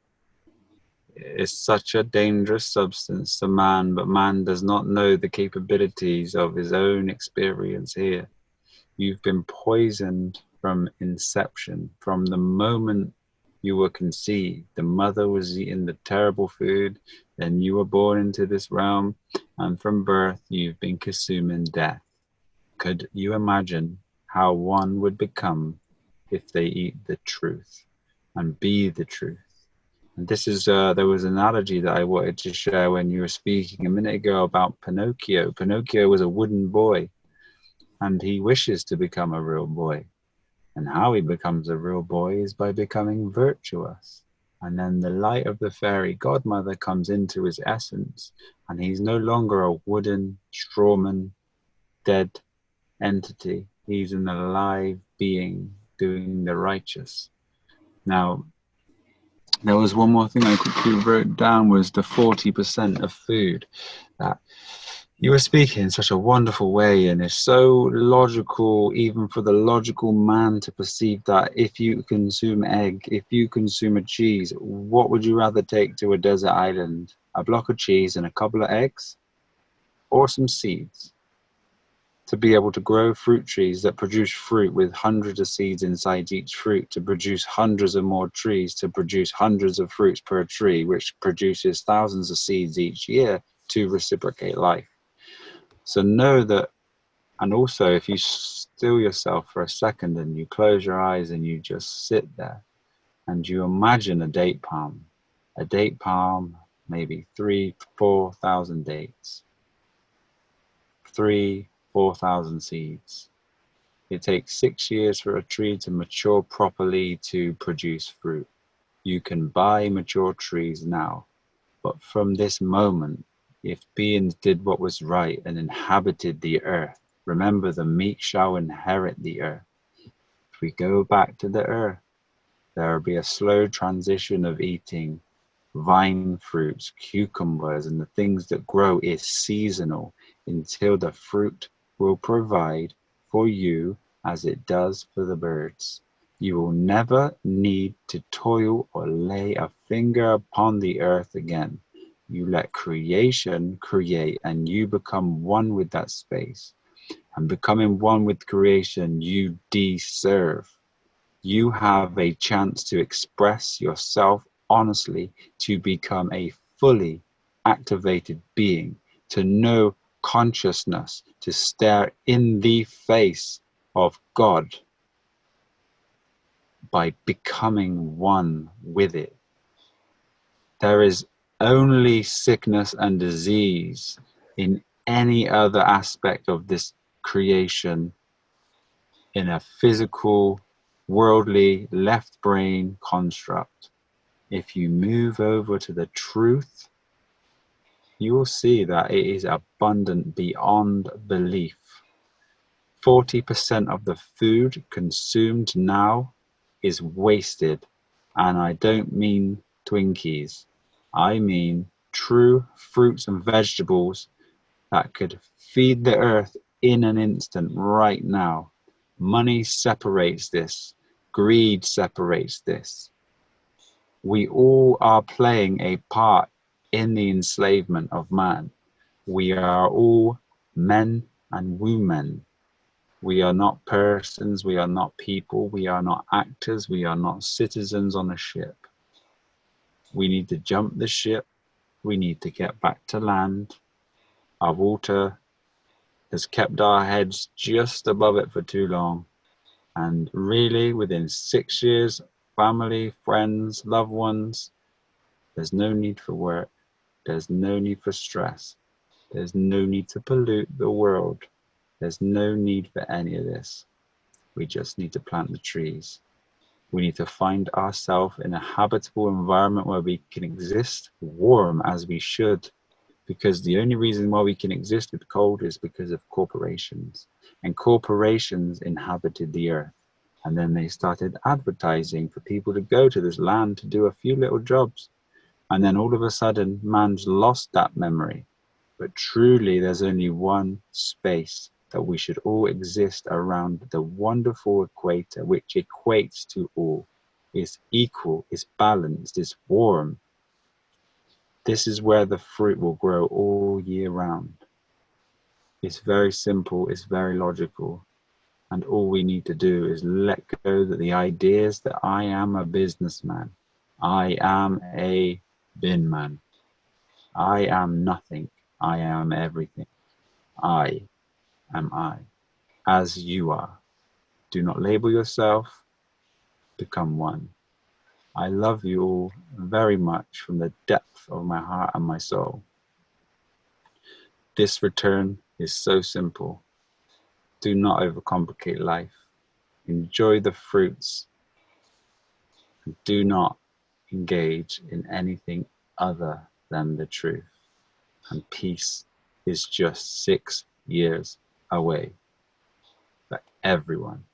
It's such a dangerous substance to man, but man does not know the capabilities of his own experience here. You've been poisoned from inception, from the moment you were conceived. The mother was eating the terrible food, then you were born into this realm, and from birth you've been consuming death. Could you imagine how one would become if they eat the truth and be the truth? And this is, there was an analogy that I wanted to share when you were speaking a minute ago about Pinocchio. Pinocchio was a wooden boy, and he wishes to become a real boy. And how he becomes a real boy is by becoming virtuous. And then the light of the fairy godmother comes into his essence, and he's no longer a wooden, strawman, dead entity. He's an alive being doing the righteous. Now, there was one more thing I quickly wrote down, was the 40% of food. That you were speaking in such a wonderful way, and it's so logical, even for the logical man to perceive that if you consume egg, if you consume a cheese, what would you rather take to a desert island? A block of cheese and a couple of eggs, or some seeds? To be able to grow fruit trees that produce fruit with hundreds of seeds inside each fruit, to produce hundreds of more trees, to produce hundreds of fruits per tree, which produces thousands of seeds each year to reciprocate life. So know that, and also if you still yourself for a second and you close your eyes and you just sit there and you imagine a date palm, maybe 3,000 to 4,000 dates. 4,000 seeds. It takes 6 years for a tree to mature properly to produce fruit. You can buy mature trees now, but from this moment, if beings did what was right and inhabited the earth, remember the meek shall inherit the earth. If we go back to the earth, there will be a slow transition of eating vine fruits, cucumbers, and the things that grow is seasonal until the fruit will provide for you as it does for the birds. You will never need to toil or lay a finger upon the earth again. You let creation create and you become one with that space. And becoming one with creation, you deserve. You have a chance to express yourself honestly, to become a fully activated being, to know consciousness, to stare in the face of God by becoming one with it. There is only sickness and disease in any other aspect of this creation in a physical, worldly, left brain construct. If you move over to the truth, you will see that it is abundant beyond belief. 40% of the food consumed now is wasted, and I don't mean Twinkies. I mean true fruits and vegetables that could feed the earth in an instant right now. Money separates this. Greed separates this. We all are playing a part in the enslavement of man. We are all men and women. We are not persons, we are not people, we are not actors, we are not citizens on a ship. We need to jump the ship, we need to get back to land. Our water has kept our heads just above it for too long. And really, within 6 years, family, friends, loved ones, there's no need for work. There's no need for stress. There's no need to pollute the world. There's no need for any of this. We just need to plant the trees. We need to find ourselves in a habitable environment where we can exist warm as we should, because the only reason why we can exist with cold is because of corporations. And corporations inhabited the earth. And then they started advertising for people to go to this land to do a few little jobs. And then all of a sudden, man's lost that memory. But truly, there's only one space that we should all exist around, the wonderful equator, which equates to all. Is equal, is balanced, is warm. This is where the fruit will grow all year round. It's very simple, it's very logical. And all we need to do is let go of the ideas that I am a businessman. I am a bin man. I am nothing. I am everything. I am I, as you are. Do not label yourself. Become one. I love you all very much from the depth of my heart and my soul. This return is so simple. Do not overcomplicate life. Enjoy the fruits. And do not engage in anything other than the truth. And peace is just 6 years away for everyone.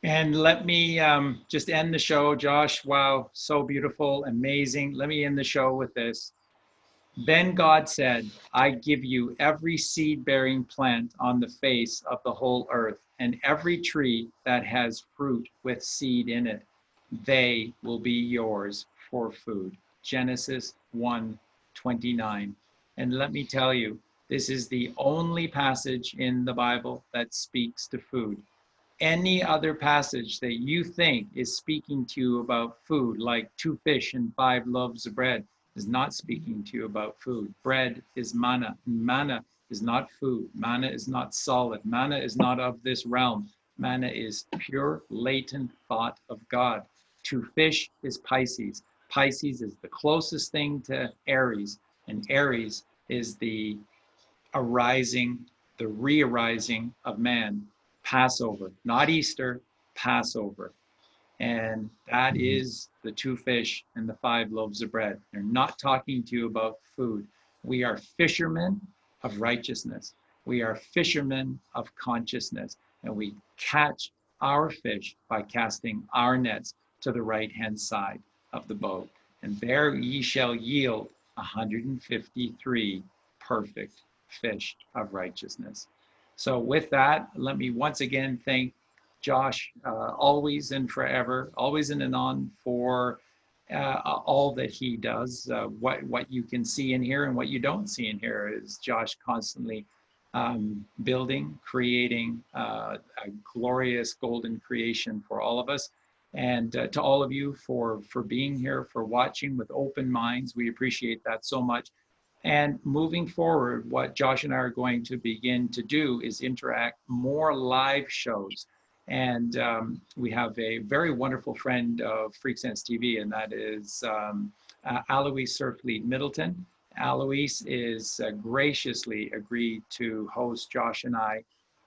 And let me just end the show, Josh. Wow, so beautiful, amazing. Let me end the show with this. Then God said, I give you every seed-bearing plant on the face of the whole earth, and every tree that has fruit with seed in it. They will be yours for food. Genesis 1:29. And let me tell you, this is the only passage in the Bible that speaks to food. Any other passage that you think is speaking to you about food, like 2 fish and 5 loaves of bread, is not speaking to you about food. Bread is manna. Manna is not food. Manna is not solid. Manna is not of this realm. Manna is pure, latent thought of God. 2 fish is Pisces. Pisces is the closest thing to Aries, and Aries is the arising, the re-arising of man. Passover, not Easter, Passover. And that is the 2 fish and the 5 loaves of bread. They're not talking to you about food. We are fishermen of righteousness. We are fishermen of consciousness. And we catch our fish by casting our nets to the right hand side of the boat. And there ye shall yield 153 perfect fish of righteousness. So, with that, let me once again thank Josh, always and forever, always and anon, for all that he does. What you can see in here and what you don't see in here is Josh constantly building, creating a glorious golden creation for all of us. And to all of you for being here, for watching with open minds, we appreciate that so much. And moving forward, what Josh and I are going to begin to do is interact more live shows. And we have a very wonderful friend of Freak Sense TV, and that is Aloise Surfleet Middleton. Aloise is graciously agreed to host Josh and I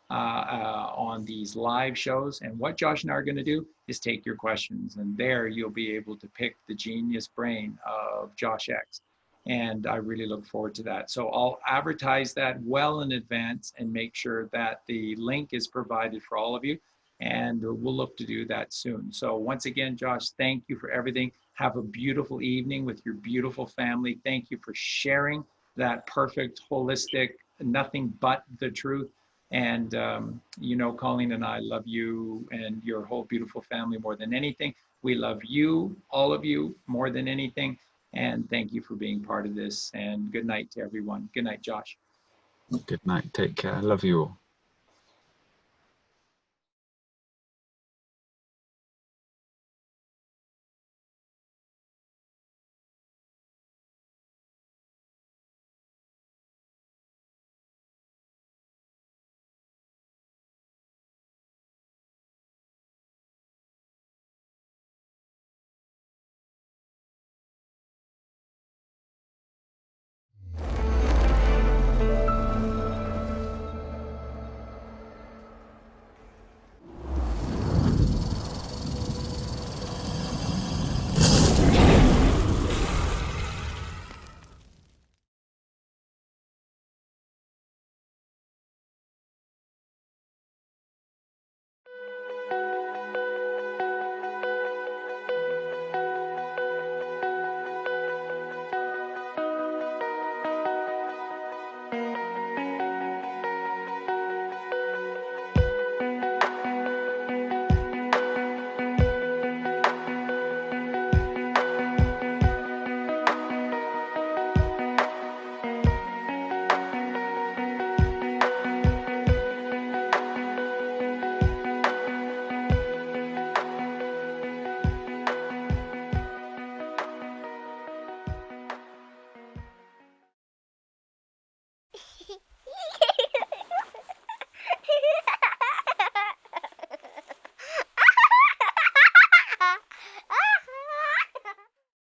on these live shows. And what Josh and I are going to do is take your questions, and there you'll be able to pick the genius brain of Josh X. And I really look forward to that. So I'll advertise that well in advance and make sure that the link is provided for all of you. And we'll look to do that soon. So once again, Josh, thank you for everything. Have a beautiful evening with your beautiful family. Thank you for sharing that perfect, holistic, nothing but the truth. And you know, Colleen and I love you and your whole beautiful family more than anything. We love you, all of you, more than anything. And thank you for being part of this. And good night to everyone. Good night, Josh. Good night. Take care. Love you all.